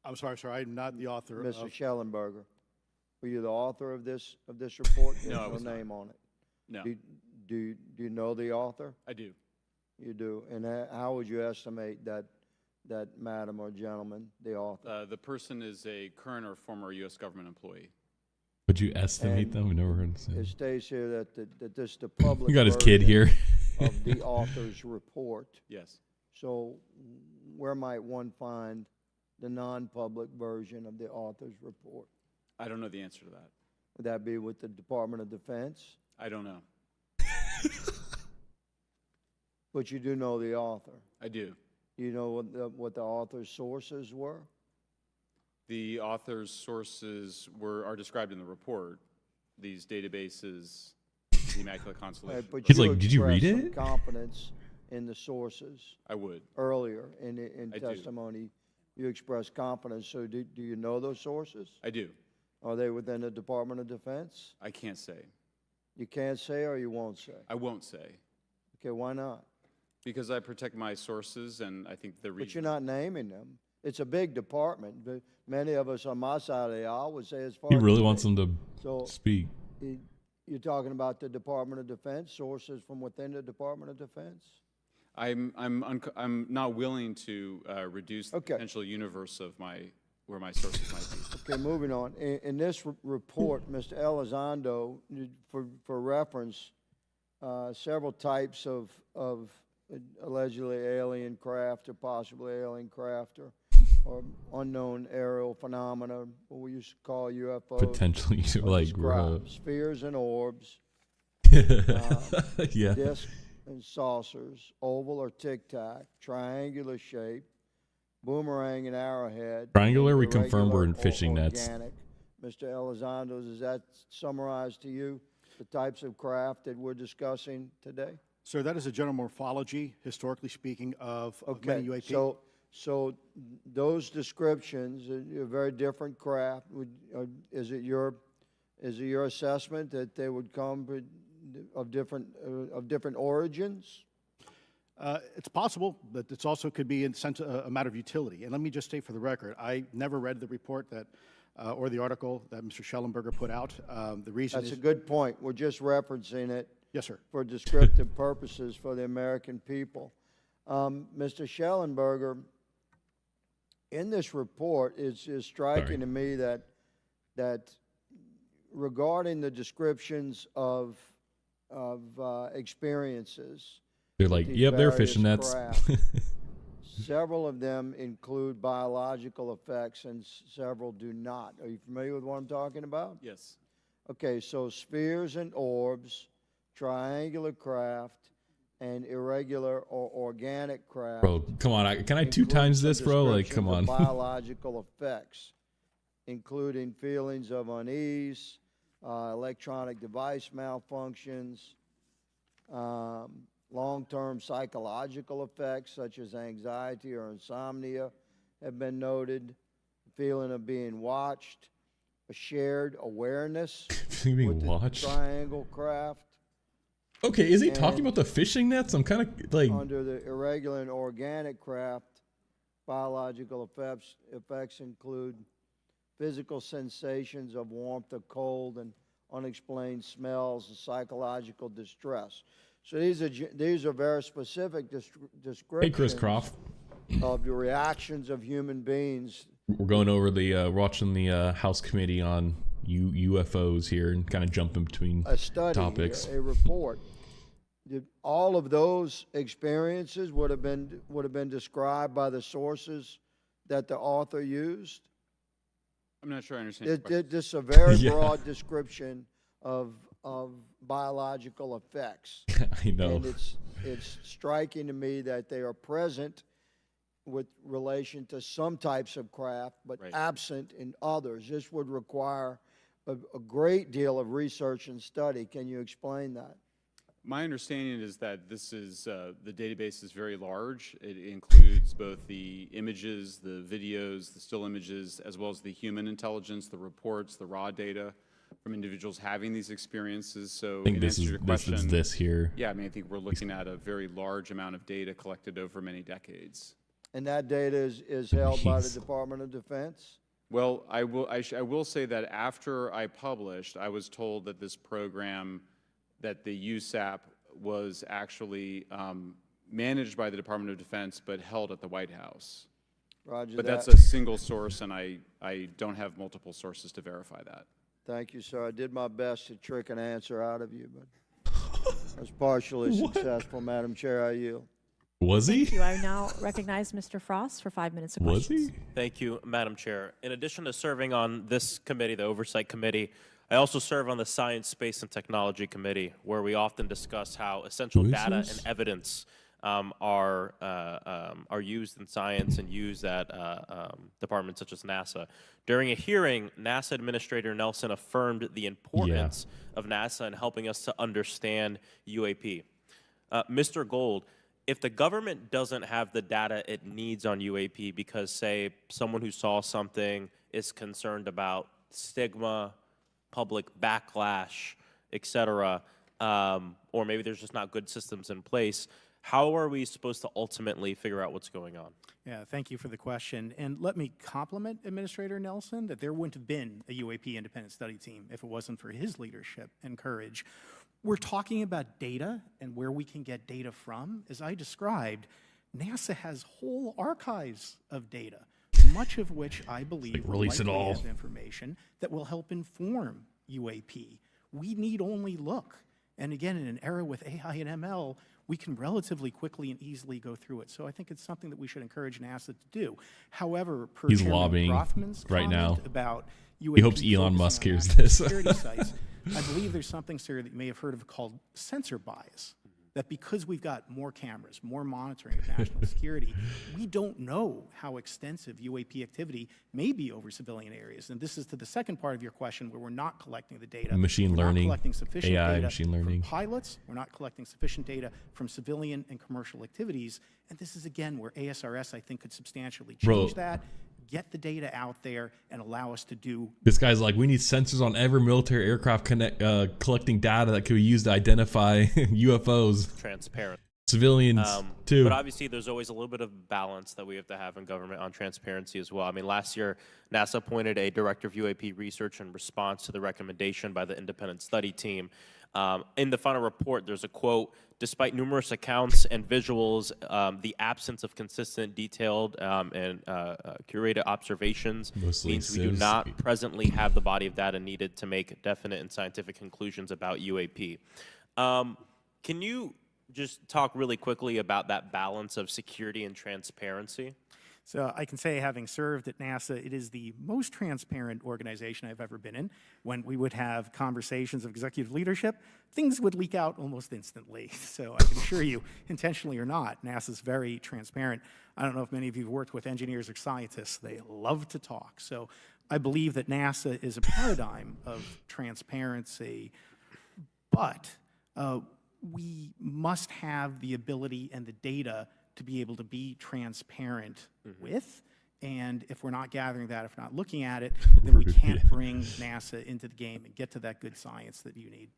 [SPEAKER 9] I'm sorry, sir, I'm not the author of.
[SPEAKER 11] Mr. Schellenberger, were you the author of this report?
[SPEAKER 7] No, I
[SPEAKER 11] There's
[SPEAKER 7] was
[SPEAKER 11] no
[SPEAKER 7] not.
[SPEAKER 11] name on it.
[SPEAKER 7] No,
[SPEAKER 11] Do you know the author?
[SPEAKER 7] I do.
[SPEAKER 11] You do. And how would you estimate that madam or gentleman, the author?
[SPEAKER 7] The person is a current or former U.S. government employee.
[SPEAKER 1] Would you estimate
[SPEAKER 11] And
[SPEAKER 1] them? We never heard him say.
[SPEAKER 11] It states here that this the public.
[SPEAKER 1] We got his kid
[SPEAKER 11] version
[SPEAKER 1] here.
[SPEAKER 11] of the author's report.
[SPEAKER 7] Yes.
[SPEAKER 11] So where might one find the non-public version of the author's report?
[SPEAKER 7] I don't know the answer to that.
[SPEAKER 11] Would that be with the Department of Defense?
[SPEAKER 7] I don't know.
[SPEAKER 11] But you do know the author.
[SPEAKER 7] I do.
[SPEAKER 11] You know what the author's sources were?
[SPEAKER 7] The author's sources are described in the report. These databases, the Immaculate Constellation.
[SPEAKER 11] But
[SPEAKER 1] He's like, "Did you read
[SPEAKER 11] expressed
[SPEAKER 1] it?"
[SPEAKER 11] some confidence in the sources
[SPEAKER 7] I would.
[SPEAKER 11] earlier in
[SPEAKER 7] I do.
[SPEAKER 11] testimony. You expressed confidence. So do you know those sources?
[SPEAKER 7] I do.
[SPEAKER 11] Are they within the Department of Defense?
[SPEAKER 7] I can't say.
[SPEAKER 11] You can't say or you won't say?
[SPEAKER 7] I won't say.
[SPEAKER 11] Okay, why not?
[SPEAKER 7] Because I protect my sources, and I think the reason.
[SPEAKER 11] But you're not naming them. It's a big department. But many of us on my side of the aisle would say as far
[SPEAKER 1] He
[SPEAKER 11] as
[SPEAKER 1] really
[SPEAKER 11] today.
[SPEAKER 1] wants them to
[SPEAKER 11] So
[SPEAKER 1] speak.
[SPEAKER 11] you're talking about the Department of Defense, sources from within the Department of Defense?
[SPEAKER 7] I'm not willing to reduce the
[SPEAKER 11] Okay.
[SPEAKER 7] potential universe of where my sources might be.
[SPEAKER 11] Okay, moving on. In this report, Mr. Elizondo, for reference, several types of allegedly alien craft or possibly alien craft or unknown aerial phenomena, what we used to call UFOs.
[SPEAKER 1] Potentially,
[SPEAKER 11] are
[SPEAKER 1] like,
[SPEAKER 11] described. Spheres and orbs,
[SPEAKER 1] yeah.
[SPEAKER 11] discs and saucers, oval or tic-tac, triangular shape, boomerang and arrowhead.
[SPEAKER 1] Triangular, we confirm
[SPEAKER 11] irregular
[SPEAKER 1] we're in
[SPEAKER 11] or
[SPEAKER 1] fishing nets.
[SPEAKER 11] organic. Mr. Elizondo, does that summarize to you the types of craft that we're discussing today?
[SPEAKER 9] Sir, that is a general morphology, historically speaking, of many
[SPEAKER 11] Okay,
[SPEAKER 9] UAP.
[SPEAKER 11] so those descriptions are very different craft. Is it your assessment that they would come of different origins?
[SPEAKER 9] It's possible, but it's also could be in sense a matter of utility. And let me just state for the record, I never read the report that or the article that Mr. Schellenberger put out. The reason
[SPEAKER 11] That's
[SPEAKER 9] is
[SPEAKER 11] a good point. We're just referencing it
[SPEAKER 9] yes, sir.
[SPEAKER 11] for descriptive purposes for the American people. Mr. Schellenberger, in this report, it's striking to me that regarding the descriptions of experiences,
[SPEAKER 1] They're like,
[SPEAKER 11] these
[SPEAKER 1] yep, they're
[SPEAKER 11] various
[SPEAKER 1] fishing nets.
[SPEAKER 11] craft, several of them include biological effects and several do not. Are you familiar with what I'm talking about?
[SPEAKER 7] Yes.
[SPEAKER 11] Okay, so spheres and orbs, triangular craft, and irregular or organic craft.
[SPEAKER 1] Bro, come on. Can I two
[SPEAKER 11] include
[SPEAKER 1] times
[SPEAKER 11] some
[SPEAKER 1] this, bro? Like, come
[SPEAKER 11] descriptions
[SPEAKER 1] on.
[SPEAKER 11] of biological effects, including feelings of unease, electronic device malfunctions, long-term psychological effects such as anxiety or insomnia have been noted, feeling of being watched, a shared awareness
[SPEAKER 1] Being
[SPEAKER 11] with the
[SPEAKER 1] watched?
[SPEAKER 11] triangle craft.
[SPEAKER 1] Okay, is he
[SPEAKER 11] And-
[SPEAKER 1] talking about the fishing nets? I'm kind of like,
[SPEAKER 11] Under the irregular and organic craft, biological effects include physical sensations of warmth or cold and unexplained smells and psychological distress. So these are very specific descriptions
[SPEAKER 1] hey, Chris Croft.
[SPEAKER 11] of the reactions of human beings.
[SPEAKER 1] We're going over the watching the House committee on UFOs here and kind of jumping between
[SPEAKER 11] A study,
[SPEAKER 1] topics.
[SPEAKER 11] a report. All of those experiences would have been described by the sources that the author used.
[SPEAKER 7] I'm not sure I understand your question.
[SPEAKER 11] This is a very
[SPEAKER 1] Yeah.
[SPEAKER 11] broad description of biological effects.
[SPEAKER 1] I know.
[SPEAKER 11] And it's striking to me that they are present with relation to some types of craft, but
[SPEAKER 7] Right.
[SPEAKER 11] absent in others. This would require a great deal of research and study. Can you explain that?
[SPEAKER 7] My understanding is that this is, the database is very large. It includes both the images, the videos, the still images, as well as the human intelligence, the reports, the raw data from individuals having these experiences. So
[SPEAKER 1] I think
[SPEAKER 7] in
[SPEAKER 1] this
[SPEAKER 7] answer
[SPEAKER 1] is
[SPEAKER 7] to your question,
[SPEAKER 1] this here.
[SPEAKER 7] yeah, I mean, I think we're looking at a very large amount of data collected over many decades.
[SPEAKER 11] And that data is held by the
[SPEAKER 1] Jeez.
[SPEAKER 11] Department of Defense?
[SPEAKER 7] Well, I will say that after I published, I was told that this program, that the USAP was actually managed by the Department of Defense, but held at the White House.
[SPEAKER 11] Roger
[SPEAKER 7] But
[SPEAKER 11] that.
[SPEAKER 7] that's a single source, and I don't have multiple sources to verify that.
[SPEAKER 11] Thank you, sir. I did my best to trick an answer out of you, but I was partially successful, Madam Chair. I yield.
[SPEAKER 1] Was he?
[SPEAKER 12] Thank you. I now recognize Mr. Frost for 5 minutes of
[SPEAKER 1] Was
[SPEAKER 12] questions.
[SPEAKER 1] he?
[SPEAKER 13] Thank you, Madam Chair. In addition to serving on this committee, the Oversight Committee, I also serve on the Science, Space, and Technology Committee, where we often discuss how essential
[SPEAKER 1] Who is
[SPEAKER 13] data
[SPEAKER 1] this?
[SPEAKER 13] and evidence are used in science and used at departments such as NASA. During a hearing, NASA Administrator Nelson affirmed the importance of NASA in helping us to understand UAP. Mr. Gold, if the government doesn't have the data it needs on UAP because, say, someone who saw something is concerned about stigma, public backlash, et cetera, or maybe there's just not good systems in place, how are we supposed to ultimately figure out what's going on?
[SPEAKER 8] Yeah, thank you for the question. And let me compliment Administrator Nelson that there wouldn't have been a UAP independent study team if it wasn't for his leadership and courage. We're talking about data and where we can get data from. As I described, NASA has whole archives of data, much of which I believe will
[SPEAKER 1] release it
[SPEAKER 8] likely
[SPEAKER 1] all.
[SPEAKER 8] have information that will help inform UAP. We need only look. And again, in an era with AI and ML, we can relatively quickly and easily go through it. So I think it's something that we should encourage NASA to do. However, per
[SPEAKER 1] He's
[SPEAKER 8] Chairman
[SPEAKER 1] lobbying
[SPEAKER 8] Rothman's
[SPEAKER 1] right now.
[SPEAKER 8] comment about UAP
[SPEAKER 1] He hopes Elon
[SPEAKER 8] focusing
[SPEAKER 1] Musk
[SPEAKER 8] on
[SPEAKER 1] hears
[SPEAKER 8] national
[SPEAKER 1] this.
[SPEAKER 8] security sites, I believe there's something, sir, that you may have heard of called sensor bias. That because we've got more cameras, more monitoring of national security, we don't know how extensive UAP activity may be over civilian areas. And this is to the second part of your question, where we're not collecting the data.
[SPEAKER 1] Machine
[SPEAKER 8] We're
[SPEAKER 1] learning,
[SPEAKER 8] not collecting sufficient
[SPEAKER 1] AI,
[SPEAKER 8] data
[SPEAKER 1] machine learning.
[SPEAKER 8] from pilots. We're not collecting sufficient data from civilian and commercial activities. And this is, again, where ASRS, I think, could substantially change that, get the data out there, and allow us to do.
[SPEAKER 1] This guy's like, we need sensors on every military aircraft collecting data that could be used to identify UFOs.
[SPEAKER 13] Transparent.
[SPEAKER 1] Civilians, too.
[SPEAKER 13] But obviously, there's always a little bit of balance that we have to have in government on transparency as well. I mean, last year, NASA appointed a director of UAP research in response to the recommendation by the independent study team. In the final report, there's a quote, despite numerous accounts and visuals, the absence of consistent, detailed, and curated observations
[SPEAKER 1] Mostly
[SPEAKER 13] means we do
[SPEAKER 1] civs.
[SPEAKER 13] not presently have the body of data needed to make definite and scientific conclusions about UAP. Can you just talk really quickly about that balance of security and transparency?
[SPEAKER 8] So I can say, having served at NASA, it is the most transparent organization I've ever been in. When we would have conversations of executive leadership, things would leak out almost instantly. So I can assure you, intentionally or not, NASA's very transparent. I don't know if many of you have worked with engineers or scientists. They love to talk. So I believe that NASA is a paradigm of transparency, but we must have the ability and the data to be able to be transparent with. And if we're not gathering that, if we're not looking at it, then we can't bring NASA into the game and get to that good science that you need.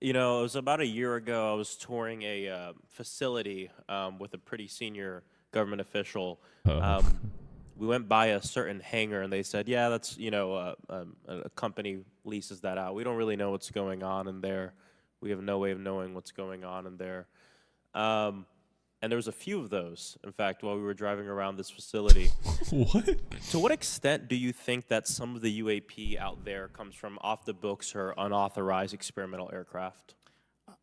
[SPEAKER 13] You know, it was about a year ago, I was touring a facility with a pretty senior government official. We went by a certain hangar, and they said, yeah, that's, you know, a company leases that out. We don't really know what's going on in there. We have no way of knowing what's going on in there. And there was a few of those, in fact, while we were driving around this facility.
[SPEAKER 1] What?
[SPEAKER 13] To what extent do you think that some of the UAP out there comes from off the books or unauthorized experimental aircraft?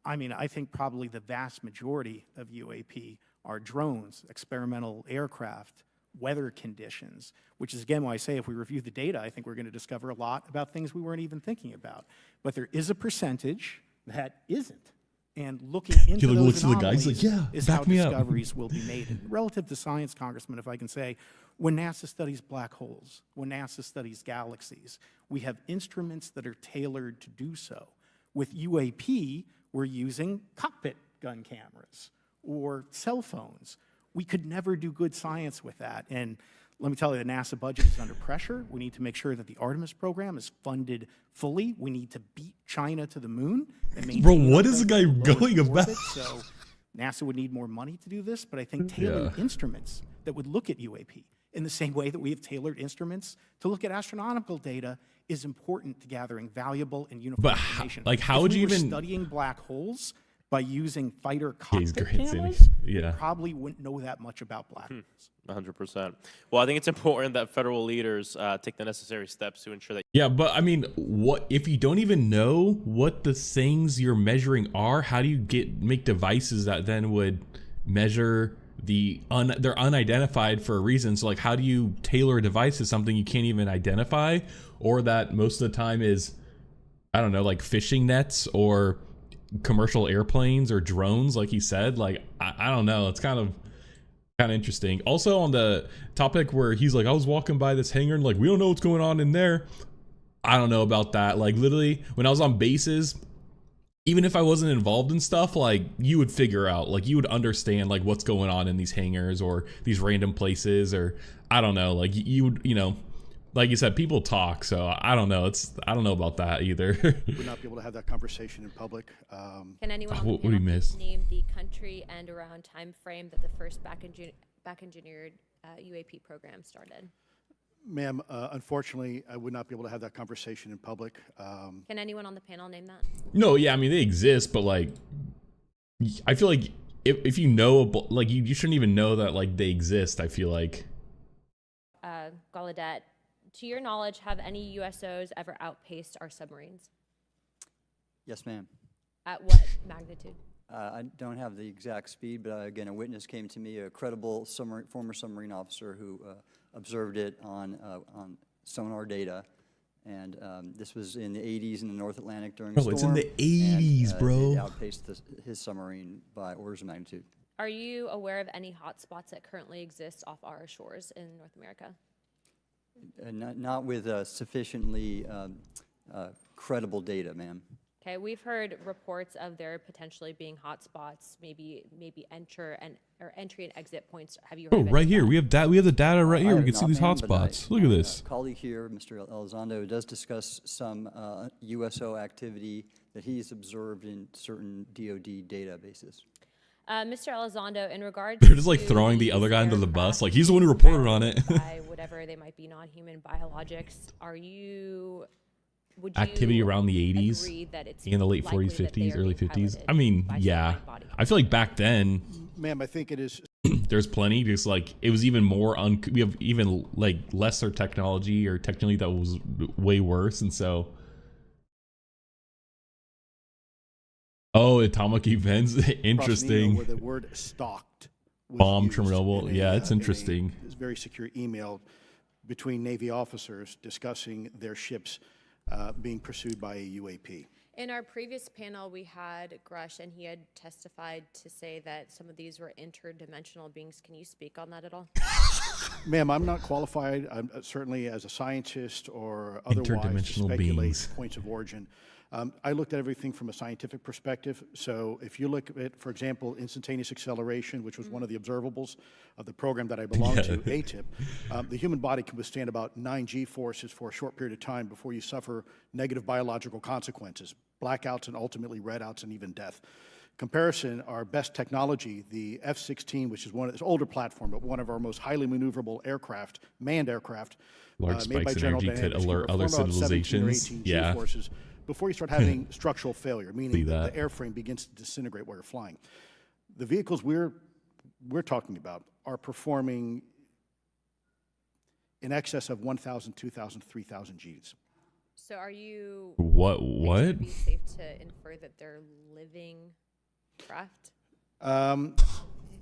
[SPEAKER 8] I mean, I think probably the vast majority of UAP are drones, experimental aircraft, weather conditions, which is, again, why I say if we review the data, I think we're going to discover a lot about things we weren't even thinking about. But there is a percentage that isn't. And looking into
[SPEAKER 1] He
[SPEAKER 8] those
[SPEAKER 1] looks at the guy, he's like,
[SPEAKER 8] anomalies
[SPEAKER 1] "Yeah,
[SPEAKER 8] is
[SPEAKER 1] back
[SPEAKER 8] how
[SPEAKER 1] me up."
[SPEAKER 8] discoveries will be made. And relative to science, Congressman, if I can say, when NASA studies black holes, when NASA studies galaxies, we have instruments that are tailored to do so. With UAP, we're using cockpit gun cameras or cell phones. We could never do good science with that. And let me tell you, the NASA budget is under pressure. We need to make sure that the Artemis program is funded fully. We need to beat China to the moon. And
[SPEAKER 1] Bro,
[SPEAKER 8] maintain
[SPEAKER 1] what
[SPEAKER 8] our
[SPEAKER 1] is the
[SPEAKER 8] presence
[SPEAKER 1] guy
[SPEAKER 8] in low
[SPEAKER 1] going
[SPEAKER 8] Earth
[SPEAKER 1] about?
[SPEAKER 8] orbit. So NASA would need more money to do this, but I think tailored instruments that would look at UAP in the same way that we have tailored instruments to look at astronomical data is important to gathering valuable and uniform
[SPEAKER 1] But
[SPEAKER 8] information.
[SPEAKER 1] how
[SPEAKER 8] If
[SPEAKER 1] would
[SPEAKER 8] we
[SPEAKER 1] you
[SPEAKER 8] were
[SPEAKER 1] even
[SPEAKER 8] studying black holes by using fighter
[SPEAKER 1] He's
[SPEAKER 8] cockpit
[SPEAKER 1] great, Sammy.
[SPEAKER 8] cameras?
[SPEAKER 1] Yeah.
[SPEAKER 8] We probably wouldn't know that much about black holes.
[SPEAKER 13] 100%. Well, I think it's important that federal leaders take the necessary steps to ensure that.
[SPEAKER 1] Yeah, but I mean, what if you don't even know what the things you're measuring are? How do you make devices that then would measure they're unidentified for a reason? So like, how do you tailor a device to something you can't even identify, or that most of the time is, I don't know, like fishing nets or commercial airplanes or drones, like he said? Like, I don't know. It's kind of interesting. Also, on the topic where he's like, I was walking by this hangar and like, we don't know what's going on in there. I don't know about that. Like, literally, when I was on bases, even if I wasn't involved in stuff, like, you would figure out, like, you would understand like what's going on in these hangars or these random places, or I don't know, like you would, like you said, people talk, so I don't know. I don't know about that either.
[SPEAKER 9] Would not be able to have that conversation in public.
[SPEAKER 14] Can anyone on
[SPEAKER 1] what
[SPEAKER 14] the
[SPEAKER 1] do you
[SPEAKER 14] panel
[SPEAKER 1] miss?
[SPEAKER 14] name the country and around time frame that the first back engineered UAP program started?
[SPEAKER 9] Ma'am, unfortunately, I would not be able to have that conversation in public.
[SPEAKER 14] Can anyone on the panel name that?
[SPEAKER 1] No, yeah, I mean, they exist, but like, I feel like if you know, like, you shouldn't even know that like they exist. I feel like.
[SPEAKER 14] Gallaudet, to your knowledge, have any USOs ever outpaced our submarines?
[SPEAKER 6] Yes, ma'am.
[SPEAKER 14] At what magnitude?
[SPEAKER 6] I don't have the exact speed, but again, a witness came to me, a credible former submarine officer who observed it on sonar data. And this was in the 80s in the North Atlantic during a storm.
[SPEAKER 1] It's in the 80s, bro.
[SPEAKER 6] It outpaced his submarine by orders of magnitude.
[SPEAKER 14] Are you aware of any hotspots that currently exist off our shores in North America?
[SPEAKER 6] Not with sufficiently credible data, ma'am.
[SPEAKER 14] Okay, we've heard reports of there potentially being hotspots, maybe entry and exit points. Have you heard
[SPEAKER 1] Oh,
[SPEAKER 14] of any
[SPEAKER 1] right
[SPEAKER 14] of
[SPEAKER 1] here.
[SPEAKER 14] that?
[SPEAKER 1] We have the data right here.
[SPEAKER 6] I
[SPEAKER 1] We
[SPEAKER 6] have
[SPEAKER 1] can see
[SPEAKER 6] not,
[SPEAKER 1] these
[SPEAKER 6] ma'am, but
[SPEAKER 1] hotspots. Look at this.
[SPEAKER 6] My colleague here, Mr. Elizondo, does discuss some USO activity that he's observed in certain DoD databases.
[SPEAKER 14] Mr. Elizondo, in regard
[SPEAKER 1] They're just like
[SPEAKER 14] to
[SPEAKER 1] throwing the
[SPEAKER 14] these
[SPEAKER 1] other guy under the bus.
[SPEAKER 14] aircraft
[SPEAKER 1] Like, he's the one who reported on it.
[SPEAKER 14] by whatever they might be, non-human biologics, would
[SPEAKER 1] Activity
[SPEAKER 14] you
[SPEAKER 1] around the 80s
[SPEAKER 14] agree that it's
[SPEAKER 1] in the late
[SPEAKER 14] likely
[SPEAKER 1] 40s,
[SPEAKER 14] that they
[SPEAKER 1] 50s,
[SPEAKER 14] are
[SPEAKER 1] early
[SPEAKER 14] being
[SPEAKER 1] 50s.
[SPEAKER 14] piloted
[SPEAKER 1] I mean,
[SPEAKER 14] by
[SPEAKER 1] yeah.
[SPEAKER 14] satellite body?
[SPEAKER 1] I feel like back then,
[SPEAKER 9] Ma'am, I think it is.
[SPEAKER 1] there's plenty. Just like it was even more. We have even like lesser technology or technology that was way worse, and so. Oh, atomic events. Interesting.
[SPEAKER 9] Where the word stalked was
[SPEAKER 1] Bomb
[SPEAKER 9] used
[SPEAKER 1] Chernobyl.
[SPEAKER 9] in
[SPEAKER 1] Yeah, it's
[SPEAKER 9] in
[SPEAKER 1] interesting.
[SPEAKER 9] a very secure email between Navy officers discussing their ships being pursued by a UAP.
[SPEAKER 14] In our previous panel, we had Grush, and he had testified to say that some of these were interdimensional beings. Can you speak on that at all?
[SPEAKER 9] Ma'am, I'm not qualified, certainly as a scientist or otherwise, to
[SPEAKER 1] Interdimensional
[SPEAKER 9] speculate
[SPEAKER 1] beings.
[SPEAKER 9] points of origin. I looked at everything from a scientific perspective. So if you look at, for example, instantaneous acceleration, which was one of the observables of the program that I belong to, ATIP, the human body can withstand about 9 G-forces for a short period of time before you suffer negative biological consequences, blackouts and ultimately redouts and even death. Comparison, our best technology, the F-16, which is it's an older platform, but one of our most highly maneuverable aircraft, manned aircraft,
[SPEAKER 1] Large
[SPEAKER 9] made by
[SPEAKER 1] spikes in
[SPEAKER 9] General
[SPEAKER 1] energy could
[SPEAKER 9] Dynamics, can
[SPEAKER 1] alert other
[SPEAKER 9] perform about 17 or
[SPEAKER 1] civilizations.
[SPEAKER 9] 18
[SPEAKER 1] Yeah.
[SPEAKER 9] G-forces before you start having structural failure,
[SPEAKER 1] See
[SPEAKER 9] meaning that
[SPEAKER 1] that.
[SPEAKER 9] the airframe begins to disintegrate while you're flying. The vehicles we're we're talking about are performing in excess of 1,000, 2,000, 3,000 Gs.
[SPEAKER 14] So are you
[SPEAKER 1] What?
[SPEAKER 14] think it
[SPEAKER 1] What?
[SPEAKER 14] would be safe to infer that they're living craft?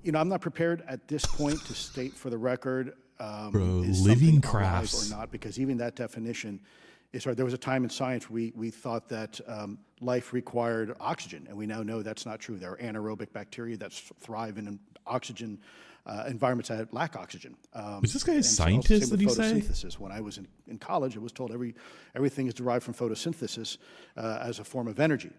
[SPEAKER 9] You know, I'm not prepared at this point to state for the record
[SPEAKER 1] Bro,
[SPEAKER 9] is
[SPEAKER 1] living
[SPEAKER 9] something alive
[SPEAKER 1] crafts.
[SPEAKER 9] or not, because even that definition is hard. There was a time in science we thought that life required oxygen, and we now know that's not true. There are anaerobic bacteria that thrive in oxygen environments that lack oxygen.
[SPEAKER 1] Is this guy a
[SPEAKER 9] and
[SPEAKER 1] scientist,
[SPEAKER 9] same
[SPEAKER 1] did
[SPEAKER 9] with
[SPEAKER 1] he say?
[SPEAKER 9] photosynthesis. When I was in college, I was told everything is derived from photosynthesis as a form of energy.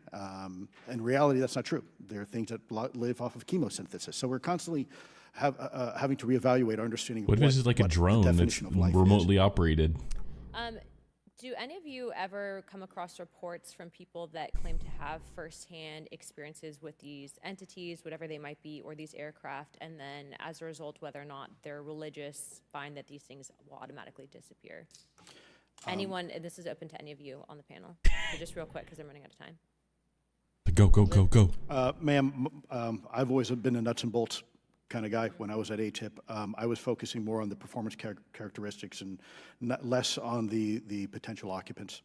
[SPEAKER 9] In reality, that's not true. There are things that live off of chemosynthesis. So we're constantly having to reevaluate our understanding of
[SPEAKER 1] What if this is like a
[SPEAKER 9] what the
[SPEAKER 1] drone that's
[SPEAKER 9] definition of life is.
[SPEAKER 1] remotely operated?
[SPEAKER 14] Do any of you ever come across reports from people that claim to have firsthand experiences with these entities, whatever they might be, or these aircraft, and then as a result, whether or not they're religious, find that these things will automatically disappear? Anyone, and this is open to any of you on the panel, so just real quick because I'm running out of time.
[SPEAKER 1] Go.
[SPEAKER 9] Ma'am, I've always been a nuts and bolts kind of guy. When I was at ATIP, I was focusing more on the performance characteristics and less on the potential occupants.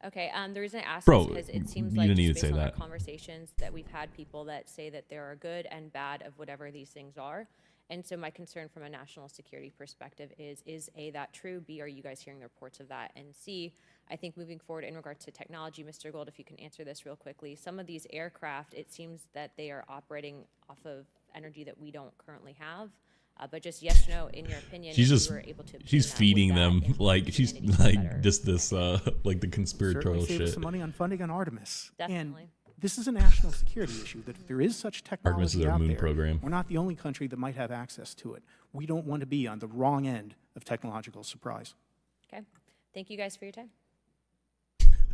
[SPEAKER 14] Okay, the reason I ask
[SPEAKER 1] Bro,
[SPEAKER 14] is because it seems
[SPEAKER 1] you
[SPEAKER 14] like
[SPEAKER 1] didn't
[SPEAKER 14] just
[SPEAKER 1] need to
[SPEAKER 14] based
[SPEAKER 1] say
[SPEAKER 14] on our
[SPEAKER 1] that.
[SPEAKER 14] conversations that we've had, people that say that there are good and bad of whatever these things are. And so my concern from a national security perspective is A, that true? B, are you guys hearing the reports of that? And C, I think moving forward in regards to technology, Mr. Gold, if you can answer this real quickly, some of these aircraft, it seems that they are operating off of energy that we don't currently have. But just yes or no, in your opinion,
[SPEAKER 1] She's
[SPEAKER 14] if
[SPEAKER 1] just
[SPEAKER 14] you were able to
[SPEAKER 1] she's
[SPEAKER 14] obtain that,
[SPEAKER 1] feeding
[SPEAKER 14] would that
[SPEAKER 1] them
[SPEAKER 14] influence
[SPEAKER 1] like she's
[SPEAKER 14] humanity
[SPEAKER 1] like
[SPEAKER 14] better?
[SPEAKER 1] just this like the conspiratorial
[SPEAKER 8] Certainly save
[SPEAKER 1] shit.
[SPEAKER 8] some money on funding on Artemis.
[SPEAKER 14] Definitely.
[SPEAKER 8] And this is a national security issue, that if there is such
[SPEAKER 1] Artemis is
[SPEAKER 8] technology
[SPEAKER 1] our
[SPEAKER 8] out
[SPEAKER 1] moon
[SPEAKER 8] there,
[SPEAKER 1] program.
[SPEAKER 8] we're not the only country that might have access to it. We don't want to be on the wrong end of technological surprise.
[SPEAKER 14] Okay, thank you guys for your time.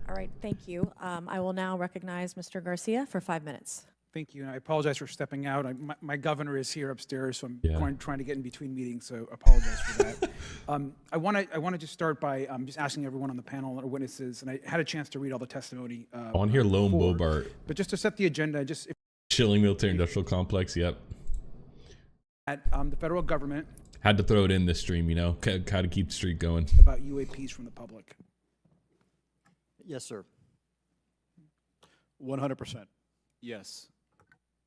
[SPEAKER 12] All right, thank you. I will now recognize Mr. Garcia for 5 minutes.
[SPEAKER 3] Thank you, and I apologize for stepping out. My governor is here upstairs, so I'm trying to get in between meetings, so apologize for that. I want to just start by just asking everyone on the panel or witnesses, and I had a chance to read all the testimony.
[SPEAKER 1] On here, Lone
[SPEAKER 3] before,
[SPEAKER 1] Bobart.
[SPEAKER 3] But just to set the agenda, just
[SPEAKER 1] Chilling military industrial complex. Yep.
[SPEAKER 3] at the federal government
[SPEAKER 1] Had to throw it in this stream, you know, how to keep the streak going.
[SPEAKER 3] about UAPs from the public.
[SPEAKER 6] Yes, sir.
[SPEAKER 9] 100%.
[SPEAKER 7] Yes.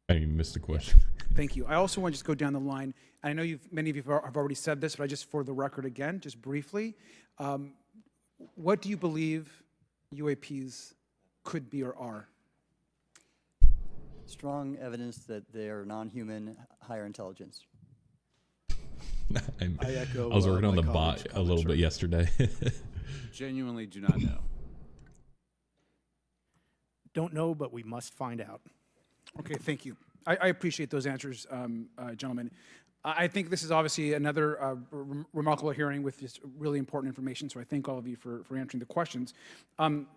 [SPEAKER 1] I even missed the question.
[SPEAKER 3] Thank you. I also want to just go down the line. I know many of you have already said this, but I just, for the record again, just briefly, what do you believe UAPs could be or are?
[SPEAKER 6] Strong evidence that they are non-human, higher intelligence.
[SPEAKER 1] I
[SPEAKER 9] echo,
[SPEAKER 1] was working on
[SPEAKER 9] my
[SPEAKER 1] the
[SPEAKER 9] colleagues'
[SPEAKER 1] bot a
[SPEAKER 9] comments,
[SPEAKER 1] little
[SPEAKER 9] sir.
[SPEAKER 1] bit yesterday.
[SPEAKER 7] Genuinely do not know.
[SPEAKER 8] Don't know, but we must find out.
[SPEAKER 3] Okay, thank you. I appreciate those answers, gentlemen. I think this is obviously another remarkable hearing with just really important information, so I thank all of you for answering the questions.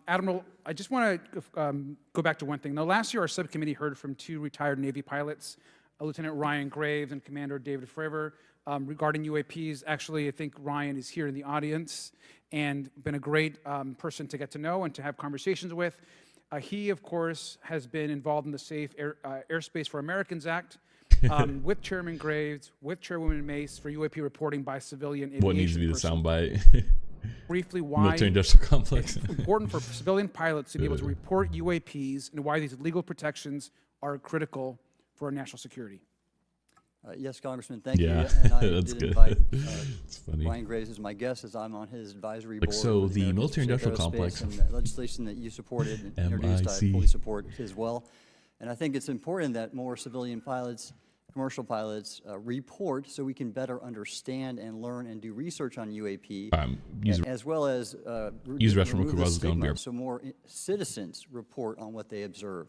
[SPEAKER 3] Admiral, I just want to go back to one thing. Now, last year, our subcommittee heard from 2 retired Navy pilots, Lieutenant Ryan Graves and Commander David Fravor, regarding UAPs. Actually, I think Ryan is here in the audience and been a great person to get to know and to have conversations with. He, of course, has been involved in the Safe Airspace for Americans Act with Chairman Graves, with Chairwoman Mace for UAP reporting by civilian aviation
[SPEAKER 1] What needs to be the
[SPEAKER 3] personnel.
[SPEAKER 1] soundbite?
[SPEAKER 3] Briefly, why
[SPEAKER 1] Military industrial complex.
[SPEAKER 3] it's important for civilian pilots to be able to report UAPs and why these legal protections are critical for our national security.
[SPEAKER 6] Yes, Congressman, thank you.
[SPEAKER 1] Yeah,
[SPEAKER 6] And I
[SPEAKER 1] that's
[SPEAKER 6] did
[SPEAKER 1] good.
[SPEAKER 6] invite
[SPEAKER 1] It's funny.
[SPEAKER 6] Ryan Graves as my guest, as I'm on his advisory
[SPEAKER 1] Like,
[SPEAKER 6] board.
[SPEAKER 1] so
[SPEAKER 6] for
[SPEAKER 1] the
[SPEAKER 6] American
[SPEAKER 1] military
[SPEAKER 6] Safe
[SPEAKER 1] industrial
[SPEAKER 6] Aerospace,
[SPEAKER 1] complex.
[SPEAKER 6] and the legislation that you supported and introduced, I
[SPEAKER 1] MIC.
[SPEAKER 6] fully support as well. And I think it's important that more civilian pilots, commercial pilots, report so we can better understand and learn and do research on UAP, as well as
[SPEAKER 1] use restroom
[SPEAKER 6] remove the
[SPEAKER 1] because it's going
[SPEAKER 6] stigma,
[SPEAKER 1] to
[SPEAKER 6] so more citizens report on what they observe.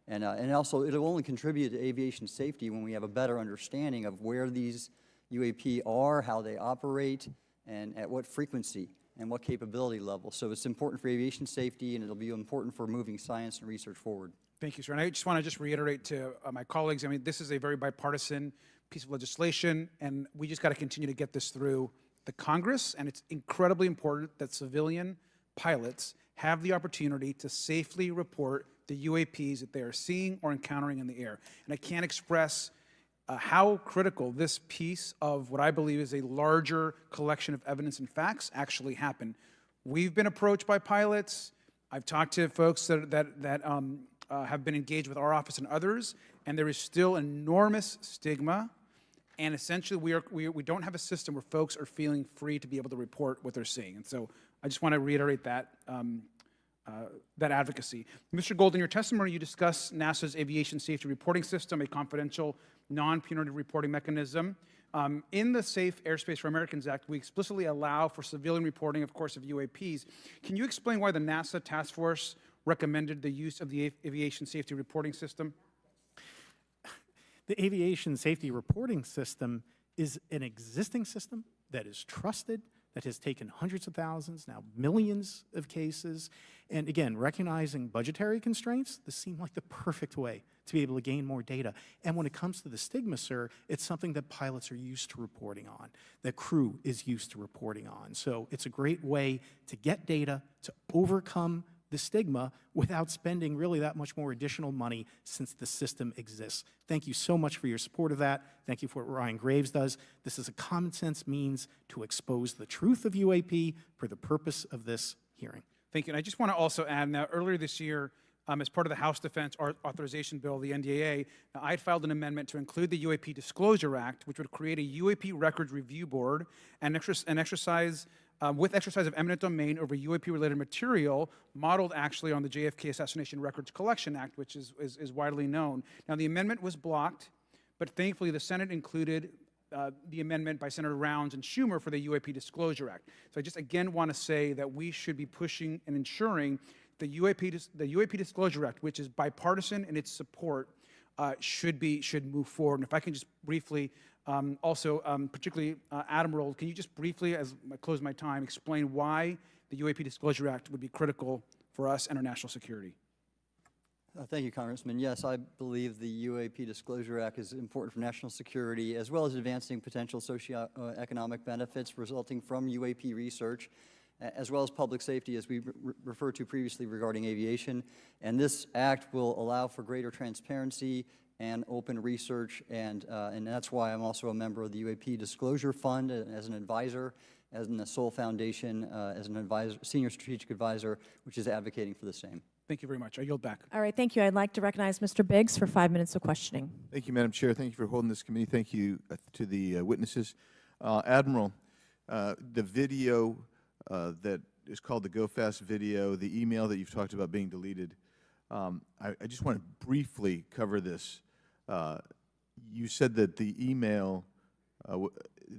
[SPEAKER 6] And also, it'll only contribute to aviation safety when we have a better understanding of where these UAP are, how they operate, and at what frequency and what capability level. So it's important for aviation safety, and it'll be important for moving science and research forward.
[SPEAKER 3] Thank you, sir. And I just want to reiterate to my colleagues, I mean, this is a very bipartisan piece of legislation, and we just got to continue to get this through the Congress, and it's incredibly important that civilian pilots have the opportunity to safely report the UAPs that they are seeing or encountering in the air. And I can't express how critical this piece of what I believe is a larger collection of evidence and facts actually happened. We've been approached by pilots. I've talked to folks that have been engaged with our office and others, and there is still enormous stigma. And essentially, we don't have a system where folks are feeling free to be able to report what they're seeing. And so I just want to reiterate that, that advocacy. Mr. Gold, in your testimony, you discuss NASA's aviation safety reporting system, a confidential, non-punitive reporting mechanism. In the Safe Airspace for Americans Act, we explicitly allow for civilian reporting, of course, of UAPs. Can you explain why the NASA task force recommended the use of the aviation safety reporting system?
[SPEAKER 8] The aviation safety reporting system is an existing system that is trusted, that has taken hundreds of thousands, now millions of cases. And again, recognizing budgetary constraints, this seemed like the perfect way to be able to gain more data. And when it comes to the stigma, sir, it's something that pilots are used to reporting on, that crew is used to reporting on. So it's a great way to get data, to overcome the stigma without spending really that much more additional money since the system exists. Thank you so much for your support of that. Thank you for what Ryan Graves does. This is a common sense means to expose the truth of UAP for the purpose of this hearing.
[SPEAKER 3] Thank you. And I just want to also add, now earlier this year, as part of the House Defense Authorization Bill, the NDAA, I had filed an amendment to include the UAP Disclosure Act, which would create a UAP Records Review Board and exercise with exercise of eminent domain over UAP-related material, modeled actually on the JFK Assassination Records Collection Act, which is widely known. Now, the amendment was blocked, but thankfully the Senate included the amendment by Senator Rounds and Schumer for the UAP Disclosure Act. So I just again want to say that we should be pushing and ensuring the UAP Disclosure Act, which is bipartisan in its support, should move forward. And if I can just briefly, particularly Admiral, can you just briefly, as I close my time, explain why the UAP Disclosure Act would be critical for us and our national security?
[SPEAKER 6] Thank you, Congressman. Yes, I believe the UAP Disclosure Act is important for national security, as well as advancing potential socioeconomic benefits resulting from UAP research, as well as public safety, as we referred to previously regarding aviation. And this act will allow for greater transparency and open research, and that's why I'm also a member of the UAP Disclosure Fund as an advisor, as in the Sol Foundation, as an advisor, senior strategic advisor, which is advocating for the same.
[SPEAKER 3] Thank you very much. I yield back.
[SPEAKER 2] All right, thank you. I'd like to recognize Mr. Biggs for 5 minutes of questioning.
[SPEAKER 15] Thank you, Madam Chair. Thank you for holding this committee. Thank you to the witnesses. Admiral, the video that is called the Go Fast video, the email that you've talked about being deleted, I just want to briefly cover this. You said that the email,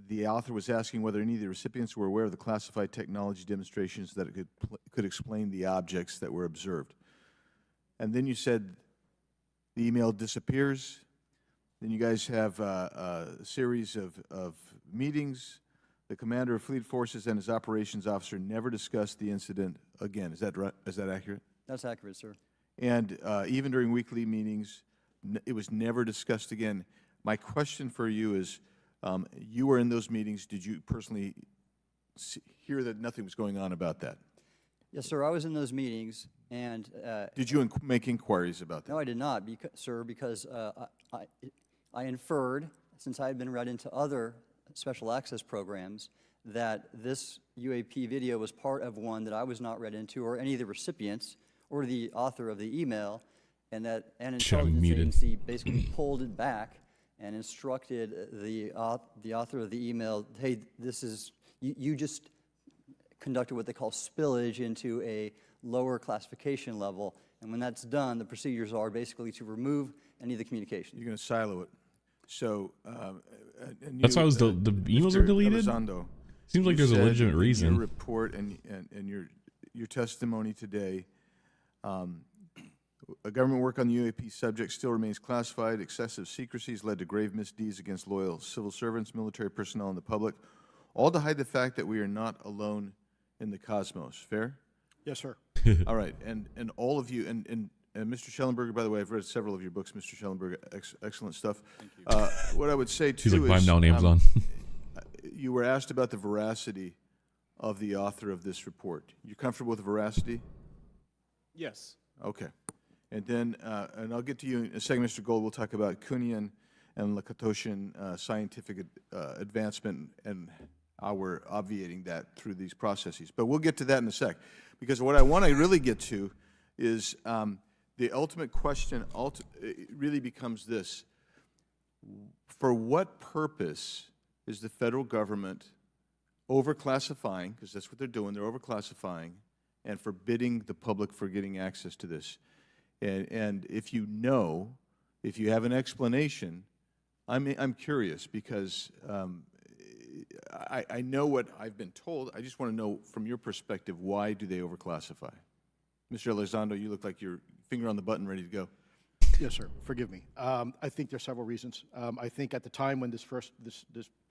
[SPEAKER 15] the author was asking whether any of the recipients were aware of the classified technology demonstrations that it could explain the objects that were observed. And then you said the email disappears. Then you guys have a series of meetings. The commander of fleet forces and his operations officer never discussed the incident again. Is that right? Is that accurate?
[SPEAKER 6] That's accurate, sir.
[SPEAKER 15] And even during weekly meetings, it was never discussed again. My question for you is, you were in those meetings. Did you personally hear that nothing was going on about that?
[SPEAKER 6] Yes, sir. I was in those meetings, and
[SPEAKER 15] did you make inquiries about that?
[SPEAKER 6] No, I did not, sir, because I inferred, since I had been read into other special access programs, that this UAP video was part of one that I was not read into, or any of the recipients, or the author of the email, and that an intelligence agency basically pulled it back and instructed the author of the email, hey, this is, you just conducted what they call spillage into a lower classification level, and when that's done, the procedures are basically to remove any of the communication.
[SPEAKER 15] You're going to silo it. So,
[SPEAKER 1] that's why the emails were deleted?
[SPEAKER 15] Elizondo,
[SPEAKER 1] seems like there's a legitimate reason.
[SPEAKER 15] Your report and your testimony today, a government work on the UAP subject still remains classified. Excessive secrecy has led to grave misdeeds against loyal civil servants, military personnel, and the public, all to hide the fact that we are not alone in the cosmos. Fair?
[SPEAKER 9] Yes, sir.
[SPEAKER 15] All right, and all of you, and Mr. Schellenberger, by the way, I've read several of your books, Mr. Schellenberger, excellent stuff.
[SPEAKER 3] Thank you.
[SPEAKER 15] What I would say, too,
[SPEAKER 1] he's like 5 now names on.
[SPEAKER 15] You were asked about the veracity of the author of this report. You comfortable with the veracity?
[SPEAKER 7] Yes.
[SPEAKER 15] Okay. And then, and I'll get to you in a second, Mr. Gold. We'll talk about Kunian and Lakatoshan scientific advancement and how we're obviating that through these processes. But we'll get to that in a sec, because what I want to really get to is the ultimate question it really becomes this: for what purpose is the federal government overclassifying, because that's what they're doing, they're overclassifying, and forbidding the public for getting access to this? And if you know, if you have an explanation, I'm curious, because I know what I've been told. I just want to know, from your perspective, why do they overclassify? Mr. Elizondo, you look like you're finger on the button, ready to go.
[SPEAKER 9] Yes, sir. Forgive me. I think there's several reasons. I think at the time when this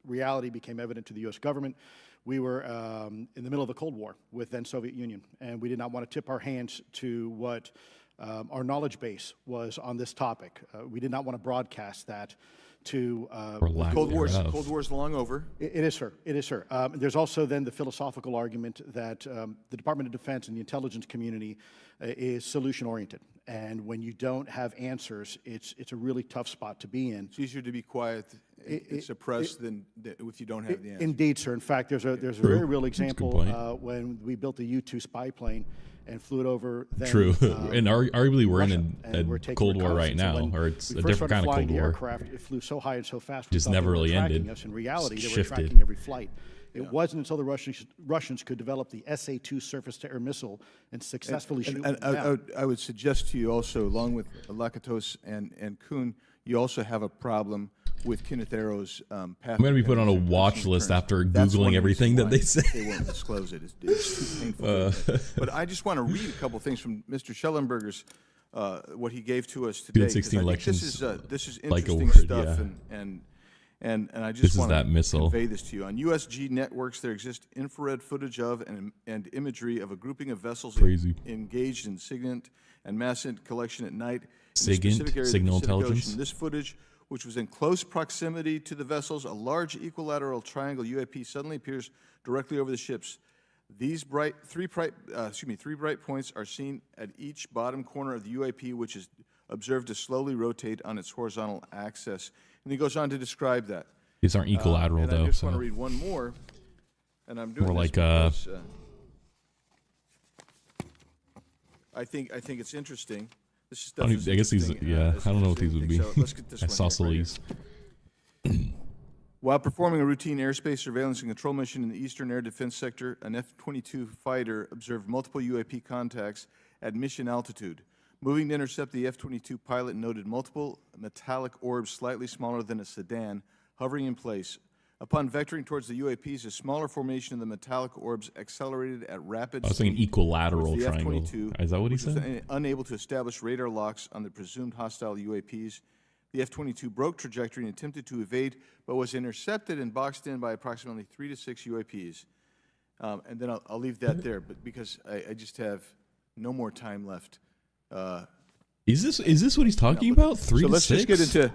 [SPEAKER 9] reality became evident to the U.S. government, we were in the middle of the Cold War with then Soviet Union, and we did not want to tip our hands to what our knowledge base was on this topic. We did not want to broadcast that to
[SPEAKER 15] Cold War's long over.
[SPEAKER 9] It is, sir. It is, sir. There's also then the philosophical argument that the Department of Defense and the intelligence community is solution-oriented. And when you don't have answers, it's a really tough spot to be in.
[SPEAKER 15] It's easier to be quiet and suppressed than if you don't have the answer.
[SPEAKER 9] Indeed, sir. In fact, there's a very real example when we built the U-2 spy plane and flew it over. Then,
[SPEAKER 1] True. And arguably we're
[SPEAKER 9] Russia,
[SPEAKER 1] in
[SPEAKER 9] and we're
[SPEAKER 1] a
[SPEAKER 9] taking
[SPEAKER 1] Cold War right
[SPEAKER 9] reconnaissance.
[SPEAKER 1] now, or it's
[SPEAKER 9] We
[SPEAKER 1] a
[SPEAKER 9] first
[SPEAKER 1] different
[SPEAKER 9] started
[SPEAKER 1] kind of
[SPEAKER 9] flying
[SPEAKER 1] Cold
[SPEAKER 9] the
[SPEAKER 1] War.
[SPEAKER 9] aircraft, it flew so high and so fast.
[SPEAKER 1] Just
[SPEAKER 9] we thought
[SPEAKER 1] never
[SPEAKER 9] they were
[SPEAKER 1] really
[SPEAKER 9] tracking
[SPEAKER 1] ended.
[SPEAKER 9] us. In reality, they were
[SPEAKER 1] Shifted.
[SPEAKER 9] tracking every flight. It wasn't until the Russians could develop the SA-2 surface-to-air missile and successfully shoot them down.
[SPEAKER 15] I would suggest to you also, along with Lakatos and Kuhn, you also have a problem with Kenneth Arrow's path.
[SPEAKER 1] I'm going to be put on a watch list after Googling everything that they say.
[SPEAKER 15] They won't disclose it. It's too painful. But I just want to read a couple things from Mr. Schellenberger's, what he gave to us today.
[SPEAKER 1] 16 elections.
[SPEAKER 15] This is
[SPEAKER 1] like
[SPEAKER 15] interesting stuff, and I just want to convey this to you. On USG networks, there exists infrared footage of and imagery of a grouping of vessels engaged in SIGINT and massive collection at night.
[SPEAKER 1] SIGINT, signal intelligence.
[SPEAKER 15] This footage, which was in close proximity to the vessels, a large equilateral triangle UAP suddenly appears directly over the ships. These three bright points are seen at each bottom corner of the UAP, which is observed to slowly rotate on its horizontal axis. And he goes on to describe that.
[SPEAKER 1] These aren't equilateral, though.
[SPEAKER 15] I just want to read one more, and I'm doing
[SPEAKER 1] more
[SPEAKER 15] this
[SPEAKER 1] like
[SPEAKER 15] because I think it's interesting. This stuff is
[SPEAKER 1] I guess these, I don't know what these would be.
[SPEAKER 15] So let's get this
[SPEAKER 1] I
[SPEAKER 15] one
[SPEAKER 1] saw
[SPEAKER 15] here,
[SPEAKER 1] Solis.
[SPEAKER 15] While performing a routine airspace surveillance and control mission in the Eastern Air Defense Sector, an F-22 fighter observed multiple UAP contacts at mission altitude. Moving to intercept, the F-22 pilot noted multiple metallic orbs slightly smaller than a sedan hovering in place. Upon vectoring towards the UAPs, a smaller formation of the metallic orbs accelerated at rapid speed.
[SPEAKER 1] I was thinking equilateral
[SPEAKER 15] the
[SPEAKER 1] triangle.
[SPEAKER 15] F-22,
[SPEAKER 1] Is that what he
[SPEAKER 15] which was
[SPEAKER 1] said?
[SPEAKER 15] unable to establish radar locks on the presumed hostile UAPs. The F-22 broke trajectory and attempted to evade, but was intercepted and boxed in by approximately 3 to 6 UAPs. And then I'll leave that there, but because I just have no more time left.
[SPEAKER 1] Is this what he's talking about? 3 to 6?
[SPEAKER 15] So let's just get into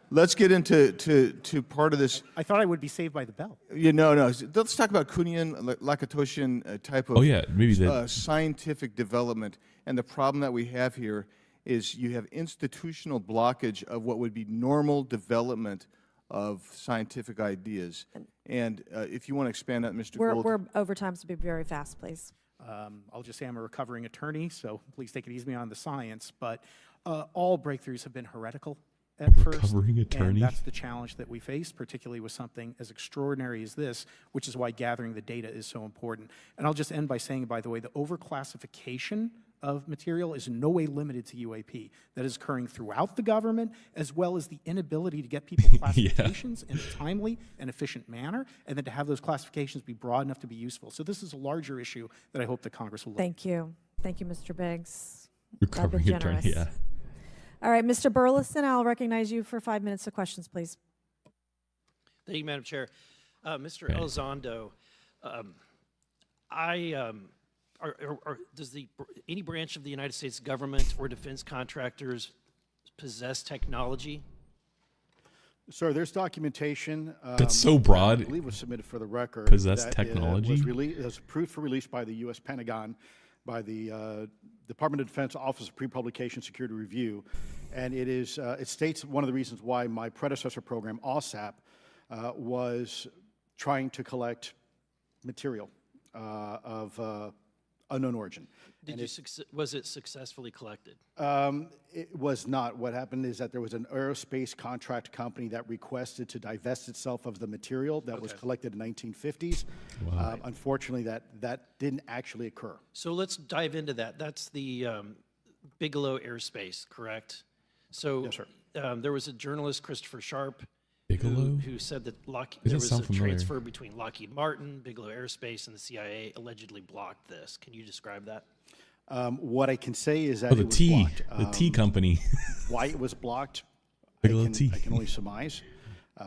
[SPEAKER 15] let's get into part of this.
[SPEAKER 8] I thought I would be saved by the bell.
[SPEAKER 15] No. Let's talk about Kuhnian, Lakatoshan type of scientific development. And the problem that we have here is you have institutional blockage of what would be normal development of scientific ideas. And if you want to expand that, Mr. Gold.
[SPEAKER 2] We're over time, so be very fast, please.
[SPEAKER 8] I'll just say I'm a recovering attorney, so please take it easy on the science. But all breakthroughs have been heretical at first. And that's the challenge that we face, particularly with something as extraordinary as this, which is why gathering the data is so important. And I'll just end by saying, by the way, the overclassification of material is in no way limited to UAP. That is occurring throughout the government, as well as the inability to get people classifications in a timely and efficient manner, and then to have those classifications be broad enough to be useful. So this is a larger issue that I hope that Congress will look at.
[SPEAKER 2] Thank you. Thank you, Mr. Biggs.
[SPEAKER 1] Recovering attorney, yeah.
[SPEAKER 2] All right, Mr. Burleson, I'll recognize you for 5 minutes of questions, please.
[SPEAKER 16] Thank you, Madam Chair. Mr. Elizondo, does any branch of the United States government or defense contractors possess technology?
[SPEAKER 9] Sir, there's documentation.
[SPEAKER 1] That's so broad.
[SPEAKER 9] I believe was submitted for the record.
[SPEAKER 1] Possess
[SPEAKER 9] that
[SPEAKER 1] technology?
[SPEAKER 9] was approved for release by the U.S. Pentagon by the Department of Defense Office of Pre-Publication Security Review, and it states one of the reasons why my predecessor program, OSAP, was trying to collect material of unknown origin.
[SPEAKER 16] Was it successfully collected?
[SPEAKER 9] It was not. What happened is that there was an aerospace contract company that requested to divest itself of the material that was collected in the 1950s.
[SPEAKER 1] Wow.
[SPEAKER 9] Unfortunately, that didn't actually occur.
[SPEAKER 16] So let's dive into that. That's the Bigelow Airspace, correct? So
[SPEAKER 9] Yes, sir.
[SPEAKER 16] There was a journalist, Christopher Sharp,
[SPEAKER 1] Bigelow?
[SPEAKER 16] who said that there
[SPEAKER 1] Doesn't
[SPEAKER 16] was a
[SPEAKER 1] sound familiar.
[SPEAKER 16] transfer between Lockheed Martin, Bigelow Airspace, and the CIA allegedly blocked this. Can you describe that?
[SPEAKER 9] What I can say is that
[SPEAKER 1] Oh, the
[SPEAKER 9] it was
[SPEAKER 1] tea,
[SPEAKER 9] blocked.
[SPEAKER 1] the tea company.
[SPEAKER 9] Why it was blocked,
[SPEAKER 1] Bigelow Tea.
[SPEAKER 9] I can only surmise.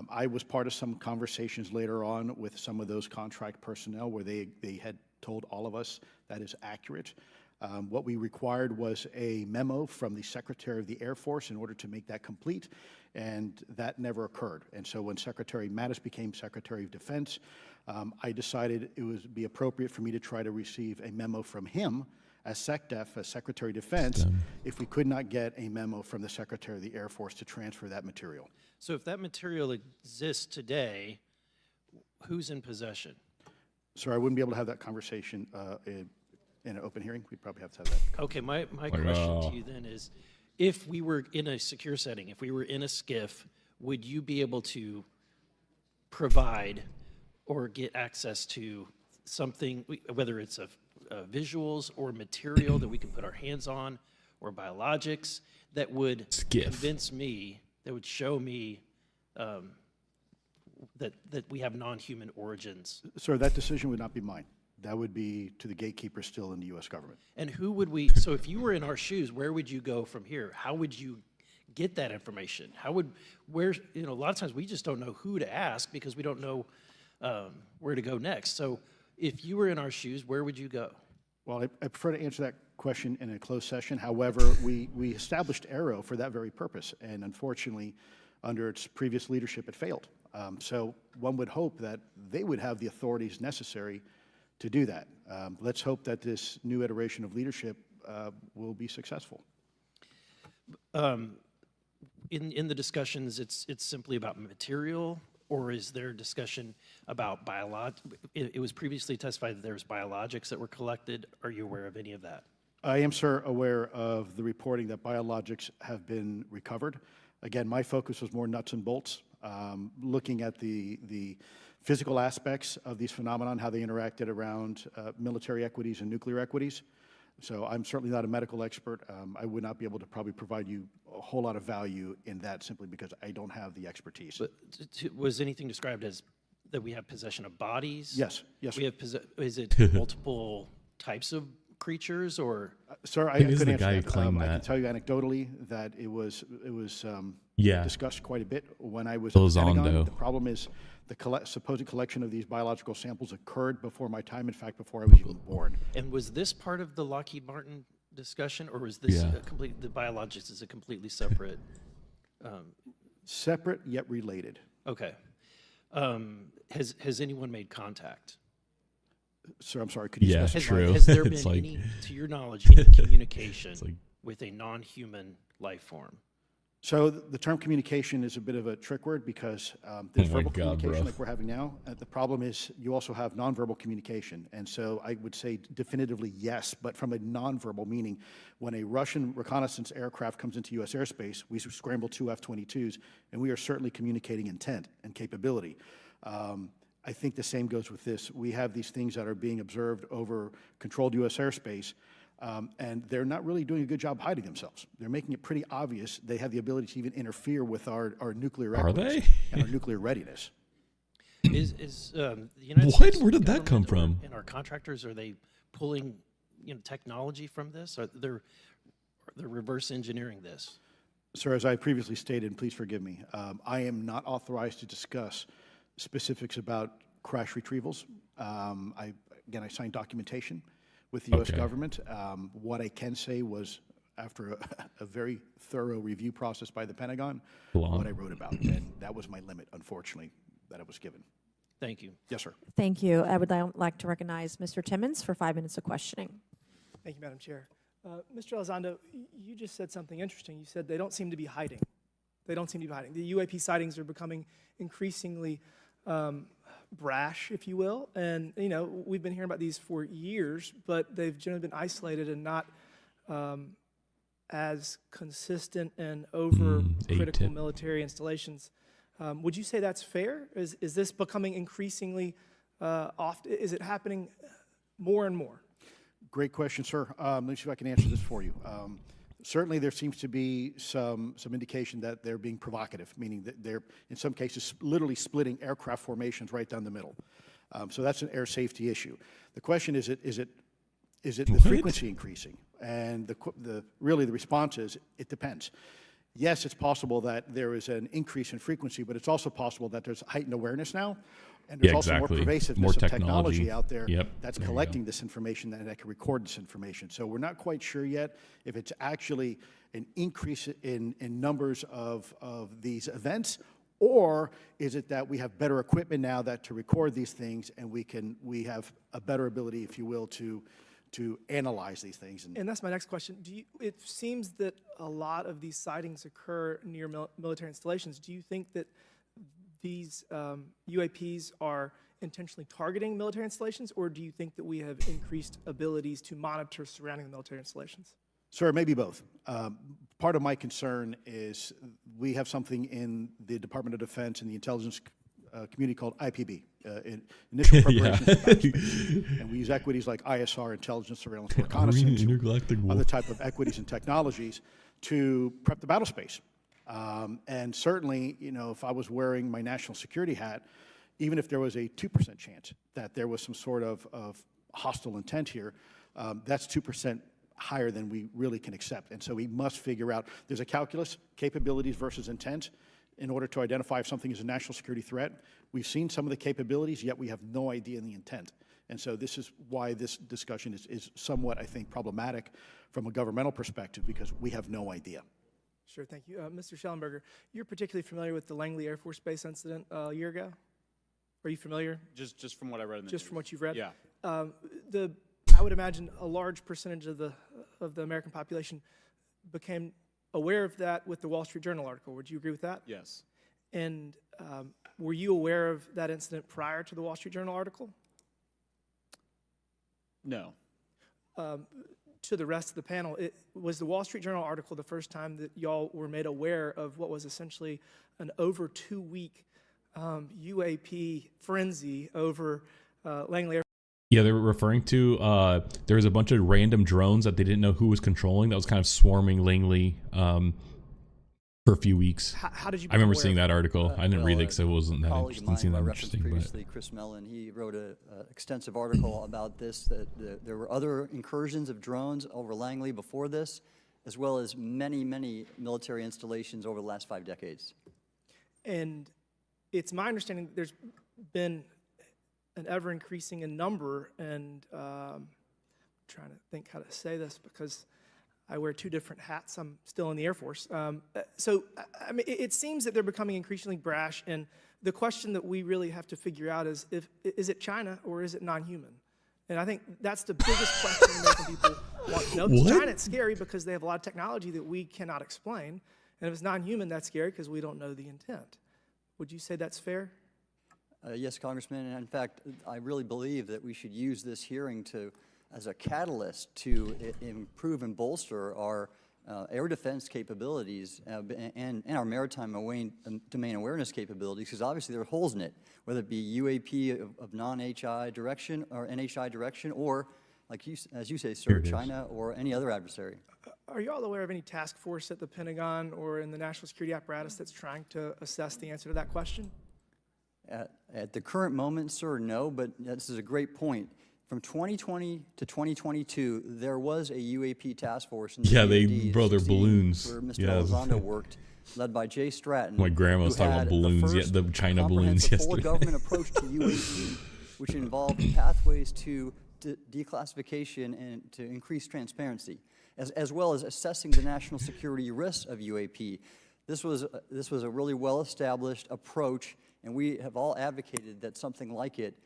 [SPEAKER 9] I was part of some conversations later on with some of those contract personnel where they had told all of us that is accurate. What we required was a memo from the Secretary of the Air Force in order to make that complete, and that never occurred. And so when Secretary Mattis became Secretary of Defense, I decided it would be appropriate for me to try to receive a memo from him as SecDef, as Secretary of Defense, if we could not get a memo from the Secretary of the Air Force to transfer that material.
[SPEAKER 16] So if that material exists today, who's in possession?
[SPEAKER 9] Sir, I wouldn't be able to have that conversation in an open hearing. We'd probably have to have that.
[SPEAKER 16] Okay, my question to you then is, if we were in a secure setting, if we were in a SCIF, would you be able to provide or get access to something, whether it's visuals or material that we can put our hands on, or biologics, that would convince me, that would show me that we have non-human origins?
[SPEAKER 9] Sir, that decision would not be mine. That would be to the gatekeeper still in the U.S. government.
[SPEAKER 16] And who would we, so if you were in our shoes, where would you go from here? How would you get that information? A lot of times we just don't know who to ask because we don't know where to go next. So if you were in our shoes, where would you go?
[SPEAKER 9] Well, I prefer to answer that question in a closed session. However, we established Aero for that very purpose, and unfortunately, under its previous leadership, it failed. So one would hope that they would have the authorities necessary to do that. Let's hope that this new iteration of leadership will be successful.
[SPEAKER 16] In the discussions, it's simply about material, or is there discussion about it was previously testified that there's biologics that were collected. Are you aware of any of that?
[SPEAKER 9] I am, sir, aware of the reporting that biologics have been recovered. Again, my focus was more nuts and bolts, looking at the physical aspects of these phenomenon, how they interacted around military equities and nuclear equities. So I'm certainly not a medical expert. I would not be able to probably provide you a whole lot of value in that simply because I don't have the expertise.
[SPEAKER 16] But was anything described as that we have possession of bodies?
[SPEAKER 9] Yes, yes.
[SPEAKER 16] We have is it multiple types of creatures, or?
[SPEAKER 9] Sir, I couldn't answer that.
[SPEAKER 1] I can
[SPEAKER 9] tell you anecdotally that it was discussed quite a bit when I was
[SPEAKER 1] at
[SPEAKER 9] the Pentagon.
[SPEAKER 1] Elizondo.
[SPEAKER 9] The problem is the supposed collection of these biological samples occurred before my time, in fact, before I was even born.
[SPEAKER 16] And was this part of the Lockheed Martin discussion, or was this the biologics is a completely separate?
[SPEAKER 9] Separate yet related.
[SPEAKER 16] Okay. Has anyone made contact?
[SPEAKER 9] Sir, I'm sorry, could you specify?
[SPEAKER 1] True.
[SPEAKER 16] Has there been
[SPEAKER 1] It's like-
[SPEAKER 16] any, to your knowledge, any communication with a non-human life form?
[SPEAKER 9] So the term communication is a bit of a trick word because there's verbal communication like we're having now. The problem is you also have nonverbal communication. And so I would say definitively yes, but from a nonverbal meaning, when a Russian reconnaissance aircraft comes into U.S. airspace, we scramble 2 F-22s, and we are certainly communicating intent and capability. I think the same goes with this. We have these things that are being observed over controlled U.S. airspace, and they're not really doing a good job hiding themselves. They're making it pretty obvious they have the ability to even interfere with our nuclear equities and our nuclear readiness.
[SPEAKER 16] Is the United
[SPEAKER 1] What?
[SPEAKER 16] States
[SPEAKER 1] Where did that come
[SPEAKER 16] government
[SPEAKER 1] from?
[SPEAKER 16] And our contractors, are they pulling technology from this? Are they're reverse engineering this?
[SPEAKER 9] Sir, as I previously stated, and please forgive me, I am not authorized to discuss specifics about crash retrievals. I signed documentation with the U.S. government. What I can say was, after a very thorough review process by the Pentagon, what I wrote about, and that was my limit, unfortunately, that I was given.
[SPEAKER 16] Thank you.
[SPEAKER 9] Yes, sir.
[SPEAKER 12] Thank you. I would now like to recognize Mr. Timmons for 5 minutes of questioning.
[SPEAKER 17] Thank you, Madam Chair. Mr. Elizondo, you just said something interesting. You said they don't seem to be hiding. They don't seem to be hiding. The UAP sightings are becoming increasingly brash, if you will. And, you know, we've been hearing about these for years, but they've generally been isolated and not as consistent and over critical military installations. Would you say that's fair? Is this becoming increasingly often? Is it happening more and more?
[SPEAKER 9] Great question, sir. Let me see if I can answer this for you. Certainly, there seems to be some indication that they're being provocative, meaning that they're, in some cases, literally splitting aircraft formations right down the middle. So that's an air safety issue. The question is it the frequency increasing? And really the response is it depends. Yes, it's possible that there is an increase in frequency, but it's also possible that there's heightened awareness now. And there's also more pervasiveness of technology out there that's collecting this information and that can record this information. So we're not quite sure yet if it's actually an increase in numbers of these events, or is it that we have better equipment now that to record these things and we have a better ability, if you will, to analyze these things.
[SPEAKER 17] And that's my next question. It seems that a lot of these sightings occur near military installations. Do you think that these UAPs are intentionally targeting military installations, or do you think that we have increased abilities to monitor surrounding the military installations?
[SPEAKER 9] Sir, maybe both. Part of my concern is we have something in the Department of Defense and the intelligence community called IPB, Initial Preparations for Battle Space. And we use equities like ISR, intelligence, surveillance, reconnaissance, other type of equities and technologies to prep the battle space. And certainly, you know, if I was wearing my national security hat, even if there was a 2% chance that there was some sort of hostile intent here, that's 2% higher than we really can accept. And so we must figure out, there's a calculus, capabilities versus intent, in order to identify if something is a national security threat. We've seen some of the capabilities, yet we have no idea in the intent. And so this is why this discussion is somewhat, I think, problematic from a governmental perspective, because we have no idea.
[SPEAKER 17] Sure, thank you. Mr. Schellenberger, you're particularly familiar with the Langley Air Force Base incident a year ago? Are you familiar?
[SPEAKER 7] Just from what I read in the
[SPEAKER 17] Just
[SPEAKER 7] news.
[SPEAKER 17] from what you've read?
[SPEAKER 7] Yeah.
[SPEAKER 17] I would imagine a large percentage of the American population became aware of that with the Wall Street Journal article. Would you agree with that?
[SPEAKER 7] Yes.
[SPEAKER 17] And were you aware of that incident prior to the Wall Street Journal article?
[SPEAKER 7] No.
[SPEAKER 17] To the rest of the panel, was the Wall Street Journal article the first time that y'all were made aware of what was essentially an over 2-week UAP frenzy over Langley Air?
[SPEAKER 1] Yeah, they were referring to there was a bunch of random drones that they didn't know who was controlling that was kind of swarming Langley for a few weeks.
[SPEAKER 17] How did you?
[SPEAKER 1] I remember seeing that article. I didn't read it because it wasn't that interesting.
[SPEAKER 6] I referenced previously, Chris Mellon, he wrote an extensive article about this, that there were other incursions of drones over Langley before this, as well as many, many military installations over the last 5 decades.
[SPEAKER 17] And it's my understanding that there's been an ever increasing in number, and I'm trying to think how to say this because I wear 2 different hats. I'm still in the Air Force. So, I mean, it seems that they're becoming increasingly brash, and the question that we really have to figure out is it China or is it non-human? And I think that's the biggest question American people want to know. If it's China, it's scary because they have a lot of technology that we cannot explain. And if it's non-human, that's scary because we don't know the intent. Would you say that's fair?
[SPEAKER 6] Yes, Congressman. And in fact, I really believe that we should use this hearing as a catalyst to improve and bolster our air defense capabilities and our maritime domain awareness capabilities, because obviously there are holes in it, whether it be UAP of non-HI direction or NHI direction, or, like as you say, sir, China or any other adversary.
[SPEAKER 17] Are you all aware of any task force at the Pentagon or in the national security apparatus that's trying to assess the answer to that question?
[SPEAKER 6] At the current moment, sir, no, but this is a great point. From 2020 to 2022, there was a UAP task force in the
[SPEAKER 1] they brought their balloons.
[SPEAKER 6] Where Mr. Elizondo worked, led by Jay Stratton.
[SPEAKER 1] My grandma was talking about balloons, the China balloons yesterday.
[SPEAKER 6] Full government approach to UAP, which involved pathways to declassification and to increase transparency, as well as assessing the national security risks of UAP. This was a really well-established approach and we have all advocated that something like it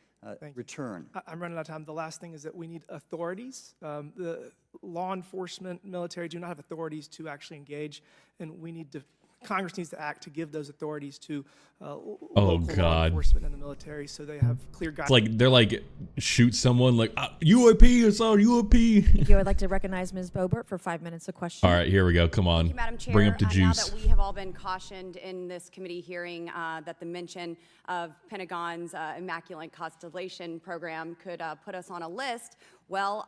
[SPEAKER 6] return.
[SPEAKER 17] I'm running out of time. The last thing is that we need authorities. The law enforcement, military do not have authorities to actually engage, and we need to. Congress needs to act to give those authorities to local law enforcement and the military, so they have clear guidelines.
[SPEAKER 1] It's like they're like shoot someone like UAP. It's our UAP.
[SPEAKER 12] Thank you. I'd like to recognize Ms. Boebert for 5 minutes of question.
[SPEAKER 1] All right, here we go. Come on.
[SPEAKER 18] Thank you, Madam Chair.
[SPEAKER 1] Bring up the
[SPEAKER 18] Now
[SPEAKER 1] juice.
[SPEAKER 18] that we have all been cautioned in this committee hearing that the mention of Pentagon's Immaculate Constellation program could put us on a list, well,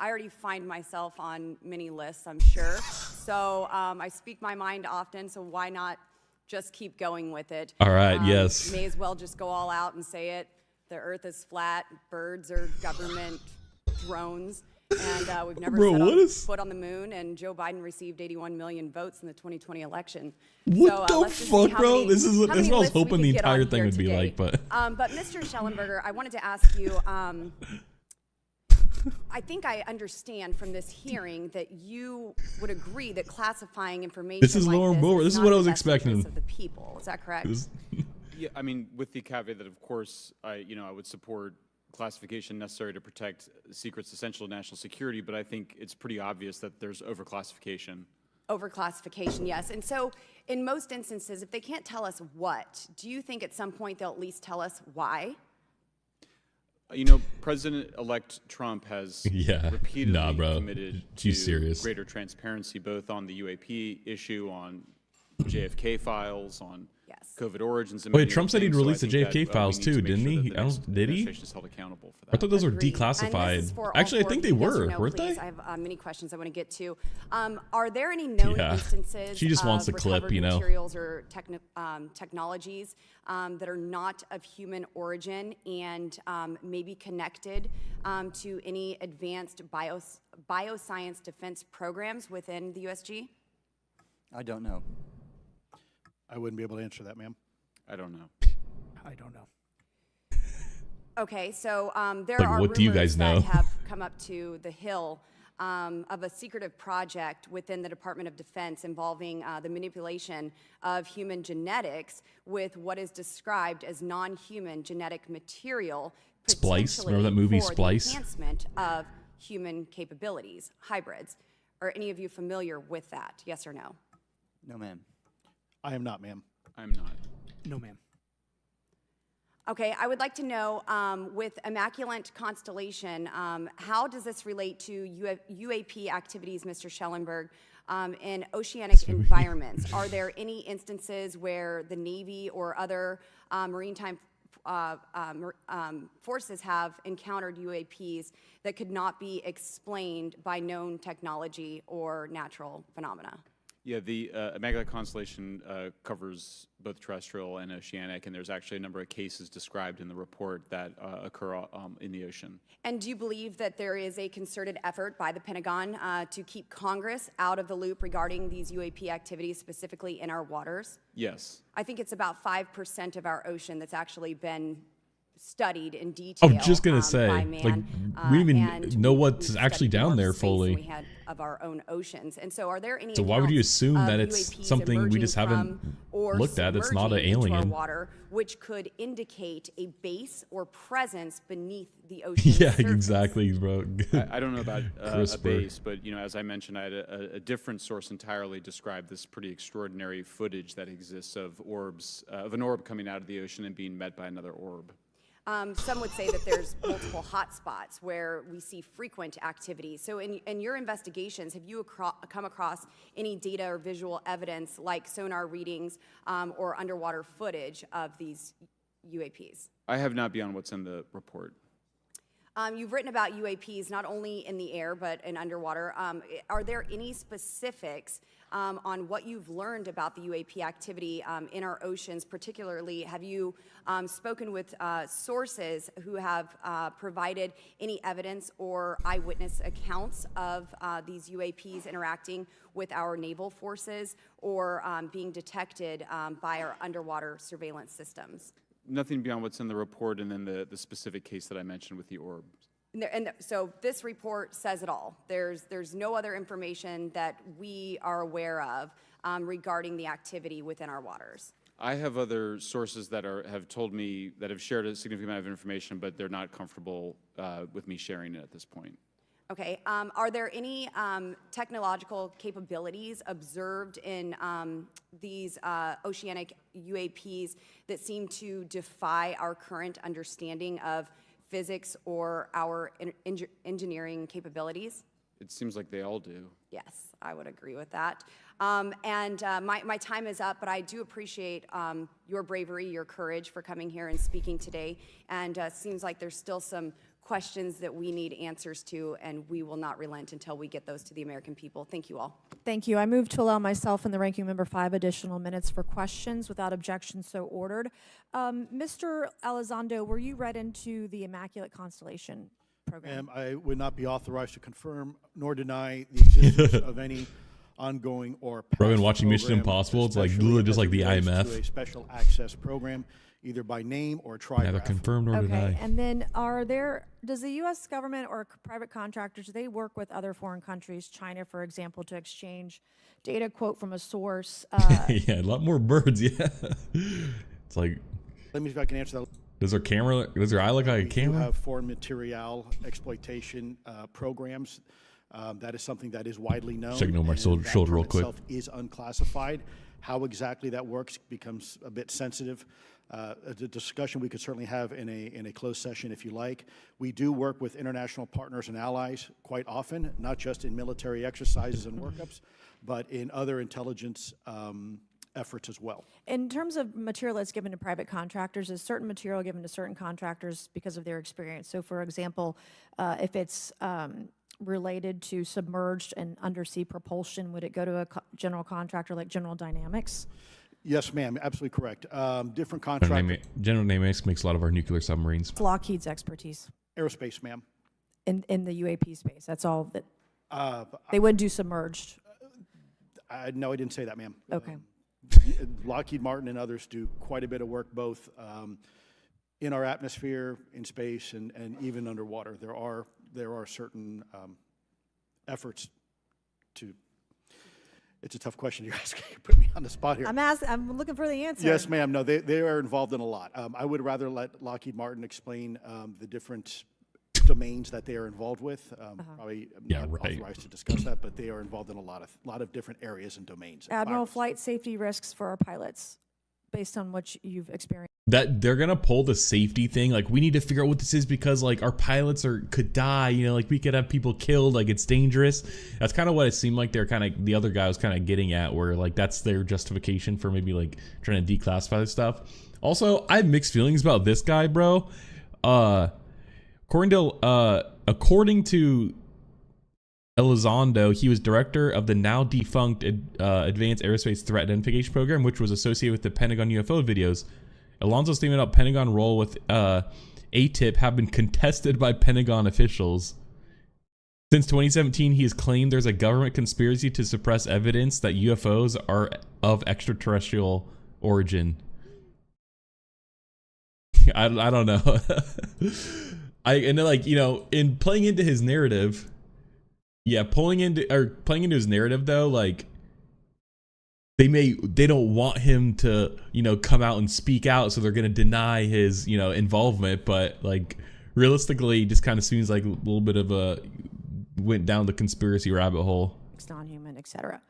[SPEAKER 18] I already find myself on many lists, I'm sure. So I speak my mind often, so why not just keep going with it?
[SPEAKER 1] All right, yes.
[SPEAKER 18] May as well just go all out and say it. The earth is flat, birds are government drones, and we've never set foot on the moon, and Joe Biden received 81 million votes in the 2020 election.
[SPEAKER 1] What
[SPEAKER 18] so,
[SPEAKER 1] the fuck, bro? This is what I was hoping the entire thing would be like, but...
[SPEAKER 18] But Mr. Schellenberger, I wanted to ask you... I think I understand from this hearing that you would agree that classifying information
[SPEAKER 1] this is
[SPEAKER 18] like
[SPEAKER 1] Lauren Boebert. This is what I was expecting.
[SPEAKER 18] of the people. Is that correct?
[SPEAKER 7] Yeah, I mean, with the caveat that, of course, I would support classification necessary to protect secrets essential to national security, but I think it's pretty obvious that there's overclassification.
[SPEAKER 18] Overclassification, yes. And so, in most instances, if they can't tell us what, do you think at some point they'll at least tell us why?
[SPEAKER 7] President-elect Trump has
[SPEAKER 1] Yeah.
[SPEAKER 7] repeatedly
[SPEAKER 1] Nah, bro.
[SPEAKER 7] committed
[SPEAKER 1] She's
[SPEAKER 7] to
[SPEAKER 1] serious.
[SPEAKER 7] greater transparency, both on the UAP issue, on JFK files, on COVID origins. And
[SPEAKER 1] Wait,
[SPEAKER 7] many
[SPEAKER 1] Trump
[SPEAKER 7] other
[SPEAKER 1] said he'd
[SPEAKER 7] things. So I
[SPEAKER 1] release the
[SPEAKER 7] think
[SPEAKER 1] JFK
[SPEAKER 7] that,
[SPEAKER 1] files
[SPEAKER 7] we need to
[SPEAKER 1] too,
[SPEAKER 7] make
[SPEAKER 1] didn't
[SPEAKER 7] sure
[SPEAKER 1] he?
[SPEAKER 7] that the next
[SPEAKER 1] Did he?
[SPEAKER 7] administration is held accountable for that.
[SPEAKER 1] I thought those were
[SPEAKER 18] Agreed.
[SPEAKER 1] declassified.
[SPEAKER 18] And this is for all
[SPEAKER 1] Actually, I
[SPEAKER 18] four
[SPEAKER 1] think
[SPEAKER 18] of
[SPEAKER 1] they
[SPEAKER 18] you. Yes or
[SPEAKER 1] were,
[SPEAKER 18] no,
[SPEAKER 1] weren't
[SPEAKER 18] please?
[SPEAKER 1] they?
[SPEAKER 18] I have many questions I want to get to. Are there any known
[SPEAKER 1] Yeah.
[SPEAKER 18] instances
[SPEAKER 1] She just wants
[SPEAKER 18] of
[SPEAKER 1] the clip,
[SPEAKER 18] recovered
[SPEAKER 1] you know.
[SPEAKER 18] materials or technologies that are not of human origin and maybe connected to any advanced bioscience defense programs within the USG?
[SPEAKER 6] I don't know.
[SPEAKER 9] I wouldn't be able to answer that, ma'am.
[SPEAKER 7] I don't know.
[SPEAKER 8] I don't know.
[SPEAKER 18] Okay, so there
[SPEAKER 1] Like,
[SPEAKER 18] are
[SPEAKER 1] what do you
[SPEAKER 18] rumors
[SPEAKER 1] guys know?
[SPEAKER 18] that have come up to the Hill of a secretive project within the Department of Defense involving the manipulation of human genetics with what is described as non-human genetic material.
[SPEAKER 1] Splice. Remember that movie,
[SPEAKER 18] for
[SPEAKER 1] Splice?
[SPEAKER 18] The enhancement of human capabilities, hybrids. Are any of you familiar with that? Yes or no?
[SPEAKER 6] No, ma'am.
[SPEAKER 9] I am not, ma'am.
[SPEAKER 7] I'm not.
[SPEAKER 8] No, ma'am.
[SPEAKER 18] Okay, I would like to know, with Immaculate Constellation, how does this relate to UAP activities, Mr. Schellenberg, in oceanic environments? Are there any instances where the Navy or other maritime forces have encountered UAPs that could not be explained by known technology or natural phenomena?
[SPEAKER 7] Yeah, the Immaculate Constellation covers both terrestrial and oceanic, and there's actually a number of cases described in the report that occur in the ocean.
[SPEAKER 18] And do you believe that there is a concerted effort by the Pentagon to keep Congress out of the loop regarding these UAP activities, specifically in our waters?
[SPEAKER 7] Yes.
[SPEAKER 18] I think it's about 5% of our ocean that's actually been studied in detail.
[SPEAKER 1] I was just gonna say,
[SPEAKER 18] by
[SPEAKER 1] like,
[SPEAKER 18] man,
[SPEAKER 1] we didn't
[SPEAKER 18] and
[SPEAKER 1] even know
[SPEAKER 18] we've
[SPEAKER 1] what's actually
[SPEAKER 18] studied
[SPEAKER 1] down
[SPEAKER 18] more
[SPEAKER 1] there
[SPEAKER 18] space
[SPEAKER 1] fully.
[SPEAKER 18] than we had of our own oceans. And so, are there any?
[SPEAKER 1] So why would you
[SPEAKER 18] accounts
[SPEAKER 1] assume
[SPEAKER 18] of
[SPEAKER 1] that it's
[SPEAKER 18] UAPs
[SPEAKER 1] something we
[SPEAKER 18] emerging
[SPEAKER 1] just haven't
[SPEAKER 18] from or
[SPEAKER 1] looked at? It's not an
[SPEAKER 18] submerging into our
[SPEAKER 1] alien.
[SPEAKER 18] water, which could indicate a base or presence beneath the ocean.
[SPEAKER 1] Yeah,
[SPEAKER 18] surface?
[SPEAKER 1] exactly, bro.
[SPEAKER 7] I don't know about a
[SPEAKER 1] CRISPR.
[SPEAKER 7] base, but as I mentioned, I had a different source entirely describe this pretty extraordinary footage that exists of orbs, of an orb coming out of the ocean and being met by another orb.
[SPEAKER 18] Some would say that there's multiple hotspots where we see frequent activity. So in your investigations, have you come across any data or visual evidence like sonar readings or underwater footage of these UAPs?
[SPEAKER 7] I have not beyond what's in the report.
[SPEAKER 18] You've written about UAPs not only in the air but in underwater. Are there any specifics on what you've learned about the UAP activity in our oceans? Particularly, have you spoken with sources who have provided any evidence or eyewitness accounts of these UAPs interacting with our naval forces or being detected by our underwater surveillance systems?
[SPEAKER 7] Nothing beyond what's in the report and then the specific case that I mentioned with the orbs.
[SPEAKER 18] So this report says it all. There's no other information that we are aware of regarding the activity within our waters.
[SPEAKER 7] I have other sources that have told me, that have shared a significant amount of information, but they're not comfortable with me sharing it at this point.
[SPEAKER 18] Okay. Are there any technological capabilities observed in these oceanic UAPs that seem to defy our current understanding of physics or our engineering capabilities?
[SPEAKER 7] It seems like they all do.
[SPEAKER 18] Yes, I would agree with that. My time is up, but I do appreciate your bravery, your courage for coming here and speaking today. And seems like there's still some questions that we need answers to, and we will not relent until we get those to the American people. Thank you all.
[SPEAKER 2] Thank you. I move to allow myself and the ranking member 5 additional minutes for questions without objection, so ordered. Mr. Elizondo, were you read into the Immaculate Constellation program?
[SPEAKER 9] I would not be authorized to confirm nor deny the existence of any ongoing or past
[SPEAKER 1] Bro, been watching Mission
[SPEAKER 9] program,
[SPEAKER 1] Impossible. It's like
[SPEAKER 9] especially
[SPEAKER 1] literally just
[SPEAKER 9] as
[SPEAKER 1] like
[SPEAKER 9] it
[SPEAKER 1] the
[SPEAKER 9] relates to
[SPEAKER 1] IMF.
[SPEAKER 9] a special access program, either by name or
[SPEAKER 1] Neither
[SPEAKER 9] trigraph.
[SPEAKER 1] confirmed nor
[SPEAKER 2] Okay,
[SPEAKER 1] denied.
[SPEAKER 2] and then does the U.S. government or private contractors, do they work with other foreign countries, China, for example, to exchange data, quote from a source?
[SPEAKER 1] Yeah, a lot more birds. Yeah, it's like.
[SPEAKER 9] Let me see if I can answer that.
[SPEAKER 1] Does her eye look like a
[SPEAKER 9] We do
[SPEAKER 1] camera?
[SPEAKER 9] have foreign material exploitation programs. That is something that is widely known.
[SPEAKER 1] Checking over my
[SPEAKER 9] and
[SPEAKER 1] shoulder
[SPEAKER 9] that
[SPEAKER 1] real
[SPEAKER 9] term
[SPEAKER 1] quick.
[SPEAKER 9] itself is unclassified. How exactly that works becomes a bit sensitive. A discussion we could certainly have in a closed session if you like. We do work with international partners and allies quite often, not just in military exercises and workups, but in other intelligence efforts as well.
[SPEAKER 2] In terms of material that's given to private contractors, is certain material given to certain contractors because of their experience? So, for example, if it's related to submerged and undersea propulsion, would it go to a general contractor like General Dynamics?
[SPEAKER 9] Yes, ma'am, absolutely correct. Different contractors.
[SPEAKER 1] General Dynamics makes a lot of our nuclear submarines.
[SPEAKER 2] Lockheed's expertise
[SPEAKER 9] Aerospace, ma'am.
[SPEAKER 2] in the UAP space. That's all that they wouldn't do submerged.
[SPEAKER 9] No, I didn't say that, ma'am.
[SPEAKER 2] Okay.
[SPEAKER 9] Lockheed Martin and others do quite a bit of work both in our atmosphere, in space, and even underwater. There are certain efforts to. It's a tough question you're asking. You put me on the spot here.
[SPEAKER 2] I'm looking for the answer.
[SPEAKER 9] Yes, ma'am. No, they are involved in a lot. I would rather let Lockheed Martin explain the different domains that they are involved with. Probably not authorized to discuss that, but they are involved in a lot of different areas and domains.
[SPEAKER 2] Admiral, flight safety risks for our pilots, based on what you've experienced.
[SPEAKER 1] That they're gonna pull the safety thing. Like, we need to figure out what this is because like our pilots could die. You know, like we could have people killed. Like, it's dangerous. That's kind of what it seemed like. The other guy was kind of getting at, where like that's their justification for maybe like trying to declassify this stuff. Also, I have mixed feelings about this guy, bro. According to Elizondo, he was director of the now defunct Advanced Aerospace Threat Identification Program, which was associated with the Pentagon UFO videos. Alonso's statement about Pentagon role with ATIP have been contested by Pentagon officials. Since 2017, he has claimed there's a government conspiracy to suppress evidence that UFOs are of extraterrestrial origin. I don't know. In playing into his narrative, playing into his narrative though, like they don't want him to, come out and speak out, so they're going to deny his, involvement, but like realistically, it just kind of seems like a little bit of went down the conspiracy rabbit hole.
[SPEAKER 2] Non-human, etc.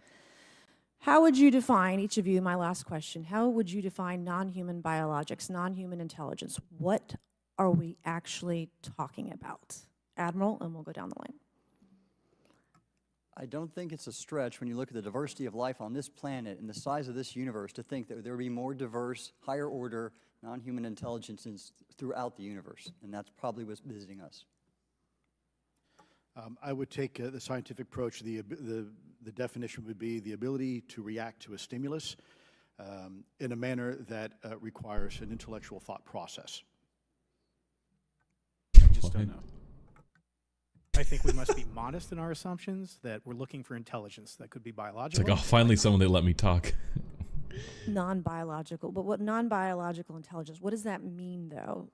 [SPEAKER 2] How would you define, each of you, my last question, how would you define non-human biologics, non-human intelligence? What are we actually talking about? Admiral, and we'll go down the line.
[SPEAKER 6] I don't think it's a stretch when you look at the diversity of life on this planet and the size of this universe to think that there would be more diverse, higher order, non-human intelligences throughout the universe, and that's probably what's visiting us.
[SPEAKER 9] I would take the scientific approach. The definition would be the ability to react to a stimulus in a manner that requires an intellectual thought process.
[SPEAKER 7] I just don't know.
[SPEAKER 8] I think we must be modest in our assumptions that we're looking for intelligence that could be biological.
[SPEAKER 1] It's like, oh, finally someone they let me talk.
[SPEAKER 2] Non-biological, but what non-biological intelligence, what does that mean though?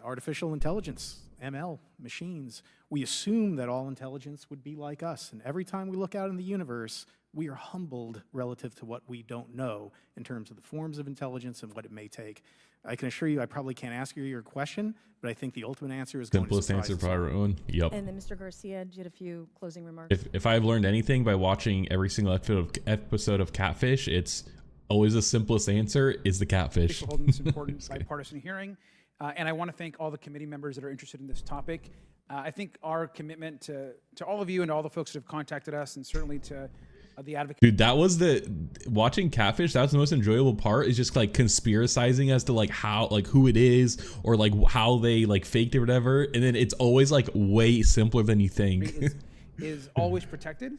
[SPEAKER 8] Artificial intelligence, ML, machines. We assume that all intelligence would be like us, and every time we look out in the universe, we are humbled relative to what we don't know in terms of the forms of intelligence and what it may take. I can assure you I probably can't ask you your question, but I think the ultimate answer is going to
[SPEAKER 1] Simplest
[SPEAKER 8] surprise
[SPEAKER 1] answer
[SPEAKER 8] us
[SPEAKER 1] for
[SPEAKER 8] all.
[SPEAKER 1] everyone. Yep.
[SPEAKER 2] And then Mr. Garcia, you had a few closing remarks.
[SPEAKER 1] If I've learned anything by watching every single episode of Catfish, it's always the simplest answer is the catfish.
[SPEAKER 3] Thanks for holding this important bipartisan hearing. And I want to thank all the committee members that are interested in this topic. I think our commitment to all of you and all the folks that have contacted us, and certainly to the advocate.
[SPEAKER 1] Dude, that was watching Catfish. That's the most enjoyable part, is just like conspiracizing as to like how, like who it is, or like how they like faked it or whatever. And then it's always like way simpler than you think.
[SPEAKER 3] is always protected.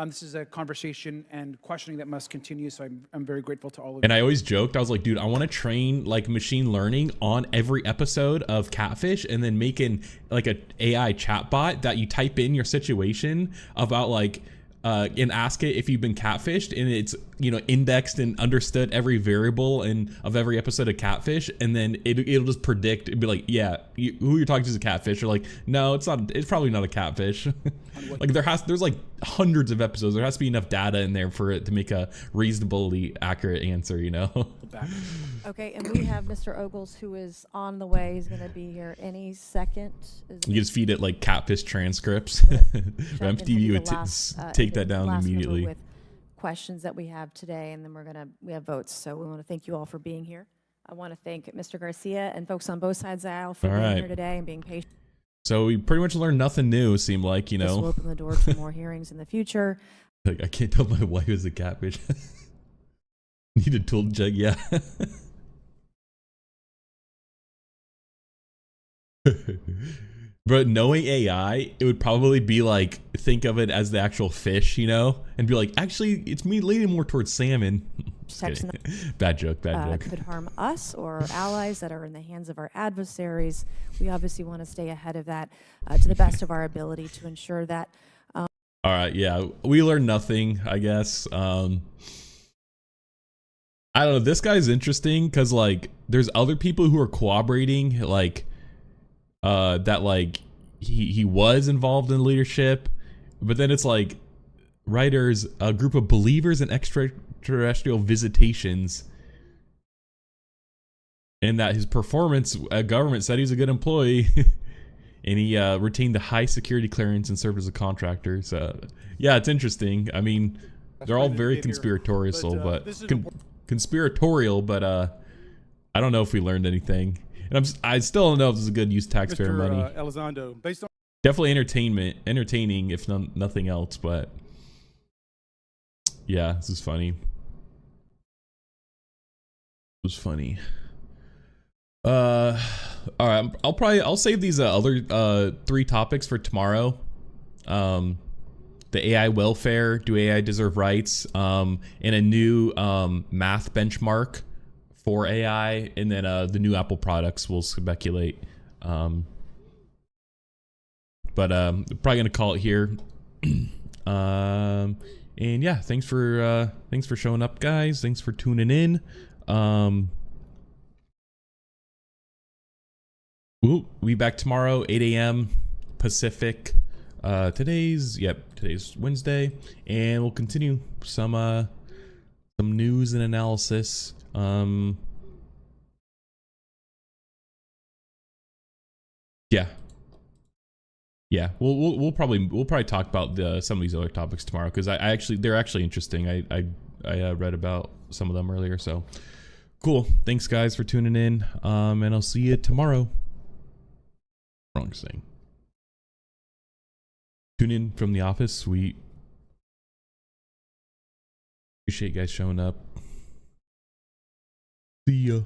[SPEAKER 3] This is a conversation and questioning that must continue. So I'm very grateful to all of you.
[SPEAKER 1] And I always joked, I was like, dude, I want to train like machine learning on every episode of Catfish, and then making like a AI chatbot that you type in your situation about like, and ask it if you've been catfished, and it's, you know, indexed and understood every variable of every episode of Catfish, and then it'll just predict. It'd be like, yeah, who you're talking to is a catfish, or like, no, it's not. It's probably not a catfish. Like there's like hundreds of episodes. There has to be enough data in there for it to make a reasonably accurate answer, you know.
[SPEAKER 2] Okay, and we have Mr. Ogles, who is on the way. He's going to be here any second.
[SPEAKER 1] You just feed it like catfish transcripts. MTV would take that down immediately.
[SPEAKER 2] With questions that we have today, and then we have votes. So we want to thank you all for being here. I want to thank Mr. Garcia and folks on both sides of the aisle for being here today and being patient.
[SPEAKER 1] So we pretty much learned nothing new. It seemed like, you know.
[SPEAKER 2] This will open the door to more hearings in the future.
[SPEAKER 1] Like, I can't tell my wife is a catfish. Need a tool check, yeah. But knowing AI, it would probably be like, think of it as the actual fish, you know, and be like, actually, it's me leaning more towards salmon. Bad joke, bad joke.
[SPEAKER 2] Could harm us or our allies that are in the hands of our adversaries. We obviously want to stay ahead of that to the best of our ability to ensure that.
[SPEAKER 1] All right, yeah, we learned nothing, I guess. I don't know. This guy's interesting because like, there's other people who are corroborating, like. That like he was involved in leadership, but then it's like writers, a group of believers in extraterrestrial visitations, and that his performance at government said he's a good employee, and he retained the high security clearance and served as a contractor. So yeah, it's interesting. I mean, they're all very conspiratorial, but I don't know if we learned anything. And I still don't know if this is a good use of taxpayer money.
[SPEAKER 19] Elizondo, based on
[SPEAKER 1] definitely entertaining if nothing else, but yeah, this is funny. It was funny. All right, I'll save these other 3 topics for tomorrow. The AI welfare, do AI deserve rights? And a new math benchmark for AI, and then the new Apple products we'll speculate. But probably gonna call it here. And yeah, thanks for showing up, guys. Thanks for tuning in. We'll be back tomorrow, 8 a.m. Pacific. Today's Wednesday, and we'll continue some news and analysis. Yeah. We'll probably talk about some of these other topics tomorrow, because they're actually interesting. I read about some of them earlier. So cool. Thanks guys for tuning in. And I'll see you tomorrow. Wrong thing. Tune in from the office. Sweet. Appreciate you guys showing up. See ya.